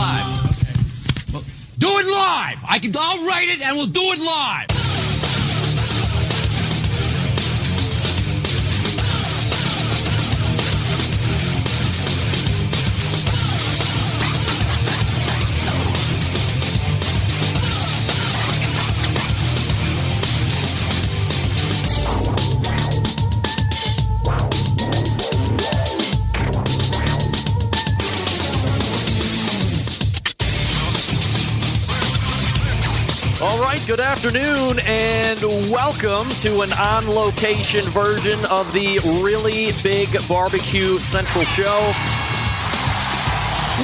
live. Okay. Well, do it live. I'll write it and we'll do it live. All right, good afternoon, and welcome to an on-location version of the Really Big Barbecue Central Show.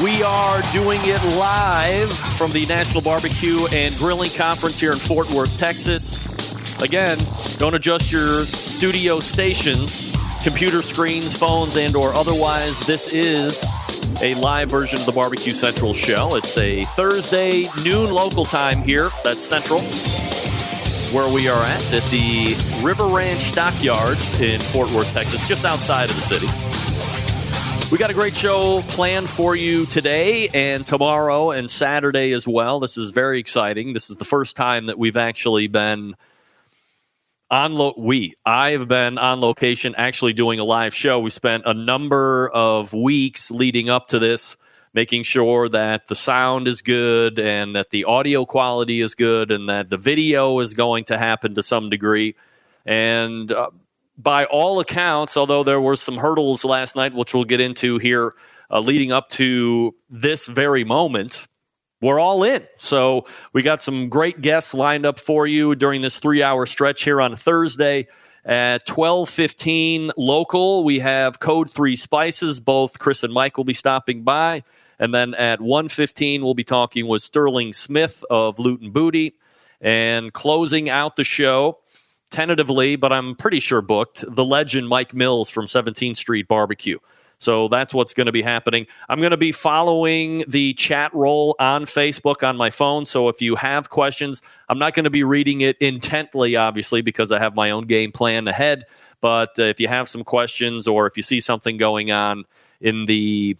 We are doing it live from the National Barbecue and Grilling Conference here in Fort Worth, Texas. Again, don't adjust your studio stations, computer screens, phones, and or otherwise. This is a live version of the Barbecue Central Show. It's a Thursday noon local time here. That's Central, where we are at the River Ranch Stockyards in Fort Worth, Texas, just outside of the city. We got a great show planned for you today and tomorrow and Saturday as well. This is very exciting. This is the first time that we've actually been I've been on location actually doing a live show. We spent a number of weeks leading up to this, making sure that the sound is good and that the audio quality is good and that the video is going to happen to some degree. And by all accounts, although there were some hurdles last night, which we'll get into here leading up to this very moment, we're all in. So we got some great guests lined up for you during this 3-hour stretch here on Thursday. At 12:15 local, we have Code 3 Spices. Both Chris and Mike will be stopping by. And then at 1:15, we'll be talking with Sterling Smith of Loot and Booty. And closing out the show, tentatively, but I'm pretty sure booked, the legend Mike Mills from 17th Street Barbecue. So that's what's going to be happening. I'm going to be following the chat roll on Facebook on my phone. So if you have questions, I'm not going to be reading it intently, obviously, because I have my own game plan ahead. But if you have some questions or if you see something going on in the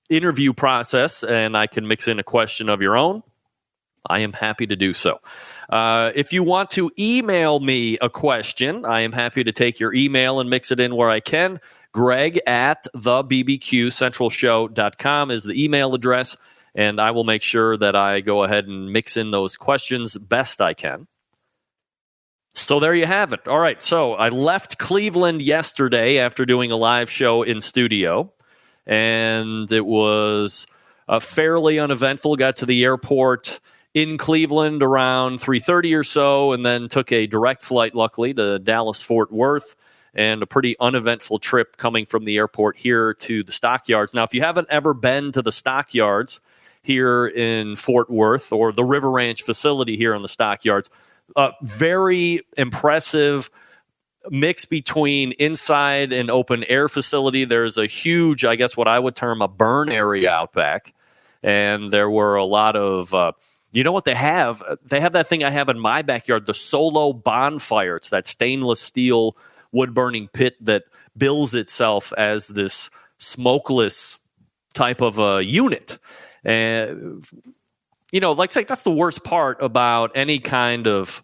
interview process and I can mix in a question of your own, I am happy to do so. If you want to email me a question, I am happy to take your email and mix it in where I can. Greg at thebbqcentralshow.com is the email address, and I will make sure that I go ahead and mix in those questions best I can. So there you have it. All right, so I left Cleveland yesterday after doing a live show in studio, and it was fairly uneventful. Got to the airport in Cleveland around 3:30 or so, and then took a direct flight, luckily, to Dallas-Fort Worth, and a pretty uneventful trip coming from the airport here to the Stockyards. Now, if you haven't ever been to the Stockyards here in Fort Worth or the River Ranch facility here in the Stockyards, very impressive mix between inside and open air facility. There's a huge, I guess what I would term a burn area out back. And there were a lot of, you know what they have? They have that thing I have in my backyard, the Solo bonfire. It's that stainless steel wood-burning pit that bills itself as this smokeless type of a unit. And, you know, like that's the worst part about any kind of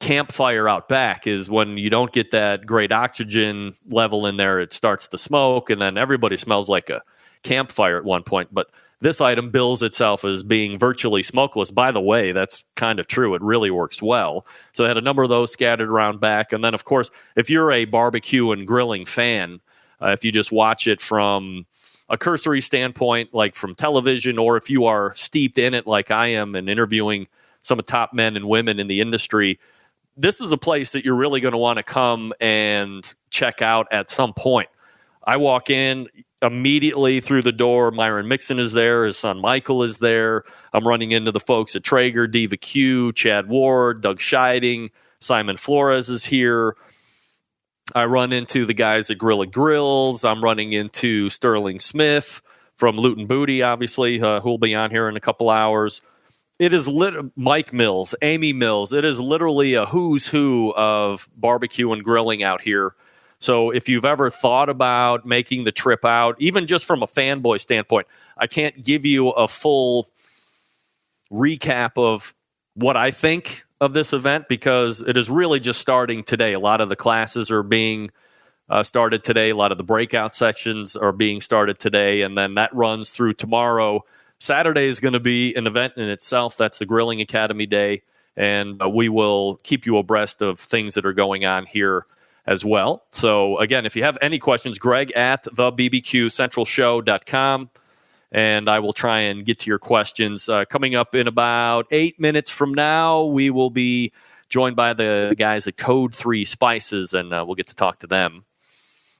campfire out back is when you don't get that great oxygen level in there, it starts to smoke, and then everybody smells like a campfire at one point. But this item bills itself as being virtually smokeless. By the way, that's kind of true. It really works well. So they had a number of those scattered around back. And then, of course, if you're a barbecue and grilling fan, if you just watch it from a cursory standpoint, like from television, or if you are steeped in it like I am and interviewing some of the top men and women in the industry, this is a place that you're really going to want to come and check out at some point. I walk in immediately through the door. Myron Mixon is there. His son Michael is there. I'm running into the folks at Traeger, Diva Q, Chad Ward, Doug Scheiding, Simon Flores is here. I run into the guys at Grilla Grills. I'm running into Sterling Smith from Loot and Booty, obviously, who will be on here in a couple hours. It is Mike Mills, Amy Mills. It is literally a who's who of barbecue and grilling out here So if you've ever thought about making the trip out, even just from a fanboy standpoint, I can't give you a full recap of what I think of this event because it is really just starting today. A lot of the classes are being started today. A lot of the breakout sections are being started today, and then that runs through tomorrow. Saturday is going to be an event in itself. That's the Grilling Academy Day, and we will keep you abreast of things that are going on here as well. So, again, if you have any questions, Greg at thebbqcentralshow.com, and I will try and get to your questions. Coming up in about 8 minutes from now, we will be joined by the guys at Code 3 Spices, and we'll get to talk to them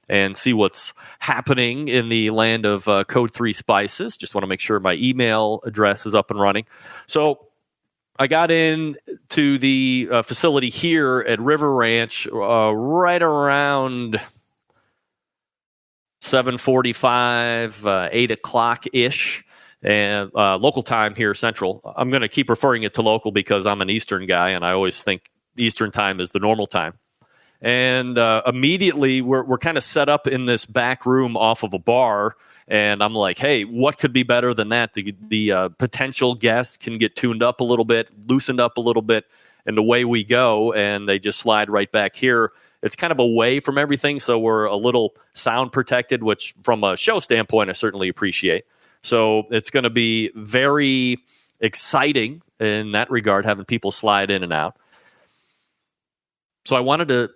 and see what's happening in the land of Code 3 Spices. Just want to make sure my email address is up and running. So I got into the facility here at River Ranch right around 7:45, 8 o'clock-ish, and local time here, Central. I'm going to keep referring it to local because I'm an Eastern guy, and I always think Eastern time is the normal time. And immediately, we're kind of set up in this back room off of a bar, and I'm like, hey, what could be better than that? The potential guests can get tuned up a little bit, loosened up a little bit, and away we go, and they just slide right back here. It's kind of away from everything, so we're a little sound protected, which from a show standpoint, I certainly appreciate. So it's going to be very exciting in that regard, having people slide in and out. So I wanted to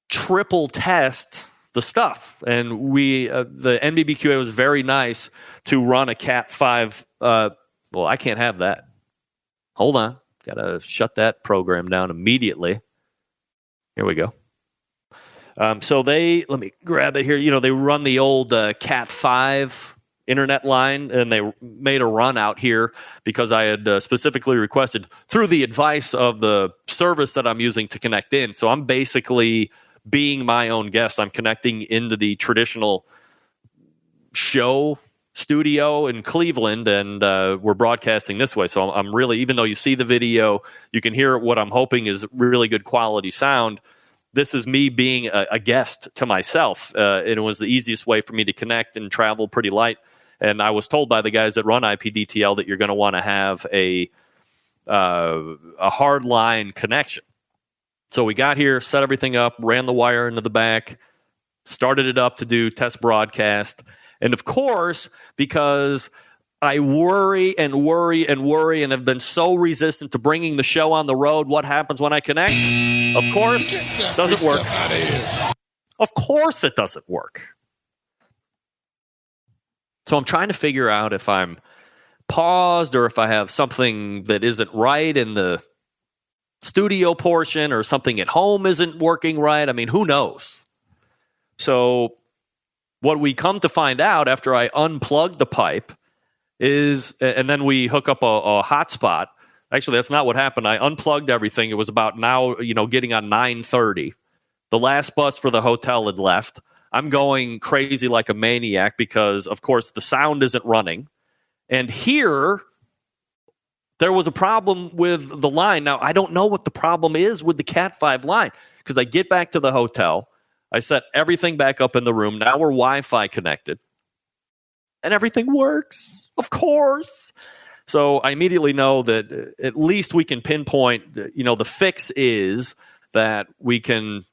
triple test the stuff, and the NBBQA was very nice to run a Cat 5. Well, I can't have that. Hold on. Got to shut that program down immediately. Here we go. So let me grab it here. You know, they run the old Cat 5 internet line, and they made a run out here because I had specifically requested through the advice of the service that I'm using to connect in. So I'm basically being my own guest. I'm connecting into the traditional show studio in Cleveland, and we're broadcasting this way. So I'm really, even though you see the video, you can hear what I'm hoping is really good quality sound. This is me being a guest to myself, and it was the easiest way for me to connect and travel pretty light. And I was told by the guys that run IPDTL that you're going to want to have a hard line connection. So we got here, set everything up, ran the wire into the back, started it up to do test broadcast. And of course, because I worry and worry and worry and have been so resistant to bringing the show on the road, what happens when I connect? Of course, it doesn't work. Of course it doesn't work. So I'm trying to figure out if I'm paused or if I have something that isn't right in the studio portion or something at home isn't working right. I mean, who knows? So what we come to find out after I unplug the pipe is, and then we hook up a hotspot. Actually, that's not what happened. I unplugged everything. It was about now, getting on 9:30. The last bus for the hotel had left. I'm going crazy like a maniac because, of course, the sound isn't running. And here, there was a problem with the line. Now, I don't know what the problem is with the Cat 5 line because I get back to the hotel. I set everything back up in the room. Now we're Wi-Fi connected. And everything works, of course. So I immediately know that at least we can pinpoint, the fix is that we can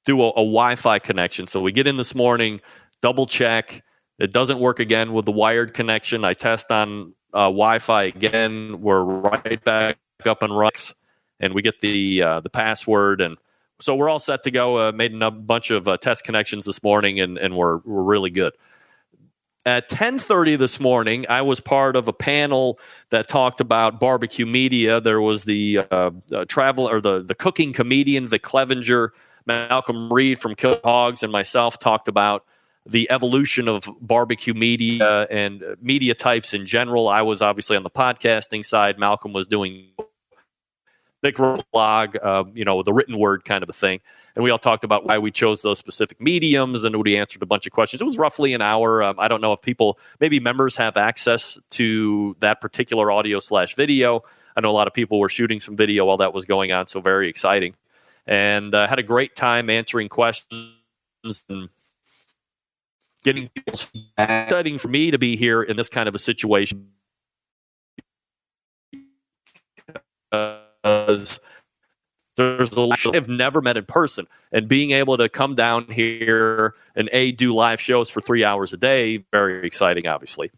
do a Wi-Fi connection. So we get in this morning, double check. It doesn't work again with the wired connection. I test on Wi-Fi again. We're right back up and running, and we get the password, and so we're all set to go. Made a bunch of test connections this morning, and we're really good. At 10:30 this morning, I was part of a panel that talked about barbecue media. There was the the cooking comedian Vic Clevenger, Malcolm Reed from Kill Hogs, and myself talked about the evolution of barbecue media and media types in general. I was obviously on the podcasting side. Malcolm was doing big blog, the written word kind of a thing. And we all talked about why we chose those specific mediums, and we answered a bunch of questions. It was roughly an hour. I don't know if maybe members have access to that particular audio/video. I know a lot of people were shooting some video while that was going on, so very exciting. And had a great time answering questions. and getting people's feedback. Exciting for me to be here in this kind of a situation. There's a lot I've never met in person, and being able to come down here and do live shows for 3 hours a day, very exciting, obviously.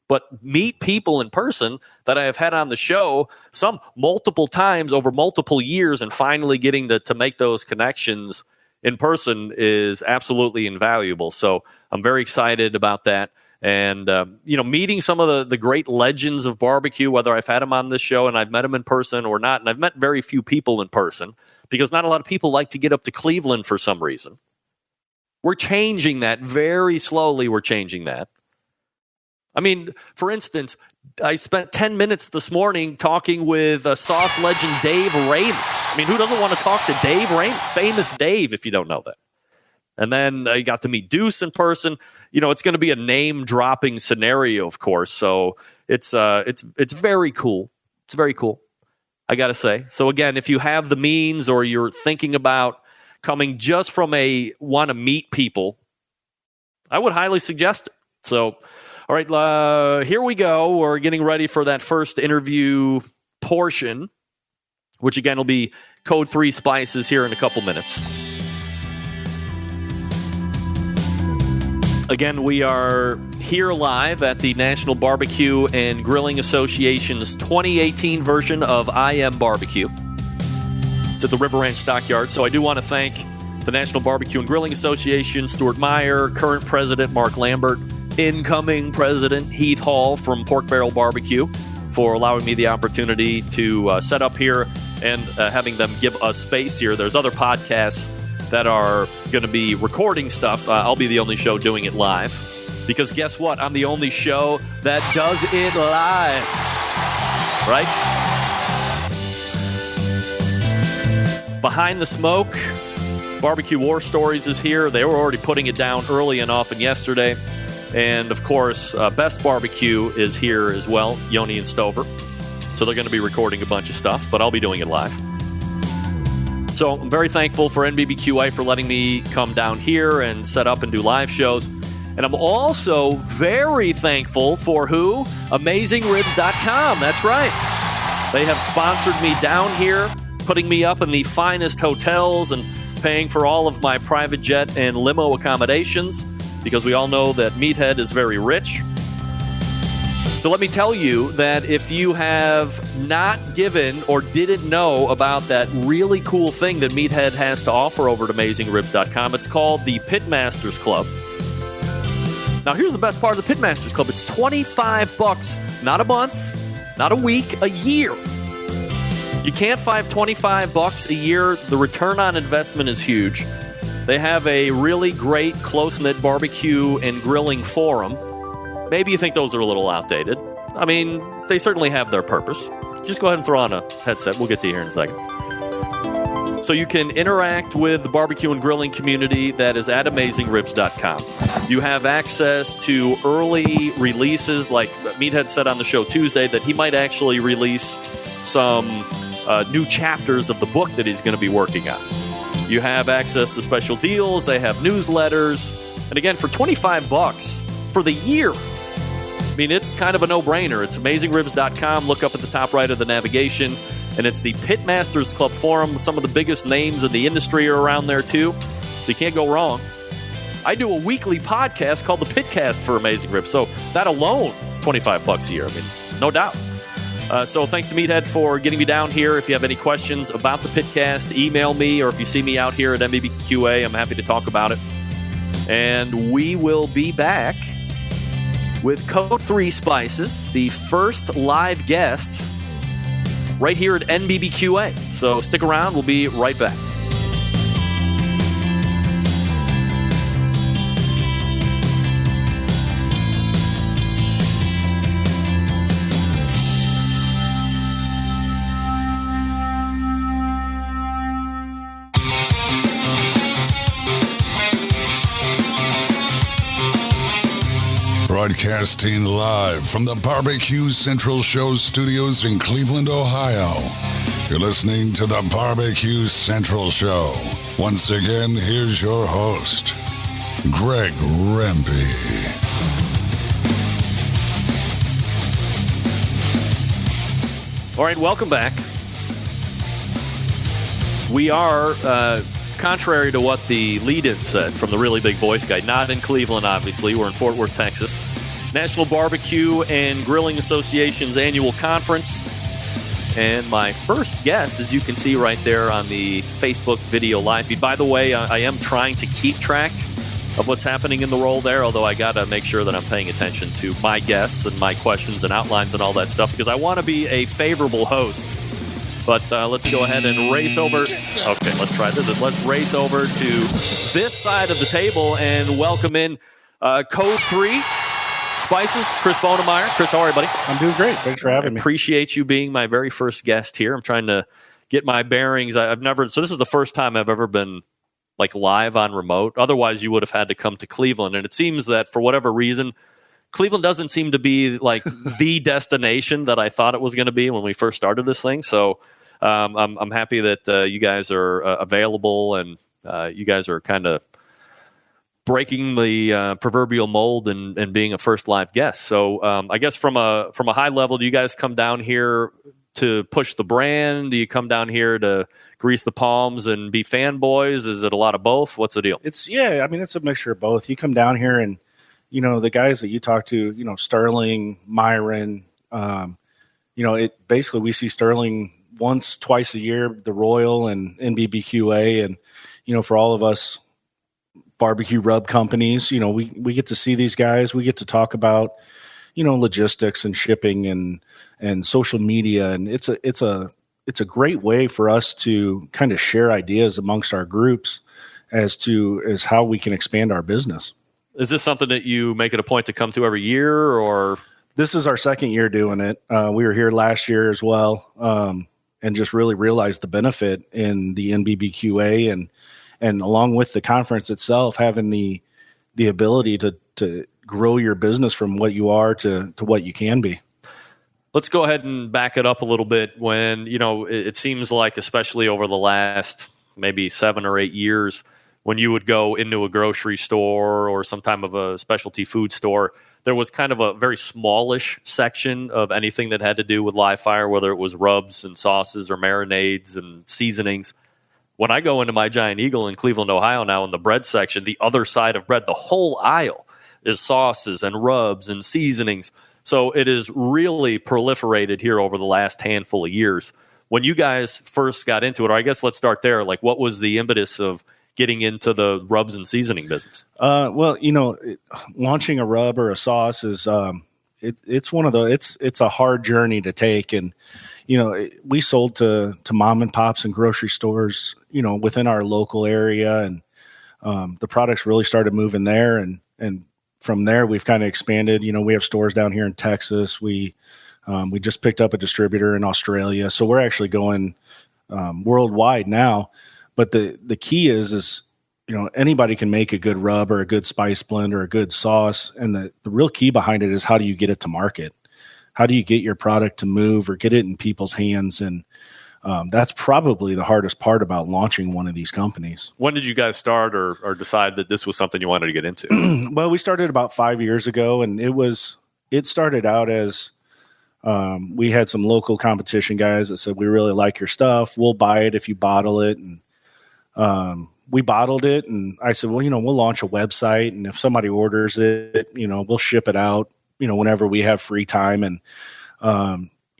But meet people in person that I have had on the show, some multiple times over multiple years, and finally getting to make those connections in person is absolutely invaluable. So I'm very excited about that. And, meeting some of the great legends of barbecue, whether I've had them on this show and I've met them in person or not. And I've met very few people in person because not a lot of people like to get up to Cleveland for some reason. We're changing that very slowly. We're changing that. I mean, for instance, I spent 10 minutes this morning talking with sauce legend Dave Raymond. I mean, who doesn't want to talk to Dave Raymond? Famous Dave, if you don't know that. And then I got to meet Deuce in person. It's going to be a name-dropping scenario, of course. So it's very cool. It's very cool, I got to say. So again, if you have the means or you're thinking about coming just from want to meet people, I would highly suggest it. So, all right, here we go. We're getting ready for that first interview portion, which again will be Code 3 Spices here in a couple minutes. Again, we are here live at the National Barbecue and Grilling Association's 2018 version of I Am Barbecue. It's at the River Ranch Stockyard. So I do want to thank the National Barbecue and Grilling Association, Stuart Meyer, current president Mark Lambert, incoming president Heath Hall from Pork Barrel Barbecue for allowing me the opportunity to set up here and having them give us space here. There's other podcasts that are going to be recording stuff. I'll be the only show doing it live because guess what? I'm the only show that does it live, right? Behind the Smoke, Barbecue War Stories is here. They were already putting it down early and often yesterday. And, of course, Best Barbecue is here as well, Yoni and Stover. So they're going to be recording a bunch of stuff, but I'll be doing it live. So I'm very thankful for NBBQA for letting me come down here and set up and do live shows. And I'm also very thankful for who? AmazingRibs.com. That's right. They have sponsored me down here, putting me up in the finest hotels and paying for all of my private jet and limo accommodations because we all know that Meathead is very rich. So let me tell you that if you have not given or didn't know about that really cool thing that Meathead has to offer over at AmazingRibs.com, it's called the Pitmasters Club. Now, here's the best part of the Pitmasters Club. It's $25, not a month, not a week, a year. You can't find $25 a year. The return on investment is huge. They have a really great, close-knit barbecue and grilling forum. Maybe you think those are a little outdated. I mean, they certainly have their purpose. Just go ahead and throw on a headset. We'll get to you here in a second. So you can interact with the barbecue and grilling community that is at AmazingRibs.com. You have access to early releases, like Meathead said on the show Tuesday, that he might actually release some new chapters of the book that he's going to be working on. You have access to special deals. They have newsletters. And again, for $25 for the year, I mean, it's kind of a no-brainer. It's AmazingRibs.com. Look up at the top right of the navigation, and it's the Pitmasters Club Forum. Some of the biggest names in the industry are around there, too, so you can't go wrong. I do a weekly podcast called The Pitcast for Amazing Ribs, so that alone, $25 a year. I mean, no doubt. So thanks to Meathead for getting me down here. If you have any questions about the Pitcast, email me, or if you see me out here at NBBQA, I'm happy to talk about it. And we will be back with Code 3 Spices, the first live guest right here at NBBQA. So stick around. We'll be right back. Broadcasting live from the Barbecue Central Show studios in Cleveland, Ohio. You're listening to the Barbecue Central Show. Once again, here's your host, Greg Rempe. All right, welcome back. We are, contrary to what the lead-in said from the Really Big Voice Guy, not in Cleveland, obviously. We're in Fort Worth, Texas. National Barbecue and Grilling Association's annual conference. And my first guest, as you can see right there on the Facebook video live feed. By the way, I am trying to keep track of what's happening in the role there, although I got to make sure that I'm paying attention to my guests and my questions and outlines and all that stuff, because I want to be a favorable host. But let's go ahead and race over. Okay, let's try this. Let's race over to this side of the table and welcome in Code 3. Spices, Chris Bonemeyer. Chris, how are you, buddy? I'm doing great. Thanks for having me. Appreciate you being my very first guest here. I'm trying to get my bearings. So this is the first time I've ever been like live on remote. Otherwise, you would have had to come to Cleveland. And it seems that for whatever reason, Cleveland doesn't seem to be like the destination that I thought it was going to be when we first started this thing. So I'm happy that you guys are available, and you guys are kind of breaking the proverbial mold and being a first live guest. So I guess from a high level, do you guys come down here to push the brand? Do you come down here to grease the palms and be fanboys? Is it a lot of both? What's the deal? It's a mixture of both. You come down here and, the guys that you talk to, Sterling, Myron, basically we see Sterling once, twice a year, the Royal and NBBQA. And, for all of us barbecue rub companies, we get to see these guys. We get to talk about, logistics and shipping and social media. And it's a great way for us to kind of share ideas amongst our groups as how we can expand our business. Is this something that you make it a point to come to every year, or? This is our second year doing it. We were here last year as well, and just really realized the benefit in the NBBQA and along with the conference itself, having the ability to grow your business from what you are to what you can be. Let's go ahead and back it up a little bit. When, it seems like, especially over the last maybe 7 or 8 years, when you would go into a grocery store or some type of a specialty food store, there was kind of a very smallish section of anything that had to do with live fire, whether it was rubs and sauces or marinades and seasonings. When I go into my Giant Eagle in Cleveland, Ohio now, in the bread section, the other side of bread, the whole aisle is sauces and rubs and seasonings. So it is really proliferated here over the last handful of years. When you guys first got into it, or I guess let's start there, like what was the impetus of getting into the rubs and seasoning business? Launching a rub or a sauce is it's one of the it's a hard journey to take. And we sold to mom and pops and grocery stores, within our local area, and the products really started moving there. And from there, we've kind of expanded. We have stores down here in Texas. We just picked up a distributor in Australia, so we're actually going worldwide now. But the key is anybody can make a good rub or a good spice blend or a good sauce, and the real key behind it is how do you get it to market? How do you get your product to move or get it in people's hands? And that's probably the hardest part about launching one of these companies. When did you guys start or decide that this was something you wanted to get into? Well, we started about 5 years ago, and it started out as we had some local competition guys that said, we really like your stuff. We'll buy it if you bottle it. And we bottled it. And I said, well, we'll launch a website. And if somebody orders it, we'll ship it out, whenever we have free time. And,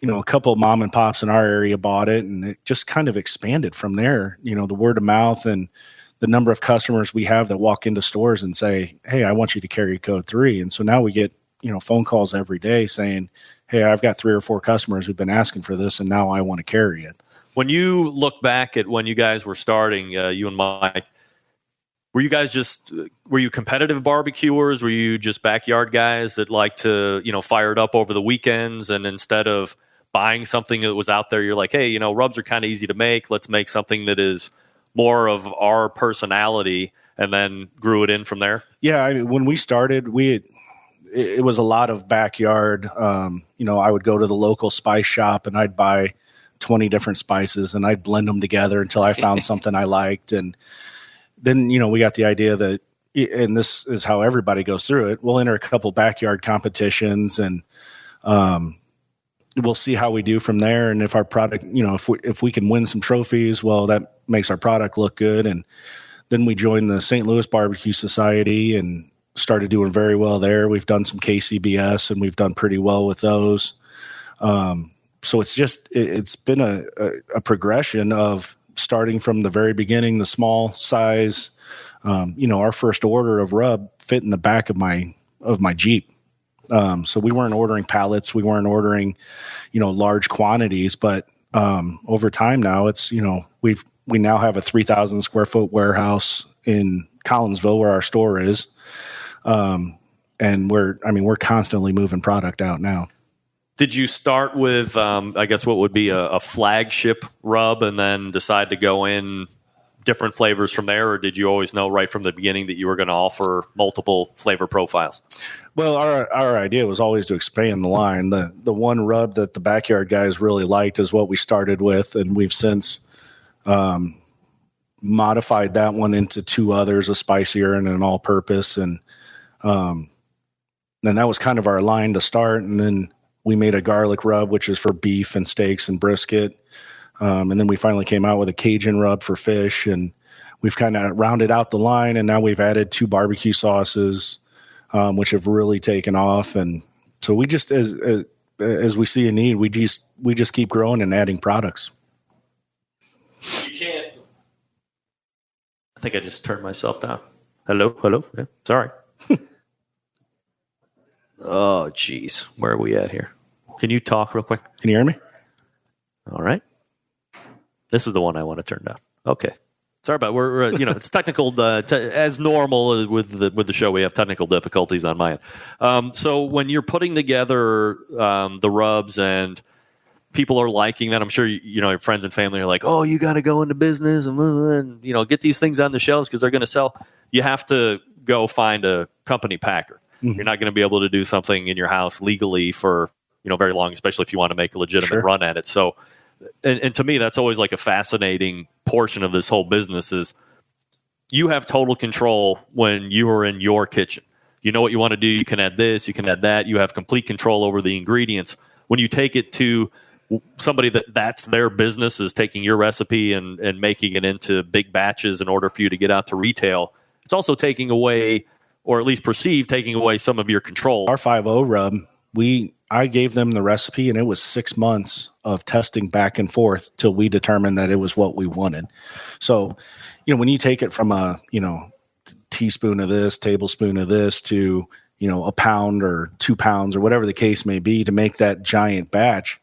a couple of mom and pops in our area bought it, and it just kind of expanded from there. The word of mouth and the number of customers we have that walk into stores and say, hey, I want you to carry Code 3. And so now we get, phone calls every day saying, hey, I've got 3 or 4 customers who've been asking for this, and now I want to carry it. When you look back at when you guys were starting, you and Mike, were you competitive barbecuers? Were you just backyard guys that like to, fire it up over the weekends, and instead of buying something that was out there, you're like, hey, rubs are kind of easy to make. Let's make something that is more of our personality, and then grew it in from there? Yeah, when we started, it was a lot of backyard. I would go to the local spice shop and I'd buy 20 different spices, and I'd blend them together until I found something I liked. And then, we got the idea that, and this is how everybody goes through it, we'll enter a couple backyard competitions, and we'll see how we do from there. And if our product, if we can win some trophies, well, that makes our product look good. And then we joined the St. Louis Barbecue Society and started doing very well there. We've done some KCBS, and we've done pretty well with those. So it's been a progression of starting from the very beginning, the small size. Our first order of rub fit in the back of my Jeep. So we weren't ordering pallets, we weren't ordering, large quantities, but over time now it's, we now have a 3,000 square foot warehouse in Collinsville where our store is. And we're constantly moving product out now. Did you start with, I guess, what would be a flagship rub and then decide to go in different flavors from there? Or did you always know right from the beginning that you were going to offer multiple flavor profiles? Well, our idea was always to expand the line. The one rub that the backyard guys really liked is what we started with, and we've since modified that one into two others, a spicier and an all-purpose, and that was kind of our line to start. And then we made a garlic rub, which is for beef and steaks and brisket, and then we finally came out with a Cajun rub for fish, and we've kind of rounded out the line. And now we've added 2 barbecue sauces, which have really taken off. And so we just, as we see a need, we just keep growing and adding products. You can't. I think I just turned myself down. Hello. Yeah, sorry. Oh, geez. Where are we at here? Can you talk real quick? Can you hear me? All right. This is the one I want to turn down. Okay. Sorry about we're it's technical as normal with the show. We have technical difficulties on my end. So when you're putting together the rubs and people are liking that, I'm sure your friends and family are like, "Oh, you got to go into business and get these things on the shelves because they're going to sell." You have to go find a company packer. Mm-hmm. You're not going to be able to do something in your house legally for very long, especially if you want to make a legitimate run at it. So. And to me, that's always like a fascinating portion of this whole business is you have total control when you are in your kitchen. You know what you want to do. You can add this, you can add that. You have complete control over the ingredients. When you take it to somebody that's their business is taking your recipe and making it into big batches in order for you to get out to retail, it's also taking away, or at least taking away some of your control. Our 5.0 rub, I gave them the recipe, and it was 6 months of testing back and forth till we determined that it was what we wanted. So, when you take it from a, teaspoon of this, tablespoon of this to, a pound or 2 pounds or whatever the case may be to make that giant batch,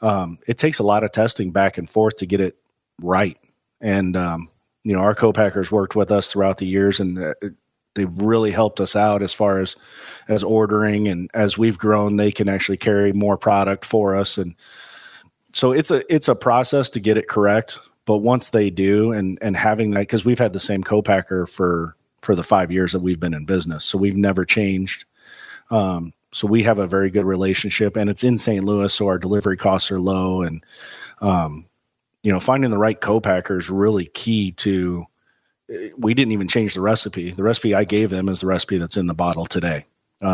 it takes a lot of testing back and forth to get it right. And, our co-packers worked with us throughout the years, and they've really helped us out as far as ordering, and as we've grown, they can actually carry more product for us. And so it's a process to get it correct. But once they do, and having that, because we've had the same co-packer for the 5 years that we've been in business, so we've never changed. So we have a very good relationship, and it's in St. Louis, so our delivery costs are low. And finding the right co-packer is really key to. We didn't even change the recipe. The recipe I gave them is the recipe that's in the bottle today.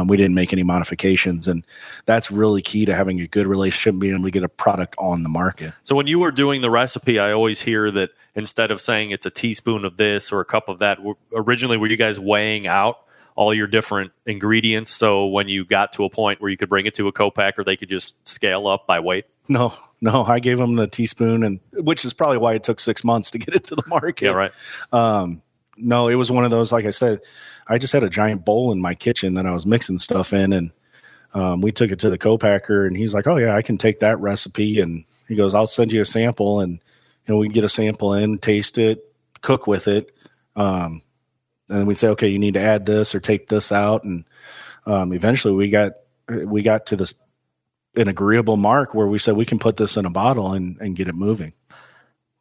We didn't make any modifications, and that's really key to having a good relationship and being able to get a product on the market. So when you were doing the recipe, I always hear that instead of saying it's a teaspoon of this or a cup of that, originally were you guys weighing out all your different ingredients? So when you got to a point where you could bring it to a co-packer, they could just scale up by weight? No, I gave them the teaspoon, and which is probably why it took 6 months to get it to the market. Yeah, right. No, it was one of those, like I said, I just had a giant bowl in my kitchen that I was mixing stuff in, and we took it to the co-packer, and he's like, "Oh yeah, I can take that recipe." And he goes, "I'll send you a sample," and we can get a sample in, taste it, cook with it. And then we'd say, "Okay, you need to add this or take this out." And eventually we got to this an agreeable mark where we said we can put this in a bottle and get it moving.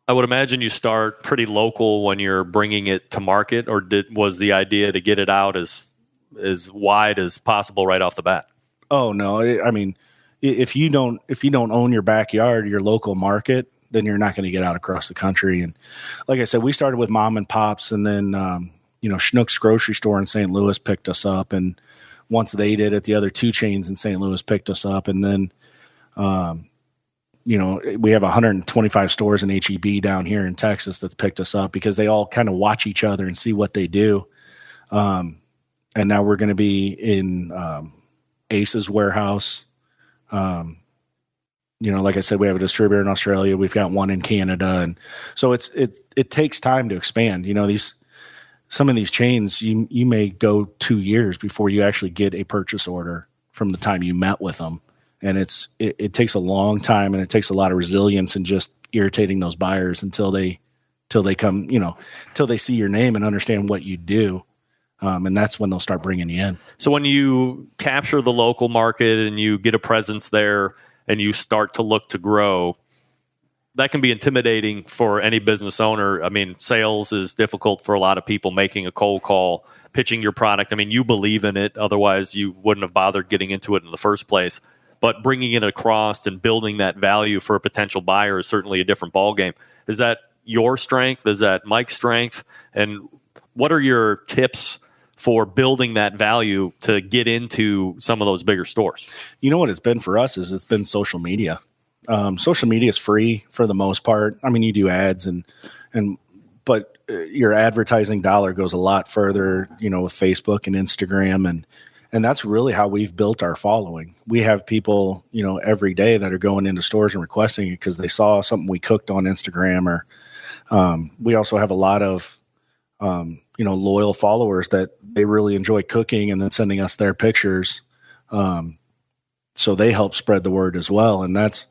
I would imagine you start pretty local when you're bringing it to market, or was the idea to get it out as wide as possible right off the bat? Oh no, if you don't own your backyard, your local market, then you're not going to get out across the country. And like I said, we started with mom and pops, and then Schnucks grocery store in St. Louis picked us up, and once they did it, the other two chains in St. Louis picked us up, and then we have 125 stores in HEB down here in Texas that's picked us up because they all kind of watch each other and see what they do. And now we're going to be in Ace's warehouse. Like I said, we have a distributor in Australia. We've got one in Canada. And so it takes time to expand. Some of these chains, you may go 2 years before you actually get a purchase order from the time you met with them. And it takes a long time, and it takes a lot of resilience and just irritating those buyers until they come, until they see your name and understand what you do. And that's when they'll start bringing you in. So when you capture the local market and you get a presence there and you start to look to grow, that can be intimidating for any business owner. I mean, sales is difficult for a lot of people, making a cold call, pitching your product. I mean, you believe in it. Otherwise, you wouldn't have bothered getting into it in the first place. But bringing it across and building that value for a potential buyer is certainly a different ballgame. Is that your strength? Is that Mike's strength? And what are your tips for building that value to get into some of those bigger stores? What it's been for us is it's been social media. Social media is free for the most part. I mean, you do ads but your advertising dollar goes a lot further, with Facebook and Instagram, and that's really how we've built our following. We have people, every day that are going into stores and requesting it because they saw something we cooked on Instagram, or we also have a lot of loyal followers that they really enjoy cooking and then sending us their pictures. So they help spread the word as well. And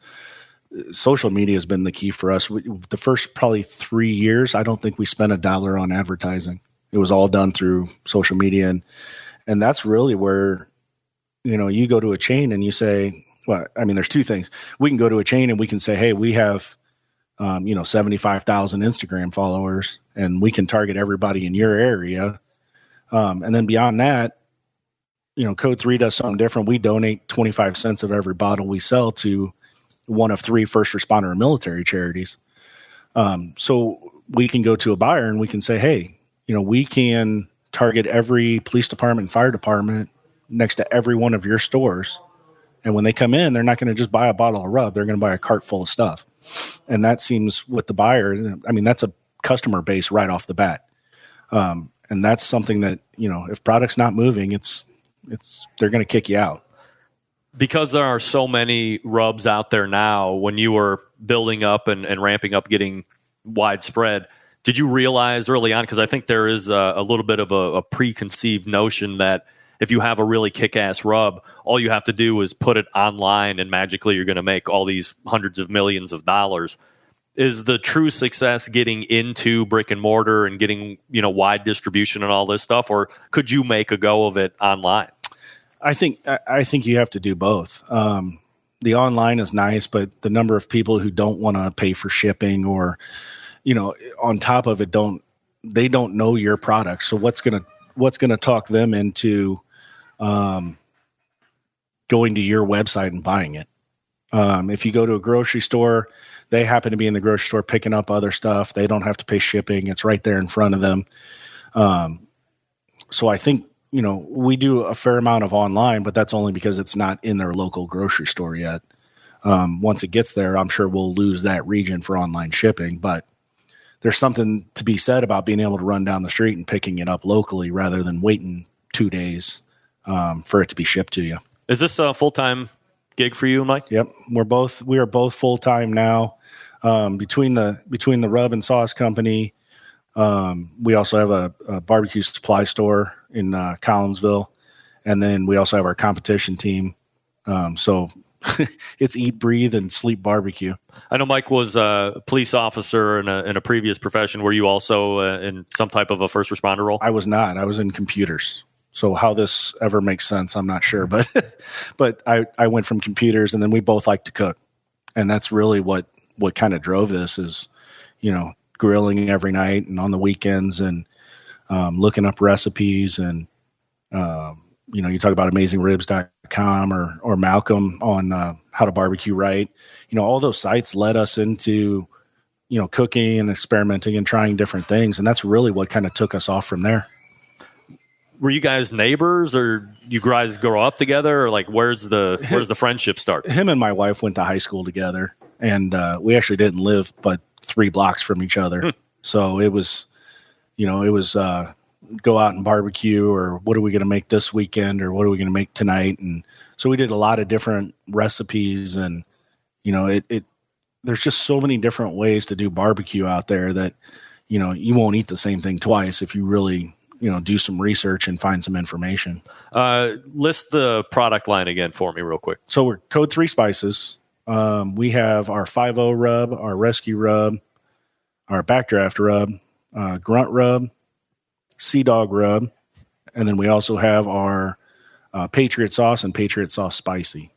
social media has been the key for us. The first probably 3 years, I don't think we spent $1 on advertising. It was all done through social media. And that's really where, you go to a chain and you say, well, I mean, there's two things. We can go to a chain and we can say, hey, we have 75,000 Instagram followers, and we can target everybody in your area. And then beyond that, Code 3 does something different. We donate 25 cents of every bottle we sell to one of 3 first responder and military charities. So we can go to a buyer and we can say, hey, we can target every police department and fire department next to every one of your stores. And when they come in, they're not going to just buy a bottle of rub. They're going to buy a cart full of stuff. And that seems with the buyer, I mean, that's a customer base right off the bat. And that's something that, if product's not moving, they're going to kick you out. Because there are so many rubs out there now, when you were building up and ramping up, getting widespread, did you realize early on, because I think there is a little bit of a preconceived notion that if you have a really kick-ass rub, all you have to do is put it online and magically you're going to make all these hundreds of millions of dollars. Is the true success getting into brick and mortar and getting, wide distribution and all this stuff, or could you make a go of it online? I think you have to do both. The online is nice, but the number of people who don't want to pay for shipping or, on top of it, don't know your product. So what's going to talk them into going to your website and buying it? If you go to a grocery store, they happen to be in the grocery store picking up other stuff. They don't have to pay shipping. It's right there in front of them. So I think, we do a fair amount of online, but that's only because it's not in their local grocery store yet. Once it gets there, I'm sure we'll lose that region for online shipping, but there's something to be said about being able to run down the street and picking it up locally rather than waiting 2 days for it to be shipped to you. Is this a full-time gig for you, Mike? Yep. We are both full-time now. Between the rub and sauce company, we also have a barbecue supply store in Collinsville, and then we also have our competition team. So it's eat, breathe, and sleep barbecue. I know Mike was a police officer in a previous profession. Were you also in some type of a first responder role? I was not. I was in computers. So how this ever makes sense, I'm not sure. But I went from computers, and then we both like to cook. And that's really what kind of drove this is, grilling every night and on the weekends and looking up recipes. And, you talk about AmazingRibs.com. or Malcolm on how to barbecue right. All those sites led us into, cooking and experimenting and trying different things. And that's really what kind of took us off from there. Were you guys neighbors, or you guys grow up together, or like where's the friendship start? Him and my wife went to high school together, and we actually didn't live but 3 blocks from each other. So it was go out and barbecue, or what are we going to make this weekend, or what are we going to make tonight? And so we did a lot of different recipes, and there's just so many different ways to do barbecue out there that you won't eat the same thing twice if you really do some research and find some information. List the product line again for me real quick. So we're Code 3 Spices. We have our 5-0 rub, our rescue rub, our backdraft rub, grunt rub, sea dog rub, and then we also have our Patriot sauce and Patriot sauce spicy.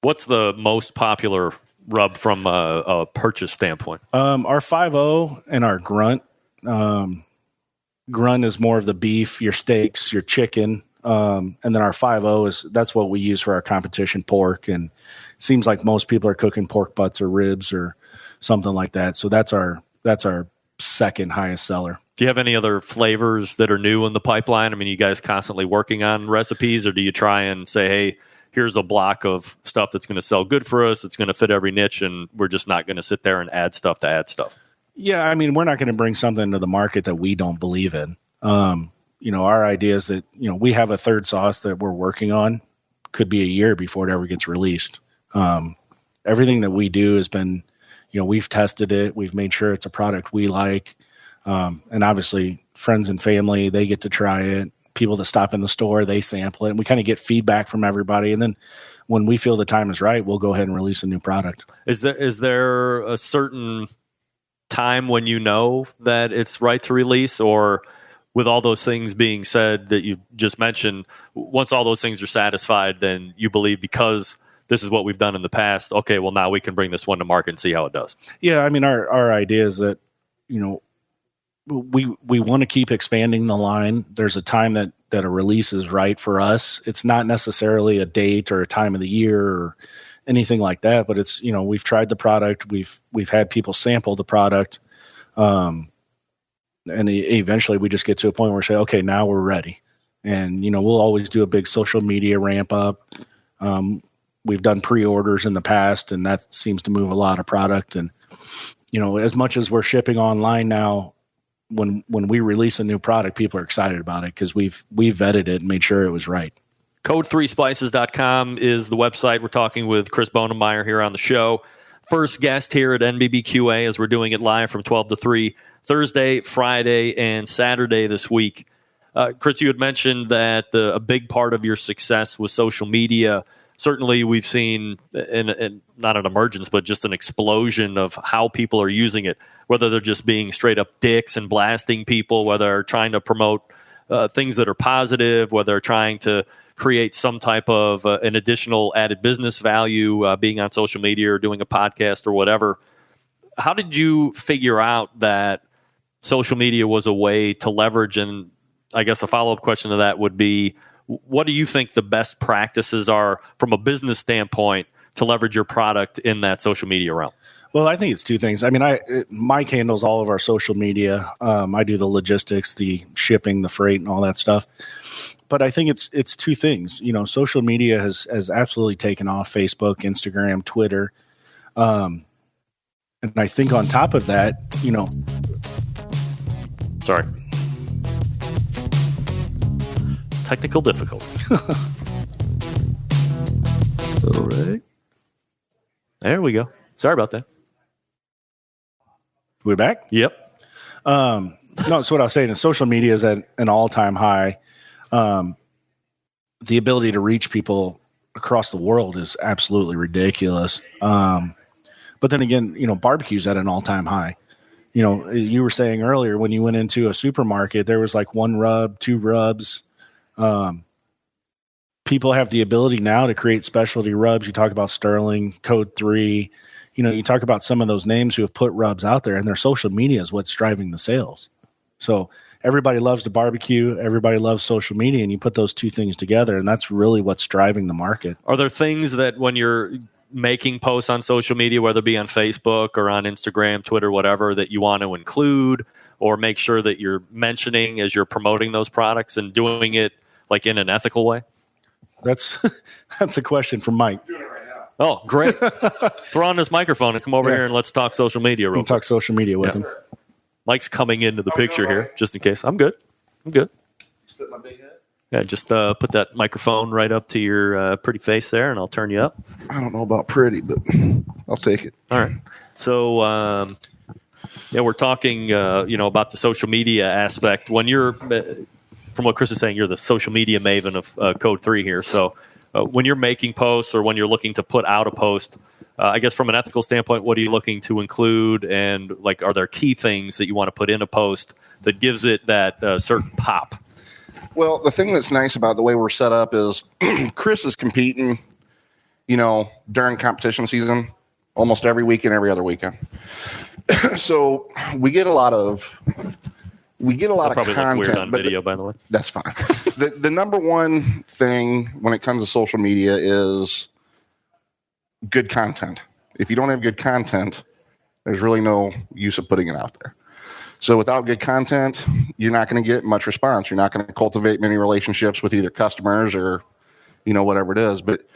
What's the most popular rub from a purchase standpoint? Our 5-0 and our grunt. Grunt is more of the beef, your steaks, your chicken. And then our 5-0 that's what we use for our competition pork. And it seems like most people are cooking pork butts or ribs or something like that. So that's our second highest seller. Do you have any other flavors that are new in the pipeline? I mean, you guys constantly working on recipes, or do you try and say, hey, here's a block of stuff that's going to sell good for us, it's going to fit every niche, and we're just not going to sit there and add stuff to add stuff? Yeah, I mean, we're not going to bring something to the market that we don't believe in. Our idea is that, we have a third sauce that we're working on. Could be a year before it ever gets released. Everything that we do has been, we've tested it. We've made sure it's a product we like. And obviously friends and family, they get to try it. People that stop in the store, they sample it, and we kind of get feedback from everybody. And then when we feel the time is right, we'll go ahead and release a new product. Is there a certain time when that it's right to release, or with all those things being said that you just mentioned, once all those things are satisfied, then you believe because this is what we've done in the past, okay, well, now we can bring this one to market and see how it does? Yeah, I mean, our idea is that, we want to keep expanding the line. There's a time that a release is right for us. It's not necessarily a date or a time of the year or anything like that, but it's, we've tried the product. We've had people sample the product. And eventually we just get to a point where we say, okay, now we're ready. And, we'll always do a big social media ramp up. We've done pre-orders in the past, and that seems to move a lot of product. And, as much as we're shipping online now, when we release a new product, people are excited about it because we've vetted it and made sure it was right. Code3spices.com is the website. We're talking with Chris Bonemeyer here on the show. First guest here at NBBQA, as we're doing it live from 12 to 3, Thursday, Friday, and Saturday this week. Chris, you had mentioned that a big part of your success was social media. Certainly, we've seen, not an emergence, but just an explosion of how people are using it, whether they're just being straight up dicks and blasting people, whether they're trying to promote things that are positive, whether they're trying to create some type of an additional added business value, being on social media or doing a podcast or whatever. How did you figure out that social media was a way to leverage? And I guess a follow-up question to that would be, what do you think the best practices are from a business standpoint to leverage your product in that social media realm? Well, I think it's two things. I mean, Mike handles all of our social media. I do the logistics, the shipping, the freight, and all that stuff. But I think it's two things. Social media has absolutely taken off: Facebook, Instagram, Twitter. And I think on top of that, Sorry. Technical difficulties. All right. There we go. Sorry about that. We're back? Yep. No, so what I was saying is social media is at an all-time high. The ability to reach people across the world is absolutely ridiculous. But then again, barbecue's at an all-time high. You were saying earlier when you went into a supermarket, there was like one rub, two rubs. People have the ability now to create specialty rubs. You talk about Sterling, Code 3. You talk about some of those names who have put rubs out there, and their social media is what's driving the sales. So everybody loves to barbecue, everybody loves social media, and you put those two things together, and that's really what's driving the market. Are there things that when you're making posts on social media, whether it be on Facebook or on Instagram, Twitter, whatever, that you want to include or make sure that you're mentioning as you're promoting those products and doing it like in an ethical way? That's a question from Mike. Oh, great. Throw on this microphone and come over here and let's talk social media real quick. Talk social media with him. Mike's coming into the picture here, just in case. I'm good. Fit my big head. Yeah, just put that microphone right up to your pretty face there, and I'll turn you up. I don't know about pretty, but I'll take it. All right. So, we're talking, about the social media aspect. When you're, from what Chris is saying, you're the social media maven of Code 3 here. So, when you're making posts or when you're looking to put out a post, I guess from an ethical standpoint, what are you looking to include? And are there key things that you want to put in a post that gives it that certain pop? Well, the thing that's nice about the way we're set up is Chris is competing, during competition season almost every weekend, every other weekend. So we get a lot of Probably content. look weird on video, by the way. That's fine. The number one thing when it comes to social media is good content. If you don't have good content, there's really no use of putting it out there. So without good content, you're not going to get much response. You're not going to cultivate many relationships with either customers or, whatever it is. But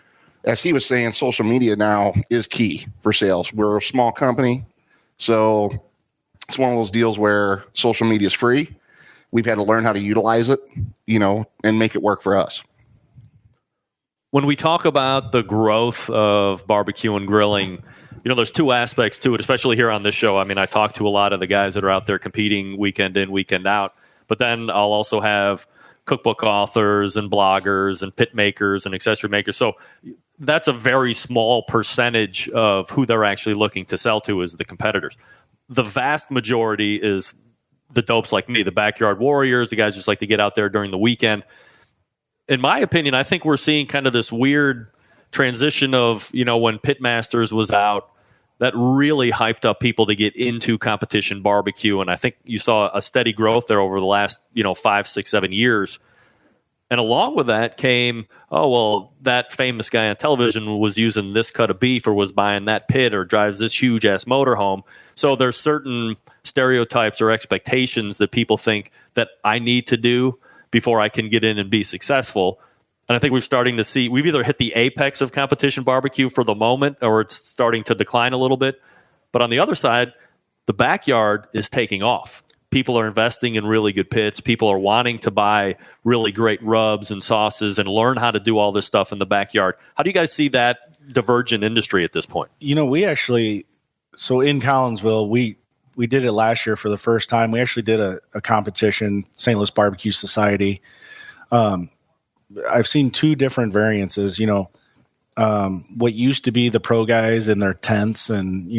as he was saying, social media now is key for sales. We're a small company, so it's one of those deals where social media is free. We've had to learn how to utilize it, and make it work for us. When we talk about the growth of barbecue and grilling, there's two aspects to it, especially here on this show. I mean, I talk to a lot of the guys that are out there competing weekend in, weekend out, but then I'll also have cookbook authors and bloggers and pit makers and accessory makers. So that's a very small percentage of who they're actually looking to sell to is the competitors. The vast majority is the dopes like me, the backyard warriors, the guys just like to get out there during the weekend. In my opinion, I think we're seeing kind of this weird transition of, when Pitmasters was out, that really hyped up people to get into competition barbecue. And I think you saw a steady growth there over the last, 5, 6, 7 years. And along with that came, that famous guy on television was using this cut of beef or was buying that pit or drives this huge ass motorhome. So there's certain stereotypes or expectations that people think that I need to do before I can get in and be successful. And I think we've either hit the apex of competition barbecue for the moment or it's starting to decline a little bit. But on the other side, the backyard is taking off. People are investing in really good pits. People are wanting to buy really great rubs and sauces and learn how to do all this stuff in the backyard. How do you guys see that divergent industry at this point? We actually, so in Collinsville, we did it last year for the first time. We actually did a competition, St. Louis Barbecue Society. I've seen two different variances, what used to be the pro guys in their tents and,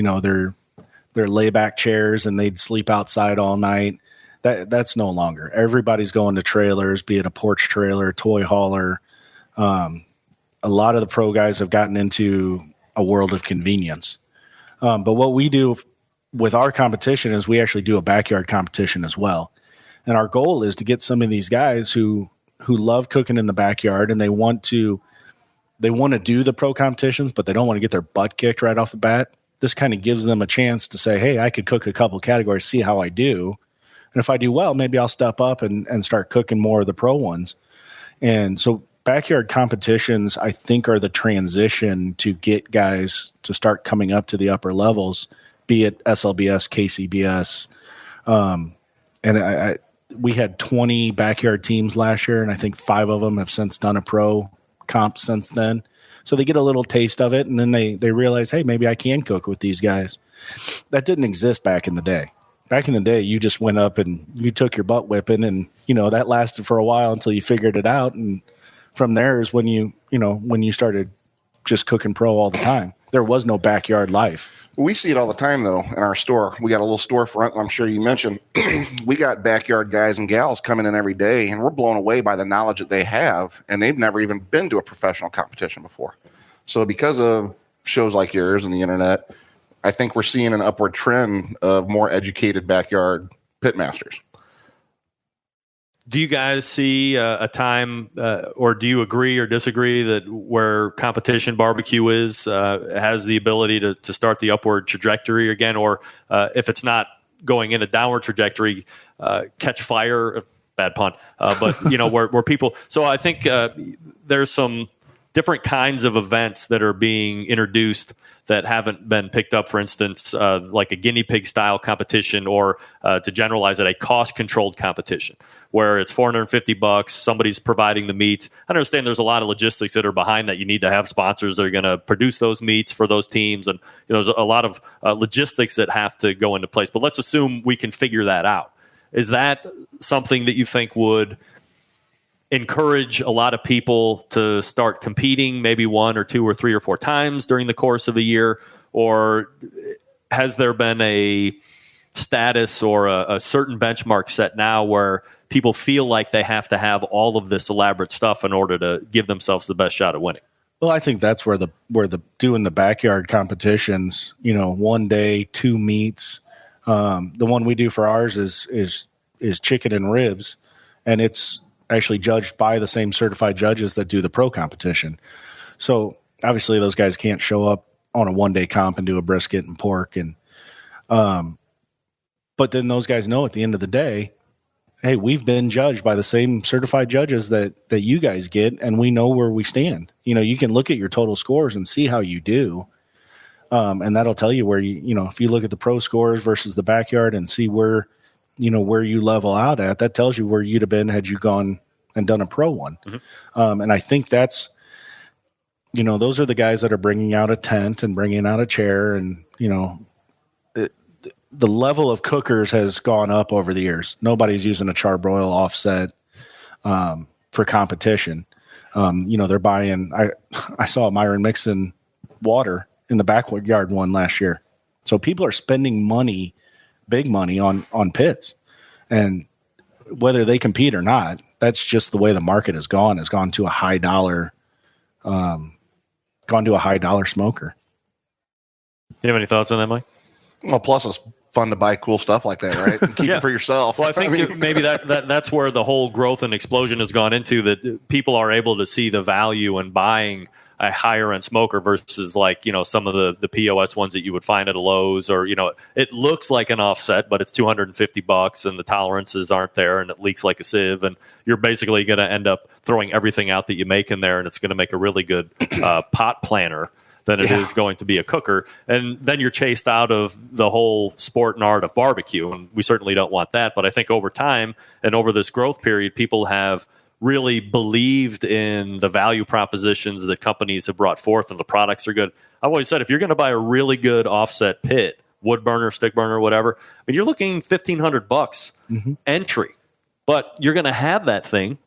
their layback chairs and they'd sleep outside all night. That's no longer. Everybody's going to trailers, be it a porch trailer, toy hauler. A lot of the pro guys have gotten into a world of convenience. But what we do with our competition is we actually do a backyard competition as well. And our goal is to get some of these guys who love cooking in the backyard and they want to do the pro competitions, but they don't want to get their butt kicked right off the bat. This kind of gives them a chance to say, hey, I could cook a couple categories, see how I do. And if I do well, maybe I'll step up and start cooking more of the pro ones. And so backyard competitions, I think, are the transition to get guys to start coming up to the upper levels, be it SLBS, KCBS. We had 20 backyard teams last year, and I think 5 of them have since done a pro comp since then. So they get a little taste of it, and then they realize, hey, maybe I can cook with these guys. That didn't exist back in the day. Back in the day, you just went up and you took your butt whipping, and that lasted for a while until you figured it out. And from there is when you started just cooking pro all the time. There was no backyard life. We see it all the time, though, in our store. We got a little storefront, I'm sure you mentioned. We got backyard guys and gals coming in every day, and we're blown away by the knowledge that they have, and they've never even been to a professional competition before. So because of shows like yours and the internet, I think we're seeing an upward trend of more educated backyard pitmasters. Do you guys see a time, or do you agree or disagree that where competition barbecue has the ability to start the upward trajectory again, or if it's not going in a downward trajectory, catch fire? Bad pun, but where people. So I think there's some different kinds of events that are being introduced that haven't been picked up. For instance, like a guinea pig style competition, or to generalize it, a cost controlled competition where it's $450. Somebody's providing the meats. I understand there's a lot of logistics that are behind that. You need to have sponsors that are going to produce those meats for those teams, and there's a lot of logistics that have to go into place. But let's assume we can figure that out. Is that something that you think would encourage a lot of people to start competing maybe 1 or 2 or 3 or 4 times during the course of a year? Or has there been a status or a certain benchmark set now where people feel like they have to have all of this elaborate stuff in order to give themselves the best shot at winning? Well, I think that's where the doing the backyard competitions, 1 day, 2 meets. The one we do for ours is chicken and ribs, and it's actually judged by the same certified judges that do the pro competition. So obviously those guys can't show up on a 1 day comp and do a brisket and pork. And, but then those guys know at the end of the day, hey, we've been judged by the same certified judges that you guys get, and we know where we stand. You can look at your total scores and see how you do. And that'll tell you where if you look at the pro scores versus the backyard and see where you level out at, that tells you where you'd have been had you gone and done a pro one. Mm-hmm. And I think that's, those are the guys that are bringing out a tent and bringing out a chair, and, the level of cookers has gone up over the years. Nobody's using a charbroil offset for competition. They're buying, I saw Myron mixing water in the backyard one last year. So people are spending money, big money on pits, and whether they compete or not, that's just the way the market has gone to a high dollar smoker. You have any thoughts on that, Mike? Well, plus it's fun to buy cool stuff like that, right? And keep it for yourself. Well, I think maybe that's where the whole growth and explosion has gone into, that people are able to see the value in buying a higher end smoker versus some of the POS ones that you would find at a Lowe's, or it looks like an offset, but it's $250 and the tolerances aren't there and it leaks like a sieve, and you're basically going to end up throwing everything out that you make in there, and it's going to make a really good pot planner than it is going to be a cooker. And then you're chased out of the whole sport and art of barbecue, and we certainly don't want that. But I think over time and over this growth period, people have really believed in the value propositions that companies have brought forth, and the products are good. I've always said, if you're going to buy a really good offset pit, wood burner, stick burner, whatever, you're looking $1,500 entry, but you're going to have that thing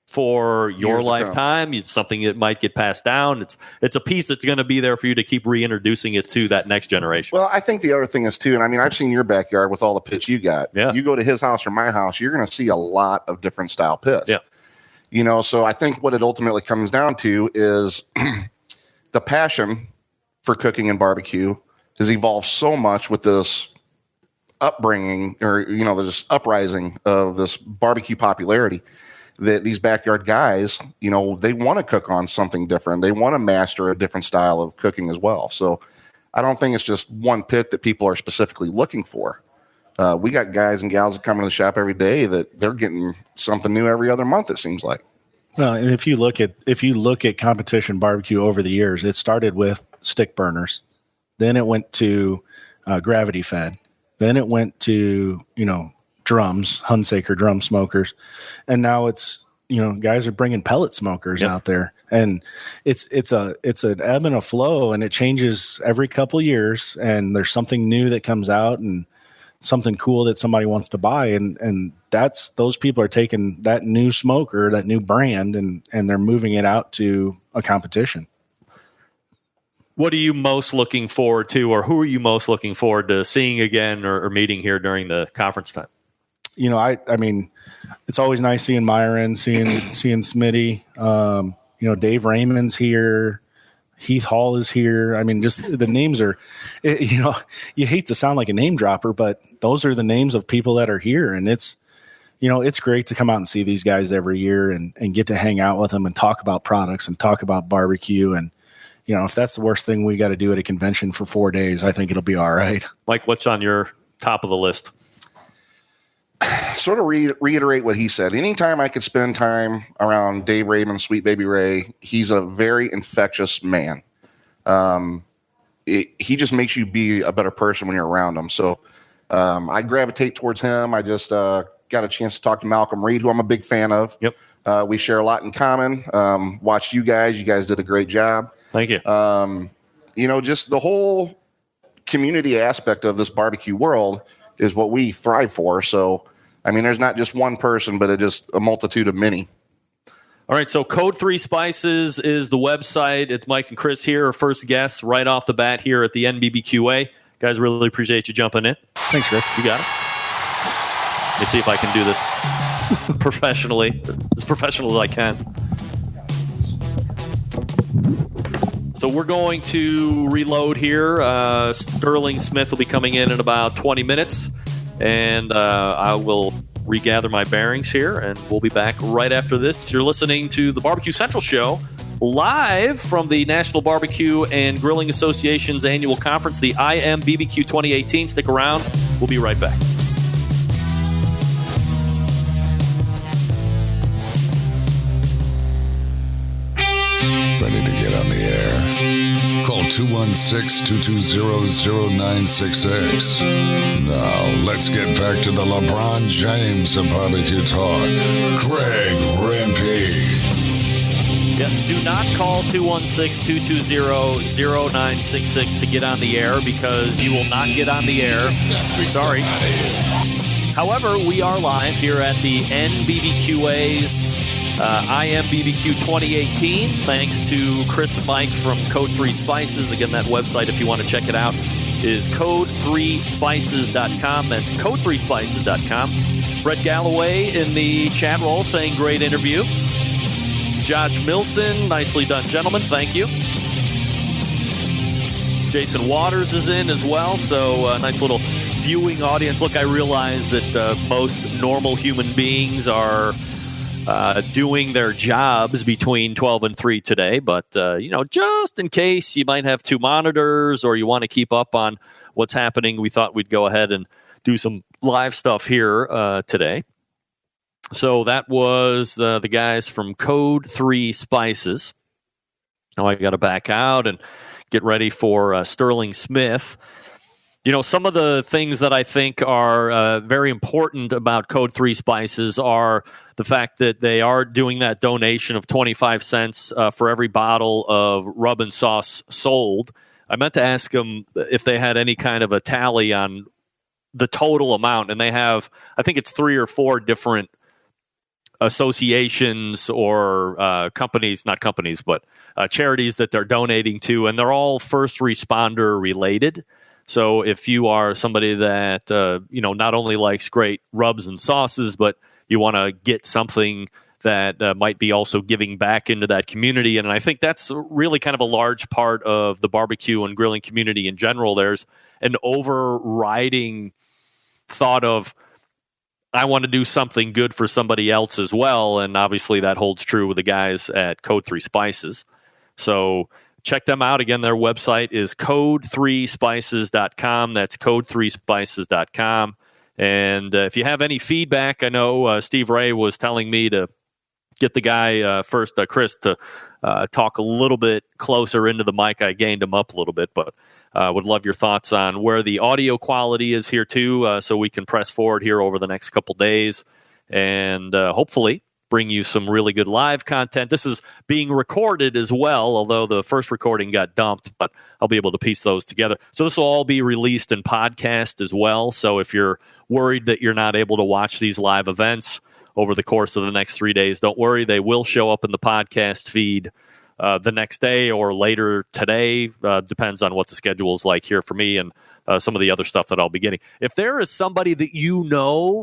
for your lifetime. It's something that might get passed down. It's a piece that's going to be there for you to keep reintroducing it to that next generation. Well, I think the other thing is too, and I've seen your backyard with all the pits you got. Yeah. You go to his house or my house, you're going to see a lot of different style pits. Yeah. So I think what it ultimately comes down to is the passion for cooking and barbecue has evolved so much with this upbringing, or this uprising of this barbecue popularity, that these backyard guys, they want to cook on something different. They want to master a different style of cooking as well. So I don't think it's just one pit that people are specifically looking for. We got guys and gals that come to the shop every day that they're getting something new every other month, it seems like. And if you look at competition barbecue over the years, it started with stick burners, then it went to gravity fed, then it went to drums, Hunsaker drum smokers, and now it's guys are bringing pellet smokers out there, and it's an ebb and a flow, and it changes every couple of years, and there's something new that comes out and something cool that somebody wants to buy, and that's those people are taking that new smoker, that new brand, and they're moving it out to a competition. What are you most looking forward to, or who are you most looking forward to seeing again or meeting here during the conference time? I mean, it's always nice seeing Myron, seeing Smitty. Dave Raymond's here. Heath Hall is here. I mean, just the names are, you hate to sound like a name dropper, but those are the names of people that are here. And it's, it's great to come out and see these guys every year and get to hang out with them and talk about products and talk about barbecue. And, if that's the worst thing we got to do at a convention for 4 days, I think it'll be all right. Mike, what's on your top of the list? Sort of reiterate what he said. Anytime I could spend time around Dave Raymond, Sweet Baby Ray, he's a very infectious man. He just makes you be a better person when you're around him. So I gravitate towards him. I just got a chance to talk to Malcolm Reed, who I'm a big fan of. Yep. We share a lot in common. Watched you guys. You guys did a great job. Thank you. Just the whole community aspect of this barbecue world is what we thrive for. So, there's not just one person, but it's just a multitude of many. All right, so Code 3 Spices is the website. It's Mike and Chris here, our first guests right off the bat here at the NBBQA. Guys, really appreciate you jumping in. Thanks, Rick. You got it. Let me see if I can do this professionally, as professional as I can. So we're going to reload here. Sterling Smith will be coming in about 20 minutes, and I will regather my bearings here, and we'll be back right after this. You're listening to the Barbecue Central Show, live from the National Barbecue and Grilling Association's annual conference, the NBBQ 2018. Stick around. We'll be right back. Ready to get on the air? Call 216-220-0966. Now, let's get back to the LeBron James of barbecue talk. Greg Rempe. Yeah, do not call 216-220-0966 to get on the air, because you will not get on the air. Sorry. However, we are live here at the NBBQA's IMBBQ 2018. Thanks to Chris and Mike from Code 3 Spices. Again, that website, if you want to check it out, is code3spices.com. That's code3spices.com. Brett Galloway in the chat roll saying great interview. Josh Milson, nicely done, gentlemen. Thank you. Jason Waters is in as well, so nice little viewing audience. Look, I realize that most normal human beings are doing their jobs between 12 and 3 today, but just in case you might have two monitors or you want to keep up on what's happening, we thought we'd go ahead and do some live stuff here today. So that was the guys from Code 3 Spices. Now I got to back out and get ready for Sterling Smith. Some of the things that I think are very important about Code 3 Spices are the fact that they are doing that donation of 25 cents for every bottle of rub and sauce sold. I meant to ask them if they had any kind of a tally on the total amount, and they have, I think it's 3 or 4 different associations or companies, not companies, but charities that they're donating to, and they're all first responder related. So if you are somebody that, not only likes great rubs and sauces, but you want to get something that might be also giving back into that community. And I think that's really kind of a large part of the barbecue and grilling community in general. There's an overriding thought of, I want to do something good for somebody else as well. And obviously that holds true with the guys at Code 3 Spices. So check them out. Again, their website is code3spices.com. That's code3spices.com. And if you have any feedback, I know Steve Ray was telling me to get the guy first, Chris, to talk a little bit closer into the mic. I gained him up a little bit, but would love your thoughts on where the audio quality is here too, so we can press forward here over the next couple days and hopefully bring you some really good live content. This is being recorded as well, although the first recording got dumped, but I'll be able to piece those together. So this will all be released in podcast as well. So if you're worried that you're not able to watch these live events over the course of the next 3 days, don't worry. They will show up in the podcast feed the next day or later today. Depends on what the schedule is like here for me and some of the other stuff that I'll be getting. If there is somebody that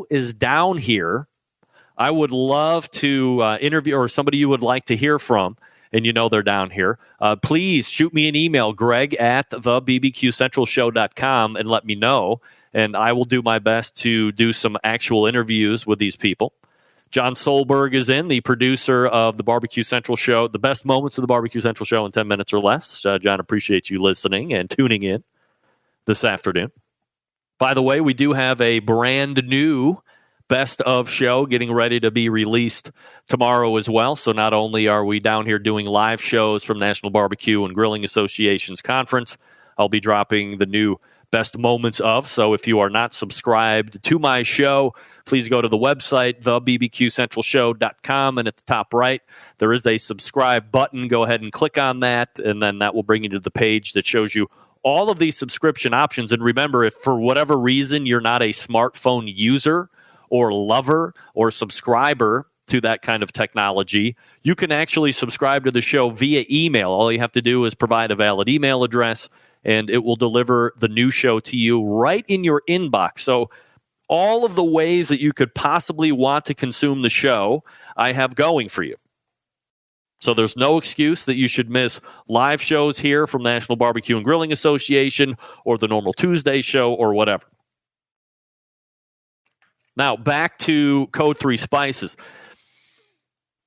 is down here, I would love to interview, or somebody you would like to hear from, and they're down here, please shoot me an email, Greg at thebbqcentralshow.com, and let me know. and I will do my best to do some actual interviews with these people. John Solberg is the producer of the Barbecue Central Show, the best moments of the Barbecue Central Show in 10 minutes or less. John, appreciate you listening and tuning in this afternoon. By the way, we do have a brand new best of show getting ready to be released tomorrow as well. So not only are we down here doing live shows from National Barbecue and Grilling Association's conference, I'll be dropping the new best moments of. So if you are not subscribed to my show, please go to the website, thebbqcentralshow.com, and at the top right, there is a subscribe button. Go ahead and click on that, and then that will bring you to the page that shows you all of these subscription options. And remember, if for whatever reason you're not a smartphone user or lover or subscriber to that kind of technology, you can actually subscribe to the show via email. All you have to do is provide a valid email address, and it will deliver the new show to you right in your inbox. So all of the ways that you could possibly want to consume the show, I have going for you. So there's no excuse that you should miss live shows here from National Barbecue and Grilling Association or the normal Tuesday show or whatever. Now, back to Code 3 Spices.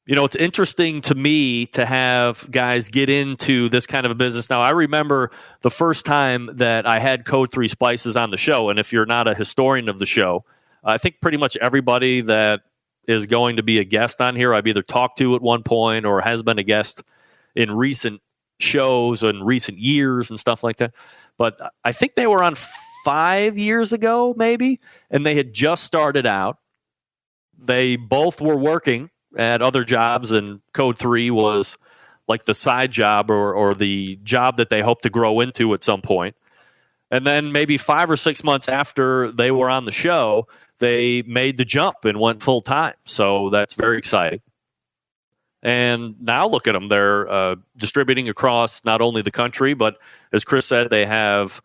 You know, it's interesting to me to have guys get into this kind of a business. Now, I remember the first time that I had Code 3 Spices on the show, and if you're not a historian of the show, I think pretty much everybody that is going to be a guest on here, I've either talked to at one point or has been a guest in recent shows and recent years and stuff like that. But I think they were on 5 years ago, maybe, and they had just started out. They both were working at other jobs, and Code 3 was like the side job or the job that they hope to grow into at some point. And then maybe 5 or 6 months after they were on the show, they made the jump and went full time. So that's very exciting. And now look at them. They're distributing across not only the country, but as Chris said, they have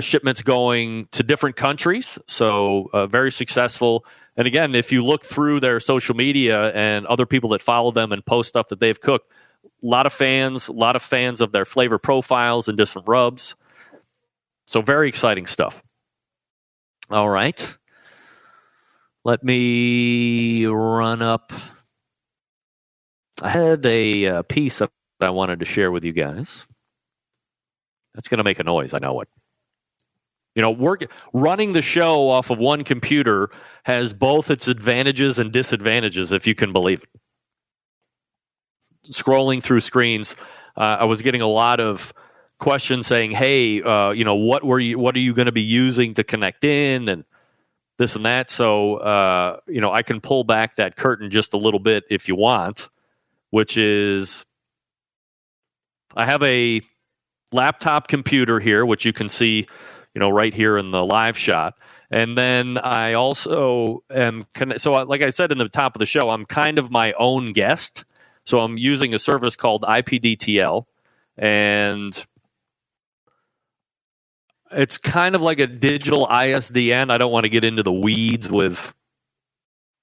shipments going to different countries. So very successful. And again, if you look through their social media and other people that follow them and post stuff that they've cooked, a lot of fans of their flavor profiles and different rubs. So very exciting stuff. All right. Let me run up. I had a piece that I wanted to share with you guys. That's going to make a noise. I know it. You know, running the show off of one computer has both its advantages and disadvantages, if you can believe it. Scrolling through screens, I was getting a lot of questions saying, "Hey, what are you going to be using to connect in and this and that?" So, I can pull back that curtain just a little bit if you want, which is I have a laptop computer here, which you can see, right here in the live shot. And then I also am, so like I said in the top of the show, I'm kind of my own guest. So I'm using a service called IPDTL, and it's kind of like a digital ISDN. I don't want to get into the weeds with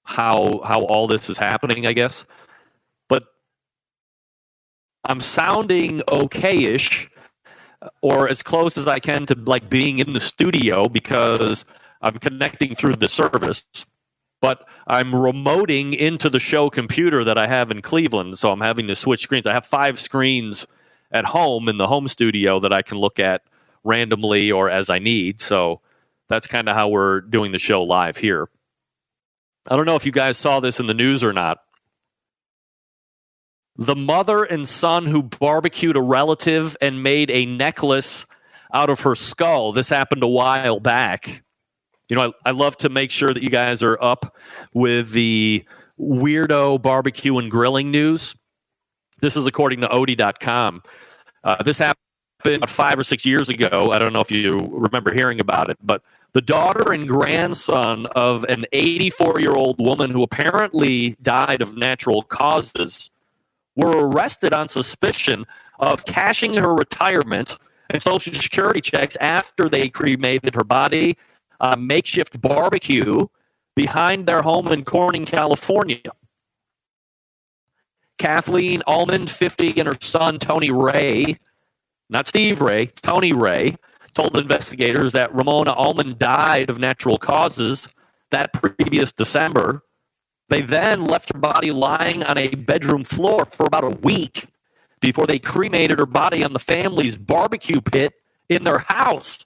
how all this is happening, I guess. But I'm sounding okay-ish, or as close as I can to like being in the studio because I'm connecting through the service, but I'm remoting into the show computer that I have in Cleveland. So I'm having to switch screens. I have 5 screens at home in the home studio that I can look at randomly or as I need. So that's kind of how we're doing the show live here. I don't know if you guys saw this in the news or not. The mother and son who barbecued a relative and made a necklace out of her skull. This happened a while back. I love to make sure that you guys are up with the weirdo barbecue and grilling news. This is according to Odie.com. This happened about 5 or 6 years ago. I don't know if you remember hearing about it, but the daughter and grandson of an 84-year-old woman who apparently died of natural causes were arrested on suspicion of cashing her retirement and Social Security checks after they cremated her body on a makeshift barbecue behind their home in Corning, California. Kathleen Almond, 50, and her son, Tony Ray, not Steve Ray, Tony Ray, told investigators that Ramona Ullman died of natural causes that previous December. They then left her body lying on a bedroom floor for about a week before they cremated her body on the family's barbecue pit in their house.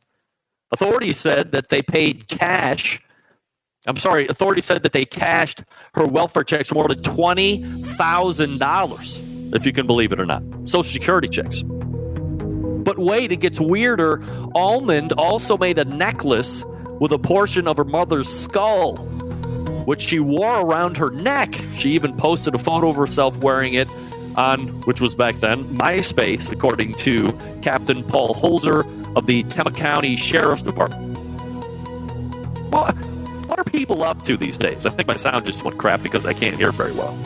Authorities said that they cashed her welfare checks for more than $20,000, if you can believe it or not. Social Security checks. But wait, it gets weirder. Almond also made a necklace with a portion of her mother's skull, which she wore around her neck. She even posted a photo of herself wearing it on, which was back then, MySpace, according to Captain Paul Holzer of the Tama County Sheriff's Department. Well, what are people up to these days? I think my sound just went crap because I can't hear very well.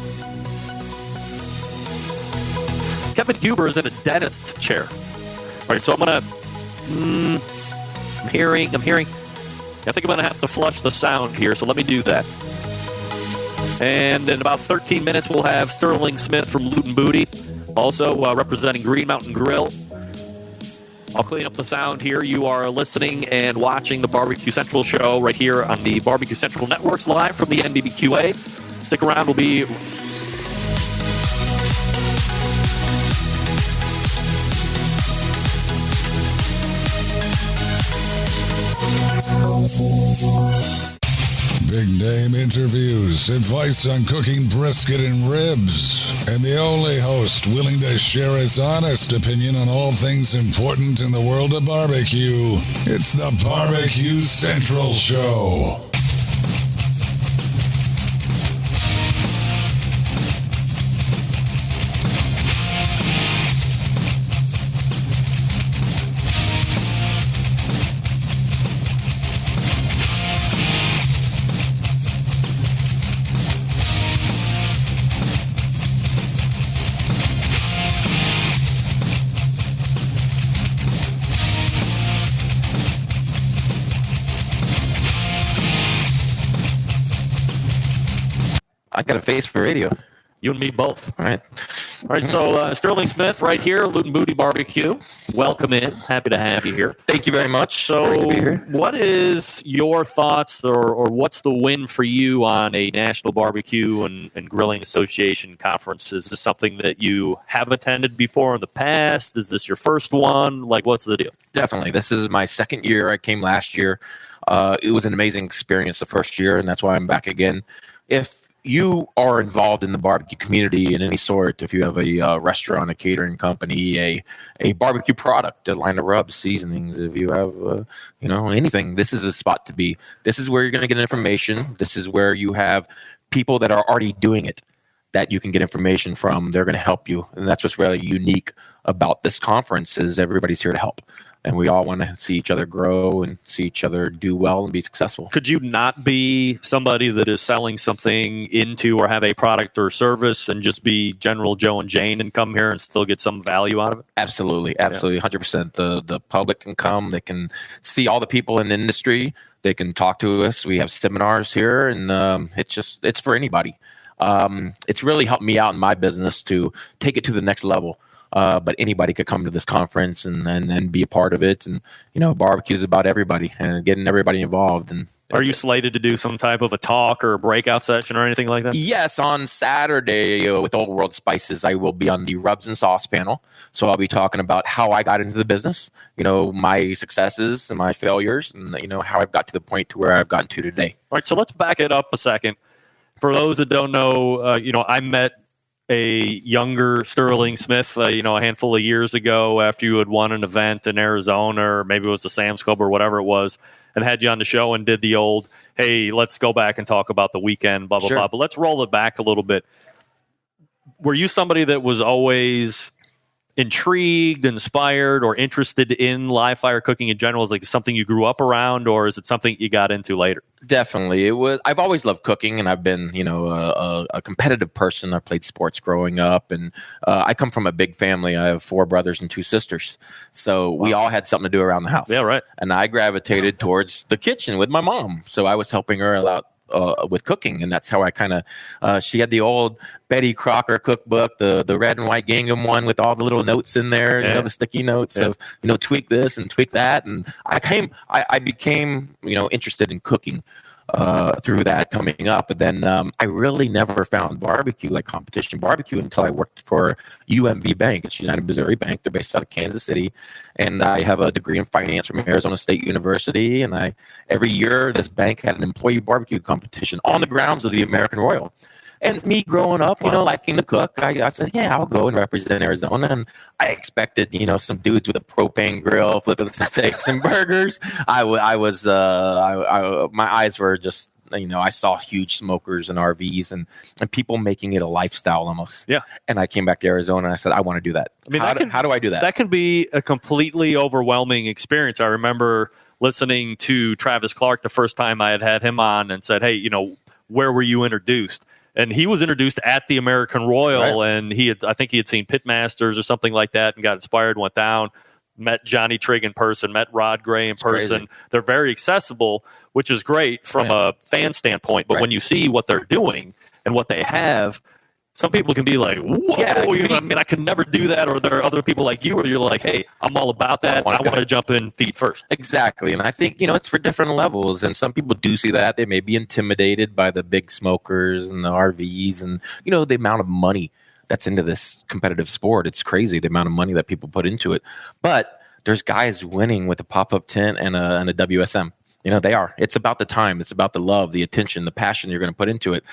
Kevin Huber is in a dentist chair. All right, so I'm hearing. I think I'm going to have to flush the sound here, so let me do that. And in about 13 minutes, we'll have Sterling Smith from Loot and Booty, also representing Green Mountain Grill. I'll clean up the sound here. You are listening and watching the Barbecue Central show right here on the Barbecue Central Networks live from the NBBQA. Stick around. We'll be... Big name interviews, advice on cooking brisket and ribs, and the only host willing to share his honest opinion on all things important in the world of barbecue. It's the Barbecue Central Show. I got a face for radio. You and me both. All right. All right, so Sterling Smith right here, Loot and Booty Barbecue. Welcome in. Happy to have you here. Thank you very much. So Great to be here. what is your thoughts or what's the win for you on a National Barbecue and Grilling Association conference? Is this something that you have attended before in the past? Is this your first one? Like, what's the deal? Definitely. This is my second year. I came last year. It was an amazing experience the first year, and that's why I'm back again. If you are involved in the barbecue community in any sort, if you have a restaurant, a catering company, a barbecue product, a line of rubs, seasonings, if you have anything, this is the spot to be. This is where you're going to get information. This is where you have people that are already doing it that you can get information from. They're going to help you, and that's what's really unique about this conference is everybody's here to help. And we all want to see each other grow and see each other do well and be successful. Could you not be somebody that is selling something into or have a product or service and just be General Joe and Jane and come here and still get some value out of it? Absolutely. 100%. The public can come. They can see all the people in the industry. They can talk to us. We have seminars here, and it's for anybody. It's really helped me out in my business to take it to the next level. But anybody could come to this conference and be a part of it. And, barbecue is about everybody and getting everybody involved. And are you slated to do some type of a talk or a breakout session or anything like that? Yes, on Saturday with Old World Spices, I will be on the Rubs and Sauce panel. So I'll be talking about how I got into the business, my successes and my failures, and, how I've got to the point to where I've gotten to today. All right, so let's back it up a second. For those that don't know, I met a younger Sterling Smith, a handful of years ago after you had won an event in Arizona, or maybe it was the Sam's Club or whatever it was, and had you on the show and did the old, hey, let's go back and talk about the weekend, blah, blah, blah. But let's roll it back a little bit. Were you somebody that was always intrigued, inspired, or interested in live fire cooking in general? Is it like something you grew up around, or is it something you got into later? Definitely. It was. I've always loved cooking, and I've been, a competitive person. I played sports growing up, and I come from a big family. I have 4 brothers and 2 sisters, so we all had something to do around the house. Yeah, right. And I gravitated towards the kitchen with my mom, so I was helping her out with cooking, and that's how I kind of. She had the old Betty Crocker cookbook, the red and white gingham one with all the little notes in there, the sticky notes of tweak this and tweak that, and I became interested in cooking through that coming up. But then I really never found barbecue, like competition barbecue, until I worked for UMB Bank. It's United Missouri Bank. They're based out of Kansas City. And I have a degree in finance from Arizona State University. And every year, this bank had an employee barbecue competition on the grounds of the American Royal. And me growing up, liking to cook, I said, yeah, I'll go and represent Arizona. And I expected, some dudes with a propane grill flipping some steaks and burgers. My eyes were just, I saw huge smokers and RVs and people making it a lifestyle almost. Yeah. And I came back to Arizona and I said, I want to do that. I mean, how do I do that? That can be a completely overwhelming experience. I remember listening to Travis Clark the first time I had him on and said, hey, where were you introduced? And he was introduced at the American Royal, right. And I think he had seen Pitmasters or something like that and got inspired, went down, met Johnny Trigg in person, met Rod Gray in person. Crazy. They're very accessible, which is great from a fan standpoint. But when you see what they're doing and what they have, some people can be like, whoa, I could never do that. Or there are other people like you where you're like, hey, I'm all about that. I want to jump in feet first. Exactly. And I think, it's for different levels. And some people do see that. They may be intimidated by the big smokers and the RVs and, the amount of money that's into this competitive sport. It's crazy, the amount of money that people put into it. But there's guys winning with a pop-up tent and a WSM. They are. It's about the time. It's about the love, the attention, the passion you're going to put into it.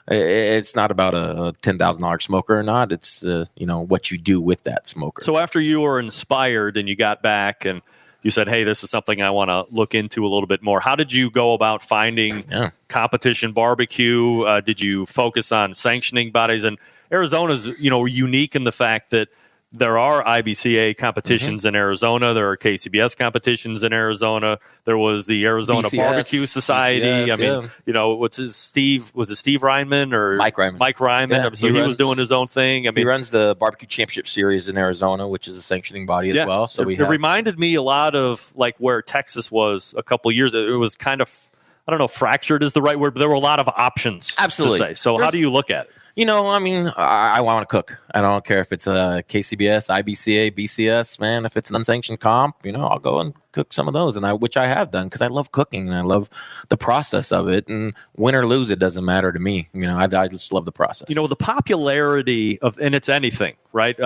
It's not about a $10,000 smoker or not. It's what you do with that smoker. So after you were inspired and you got back and you said, hey, this is something I want to look into a little bit more. How did you go about finding competition barbecue? Did you focus on sanctioning bodies? And Arizona's, unique in the fact that there are IBCA competitions in Arizona. There are KCBS competitions in Arizona. There was the Arizona BCS, Barbecue Society. BCS, what's his Steve? Was it Steve Ryman or Mike Ryman? Mike Ryman. Yeah, so he was doing his own thing. He runs the Barbecue Championship Series in Arizona, which is a sanctioning body as well. So it reminded me a lot of like where Texas was a couple of years. It was kind of, I don't know, fractured is the right word, but there were a lot of options. Absolutely. To say. So how do you look at it? I want to cook. I don't care if it's a KCBS, IBCA, BCS, man. If it's an unsanctioned comp, I'll go and cook some of those, which I have done because I love cooking and I love the process of it. And win or lose, it doesn't matter to me. I just love the process. The popularity of, and it's anything, right?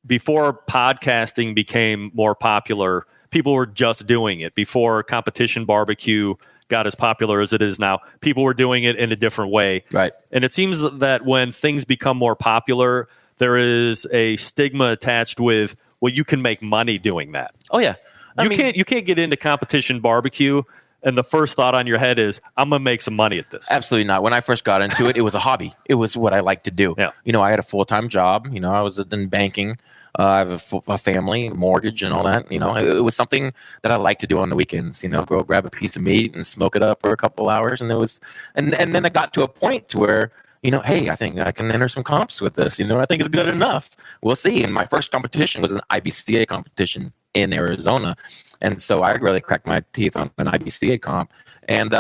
Before podcasting became more popular, people were just doing it. Before competition barbecue got as popular as it is now, people were doing it in a different way. Right. And it seems that when things become more popular, there is a stigma attached with, well, you can make money doing that. Oh, yeah. You can't get into competition barbecue and the first thought on your head is, I'm going to make some money at this. Absolutely not. When I first got into it, it was a hobby. It was what I liked to do. Yeah. I had a full-time job. I was in banking. I have a family, mortgage, and all that. It was something that I like to do on the weekends. Go grab a piece of meat and smoke it up for a couple hours, and then it got to a point to where hey, I think I can enter some comps with this. I think it's good enough. We'll see. And my first competition was an IBCA competition in Arizona, and so I really cracked my teeth on an IBCA comp, and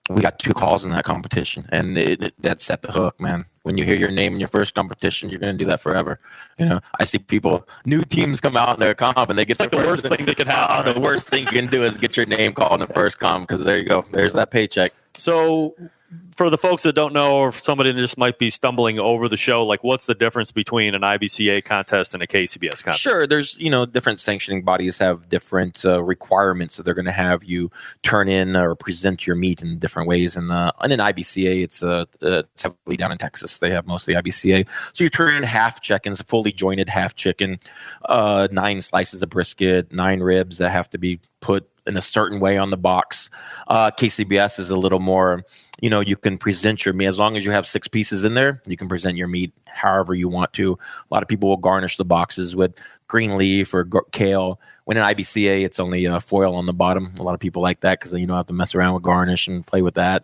we got 2 calls in that competition, and that set the hook, man. When you hear your name in your first competition, you're going to do that forever. I see new teams come out in their comp, and they get the worst thing that could happen. The worst thing you can do is get your name called in the first comp, because there you go. There's that paycheck. So for the folks that don't know, or if somebody just might be stumbling over the show, like what's the difference between an IBCA contest and a KCBS contest? Sure. There's, different sanctioning bodies have different requirements that they're going to have you turn in or present your meat in different ways. And in IBCA, it's heavily down in Texas. They have mostly IBCA. So you turn in half chickens, a fully jointed half chicken, 9 slices of brisket, 9 ribs that have to be put in a certain way on the box. KCBS is a little more, you can present your meat. As long as you have 6 pieces in there, you can present your meat however you want to. A lot of people will garnish the boxes with green leaf or kale. When in IBCA, it's only foil on the bottom. A lot of people like that because you don't have to mess around with garnish and play with that.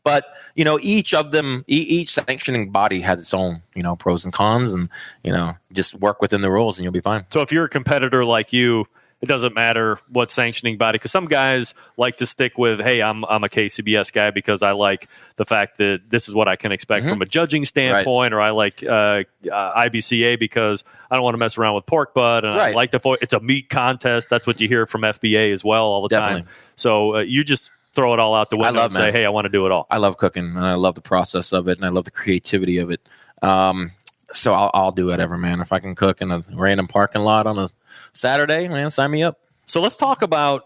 But each of them, each sanctioning body has its own, pros and cons, and just work within the rules and you'll be fine. So if you're a competitor like you, it doesn't matter what sanctioning body, because some guys like to stick with, hey, I'm a KCBS guy because I like the fact that this is what I can expect from a judging standpoint, or I like IBCA because I don't want to mess around with pork butt, and I like it's a meat contest. That's what you hear from FBA as well all the time. So you just throw it all out the window and say, hey, I want to do it all. I love cooking, and I love the process of it, and I love the creativity of it. So I'll do whatever, man. If I can cook in a random parking lot on a Saturday, man, sign me up. So let's talk about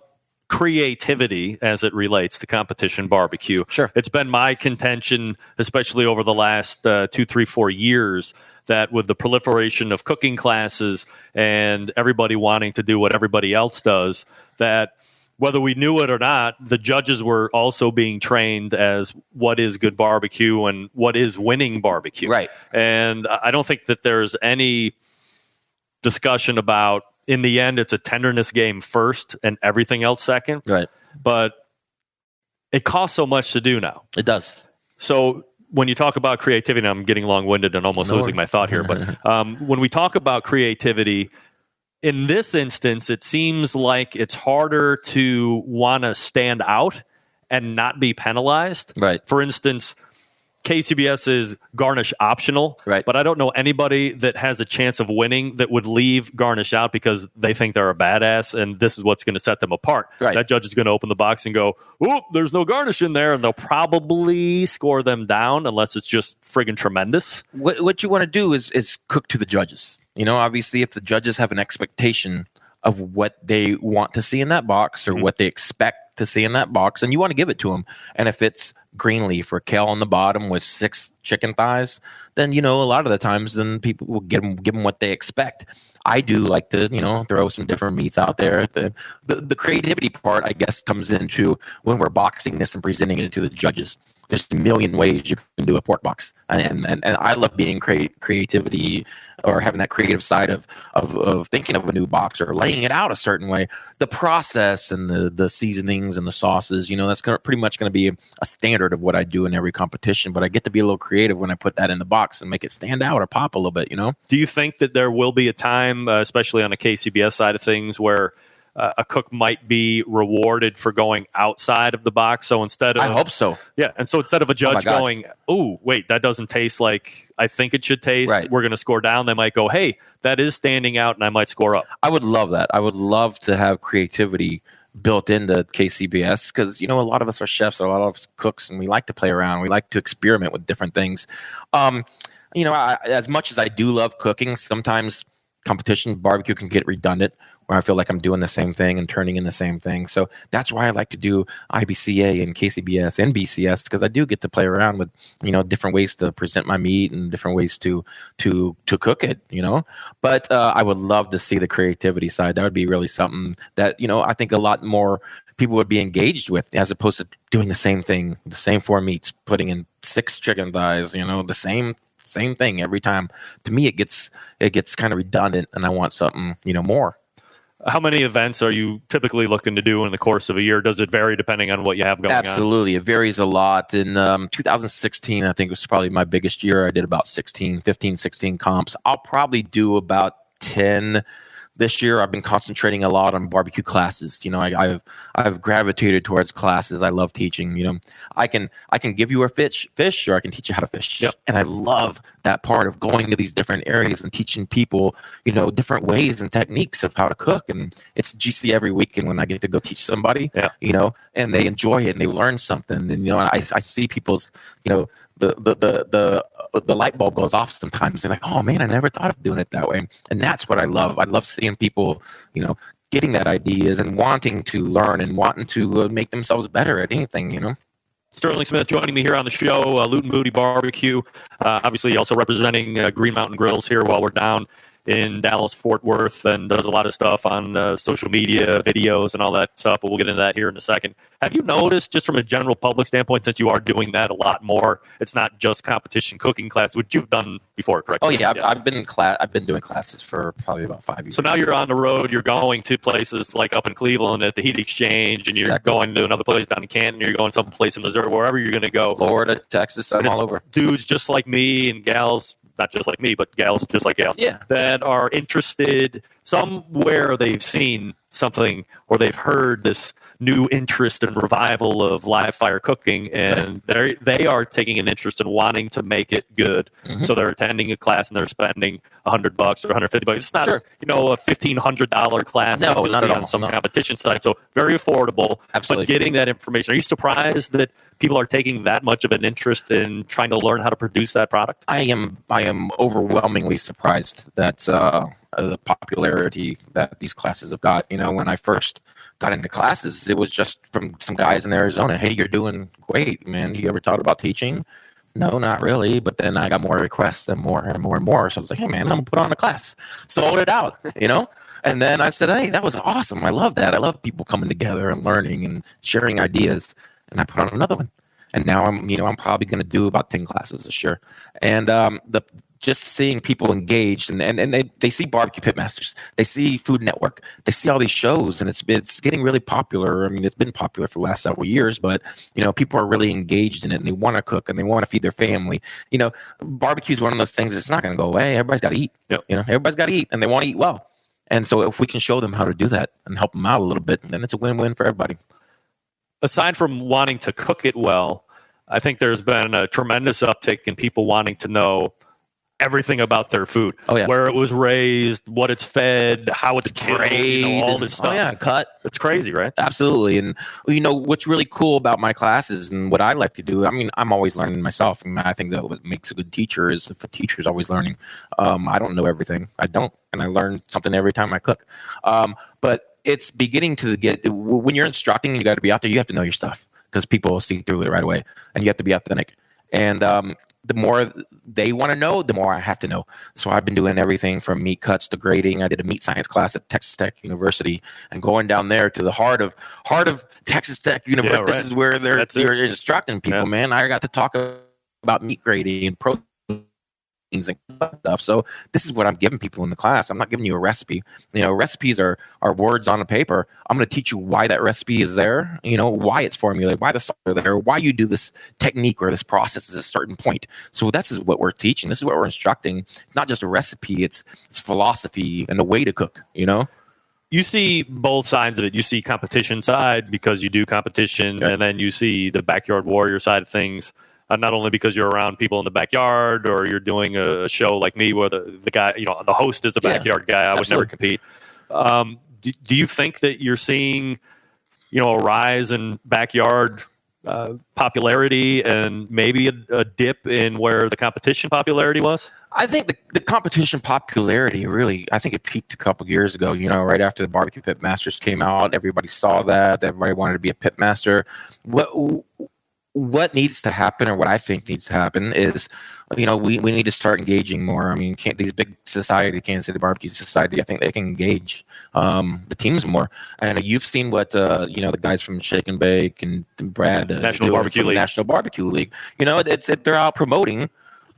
creativity as it relates to competition barbecue. Sure. It's been my contention, especially over the last 2, 3, 4 years, that with the proliferation of cooking classes and everybody wanting to do what everybody else does, that whether we knew it or not, the judges were also being trained as what is good barbecue and what is winning barbecue. Right. And I don't think that there's any discussion about, in the end, it's a tenderness game first and everything else second. Right. But it costs so much to do now. It does. So when you talk about creativity, and I'm getting long-winded and almost losing my thought here, but when we talk about creativity, in this instance, it seems like it's harder to want to stand out and not be penalized. Right. For instance, KCBS is garnish optional, right? But I don't know anybody that has a chance of winning that would leave garnish out because they think they're a badass and this is what's going to set them apart. Right. That judge is going to open the box and go, "Oop, there's no garnish in there," and they'll probably score them down unless it's just friggin' tremendous. What you want to do is cook to the judges. You know, obviously, if the judges have an expectation of what they want to see in that box or what they expect to see in that box, and you want to give it to them. And if it's green leaf or kale on the bottom with 6 chicken thighs, then, you know, a lot of the times then people will give them what they expect. I do like to, you know, throw some different meats out there. The creativity part, I guess, comes into when we're boxing this and presenting it to the judges. There's a million ways you can do a pork box, and I love being creativity or having that creative side of thinking of a new box or laying it out a certain way. The process and the seasonings and the sauces, you know, that's pretty much going to be a standard of what I do in every competition. But I get to be a little creative when I put that in the box and make it stand out or pop a little bit. You know. Do you think that there will be a time, especially on the KCBS side of things, where a cook might be rewarded for going outside of the box? So instead of, I hope so. Yeah. And so instead of a judge going, "Oh, wait, that doesn't taste like I think it should taste," right, we're going to score down. They might go, "Hey, that is standing out," and I might score up. I would love that. I would love to have creativity built into KCBS because, you know, a lot of us are chefs, a lot of us cooks, and we like to play around. We like to experiment with different things. You know, as much as I do love cooking, sometimes competition barbecue can get redundant where I feel like I'm doing the same thing and turning in the same thing. So that's why I like to do IBCA and KCBS and BCS, because I do get to play around with, you know, different ways to present my meat and different ways to cook it, you know. But I would love to see the creativity side. That would be really something that, you know, I think a lot more people would be engaged with, as opposed to doing the same thing, the same 4 meats, putting in 6 chicken thighs, you know, the same thing every time. To me, it gets kind of redundant, and I want something, you know, more. How many events are you typically looking to do in the course of a year? Does it vary depending on what you have going on? Absolutely. It varies a lot. In 2016, I think it was probably my biggest year. I did about 16 comps. I'll probably do about 10 this year. I've been concentrating a lot on barbecue classes. You know, I've gravitated towards classes. I love teaching. You know, I can give you a fish, or I can teach you how to fish. Yep. And I love that part of going to these different areas and teaching people, you know, different ways and techniques of how to cook. And it's GC every weekend when I get to go teach somebody. Yeah. You know, and they enjoy it and they learn something. And, you know, I see people's, you know, the light bulb goes off sometimes. They're like, "Oh man, I never thought of doing it that way." And that's what I love. I love seeing people, you know, getting that ideas and wanting to learn and wanting to make themselves better at anything, you know. Sterling Smith joining me here on the show, Loot and Booty Barbecue. Obviously, also representing Green Mountain Grills here while we're down in Dallas, Fort Worth, and does a lot of stuff on social media, videos, and all that stuff. But we'll get into that here in a second. Have you noticed, just from a general public standpoint, since you are doing that a lot more, it's not just competition cooking class, which you've done before, correct? Oh yeah, I've been doing classes for probably about 5 years. So now you're on the road. You're going to places like up in Cleveland at the Heat Exchange, and you're going to another place down in Canton. You're going someplace in Missouri, wherever you're going to go. Florida, Texas, I'm all over. Dudes just like me and gals. Not just like me, but gals just like gals, yeah, that are interested somewhere they've seen something or they've heard this new interest and revival of live fire cooking, and they are taking an interest in wanting to make it good. So they're attending a class and they're spending $100 or $150. It's not a $1,500 class. No, like not at all. on some competition site. So very affordable. Absolutely. But getting that information, are you surprised that people are taking that much of an interest in trying to learn how to produce that product? I am overwhelmingly surprised that the popularity that these classes have got. When I first got into classes, it was just from some guys in Arizona. Hey, you're doing great, man. You ever thought about teaching? No, not really. But then I got more requests and more and more and more. So I was like, hey, man, I'm going to put on a class. Sold it out, And then I said, hey, that was awesome. I love that. I love people coming together and learning and sharing ideas. And I put on another one. And now I'm probably going to do about 10 classes this year. And just seeing people engaged and they see Barbecue Pitmasters, they see Food Network, they see all these shows, and it's getting really popular. I mean, it's been popular for the last several years, but people are really engaged in it and they want to cook and they want to feed their family. Barbecue is one of those things that's not going to go away. Everybody's got to eat. Yep. Everybody's got to eat and they want to eat well. And so if we can show them how to do that and help them out a little bit, then it's a win-win for everybody. Aside from wanting to cook it well, I think there's been a tremendous uptick in people wanting to know everything about their food. Oh, yeah. Where it was raised, what it's fed, how it's killed, all this stuff. Oh, yeah, cut. It's crazy, right? Absolutely. And, what's really cool about my classes and what I like to do, I mean, I'm always learning myself. I think that what makes a good teacher is if a teacher's always learning. I don't know everything. I don't. And I learn something every time I cook. But it's beginning to when you're instructing, you got to be out there, you have to know your stuff because people will see through it right away. And you have to be authentic. And the more they want to know, the more I have to know. So I've been doing everything from meat cuts to grading. I did a meat science class at Texas Tech University, and going down there to the heart of Texas Tech University. Yeah, right. This is where they're instructing people. Yeah. Man, I got to talk about meat grading and proteins and stuff. So this is what I'm giving people in the class. I'm not giving you a recipe. Recipes are words on a paper. I'm going to teach you why that recipe is there, why it's formulated, why the salt are there, why you do this technique or this process at a certain point. So this is what we're teaching. This is what we're instructing. It's not just a recipe. It's philosophy and a way to cook, You see both sides of it. You see competition side because you do competition, and then you see the backyard warrior side of things. Not only because you're around people in the backyard or you're doing a show like me where the guy, the host is a backyard guy. I would never compete. Do you think that you're seeing, a rise in backyard popularity and maybe a dip in where the competition popularity was? I think the competition popularity really, I think it peaked a couple years ago, right after the Barbecue Pitmasters came out. Everybody saw that. Everybody wanted to be a pitmaster. What needs to happen, or what I think needs to happen, is we need to start engaging more. I mean, these big society, Kansas City Barbecue Society, I think they can engage the teams more. And you've seen what the guys from Shake and Bake and Brad National Barbecue League. National Barbecue League. They're out promoting.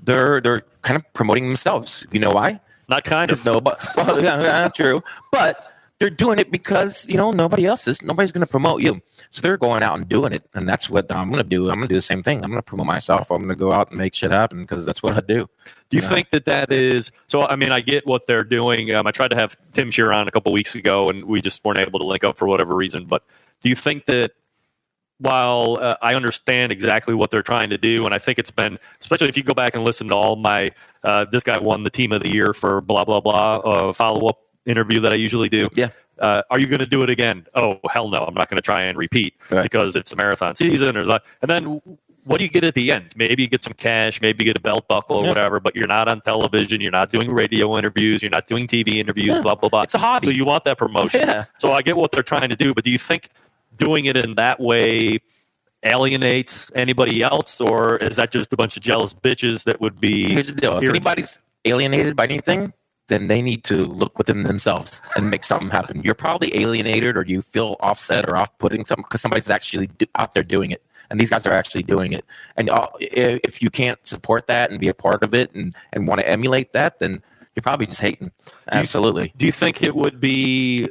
They're kind of promoting themselves. You know why? Not kind of. No, but yeah, true. But they're doing it because nobody else is. Nobody's going to promote you. So they're going out and doing it, and that's what I'm going to do. I'm going to do the same thing. I'm going to promote myself. I'm going to go out and make shit happen because that's what I do. Do you think that is so? I mean, I get what they're doing. I tried to have Tim Shear on a couple weeks ago, and we just weren't able to link up for whatever reason. But do you think that while I understand exactly what they're trying to do, and I think it's been, especially if you go back and listen to all my this guy won the team of the year for blah blah blah follow up interview that I usually do. Yeah. Are you going to do it again? Oh, hell no. I'm not going to try and repeat because it's a marathon season. And then what do you get at the end? Maybe you get some cash, maybe you get a belt buckle or whatever, but you're not on television. You're not doing radio interviews. You're not doing TV interviews, blah, blah, blah. It's a hobby. So you want that promotion. Yeah. So I get what they're trying to do, but do you think doing it in that way alienates anybody else, or is that just a bunch of jealous bitches that would be... Here's the deal. If anybody's alienated by anything, then they need to look within themselves and make something happen. You're probably alienated, or you feel offset or off-putting something because somebody's actually out there doing it. And these guys are actually doing it. And if you can't support that and be a part of it and want to emulate that, then you're probably just hating. Absolutely. Do you think it would be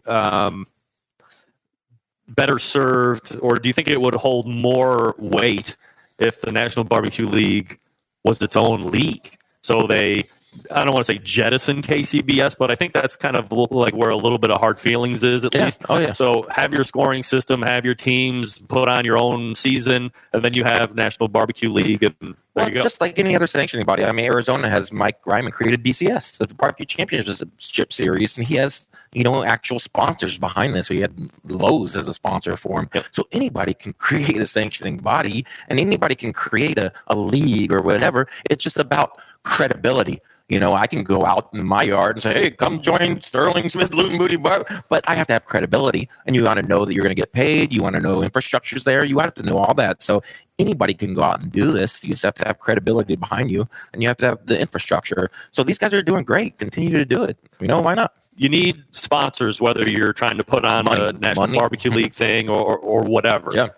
better served, or do you think it would hold more weight if the National Barbecue League was its own league? So they I don't want to say jettison KCBS, but I think that's kind of like where a little bit of hard feelings is, at least. Oh, yeah. So have your scoring system, have your teams, put on your own season, and then you have National Barbecue League, and there you go. Just like any other sanctioning body. I mean, Arizona has Mike Ryman created BCS, the Barbecue Championship Series, and he has, actual sponsors behind this. So he had Lowe's as a sponsor for him. Yep. So anybody can create a sanctioning body, and anybody can create a league or whatever. It's just about credibility. I can go out in my yard and say, hey, come join Sterling Smith Luton Booty Bar. But I have to have credibility, and you want to know that you're going to get paid. You want to know infrastructure's there. You have to know all that. So anybody can go out and do this. You just have to have credibility behind you, and you have to have the infrastructure. So these guys are doing great. Continue to do it. Why not? You need sponsors, whether you're trying to put on a National Barbecue League thing or whatever. Yeah.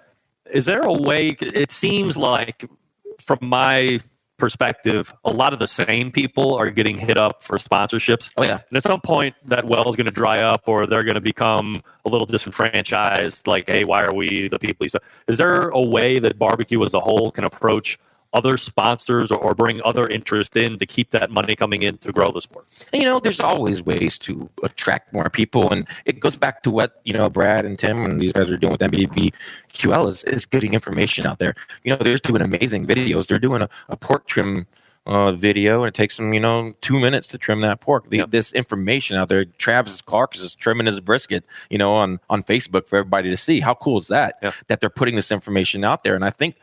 Is there a way? It seems like, from my perspective, a lot of the same people are getting hit up for sponsorships. Oh, yeah. And at some point, that well is going to dry up, or they're going to become a little disenfranchised. Like, hey, why are we the people? Is there a way that barbecue as a whole can approach other sponsors or bring other interest in to keep that money coming in to grow the sport? There's always ways to attract more people, and it goes back to what Brad and Tim and these guys are doing with NBBQL is getting information out there. They're doing amazing videos. They're doing a pork trim video, and it takes them 2 minutes to trim that pork. This information out there. Travis Clark is trimming his brisket on Facebook for everybody to see. How cool is that? Yeah. That they're putting this information out there, and I think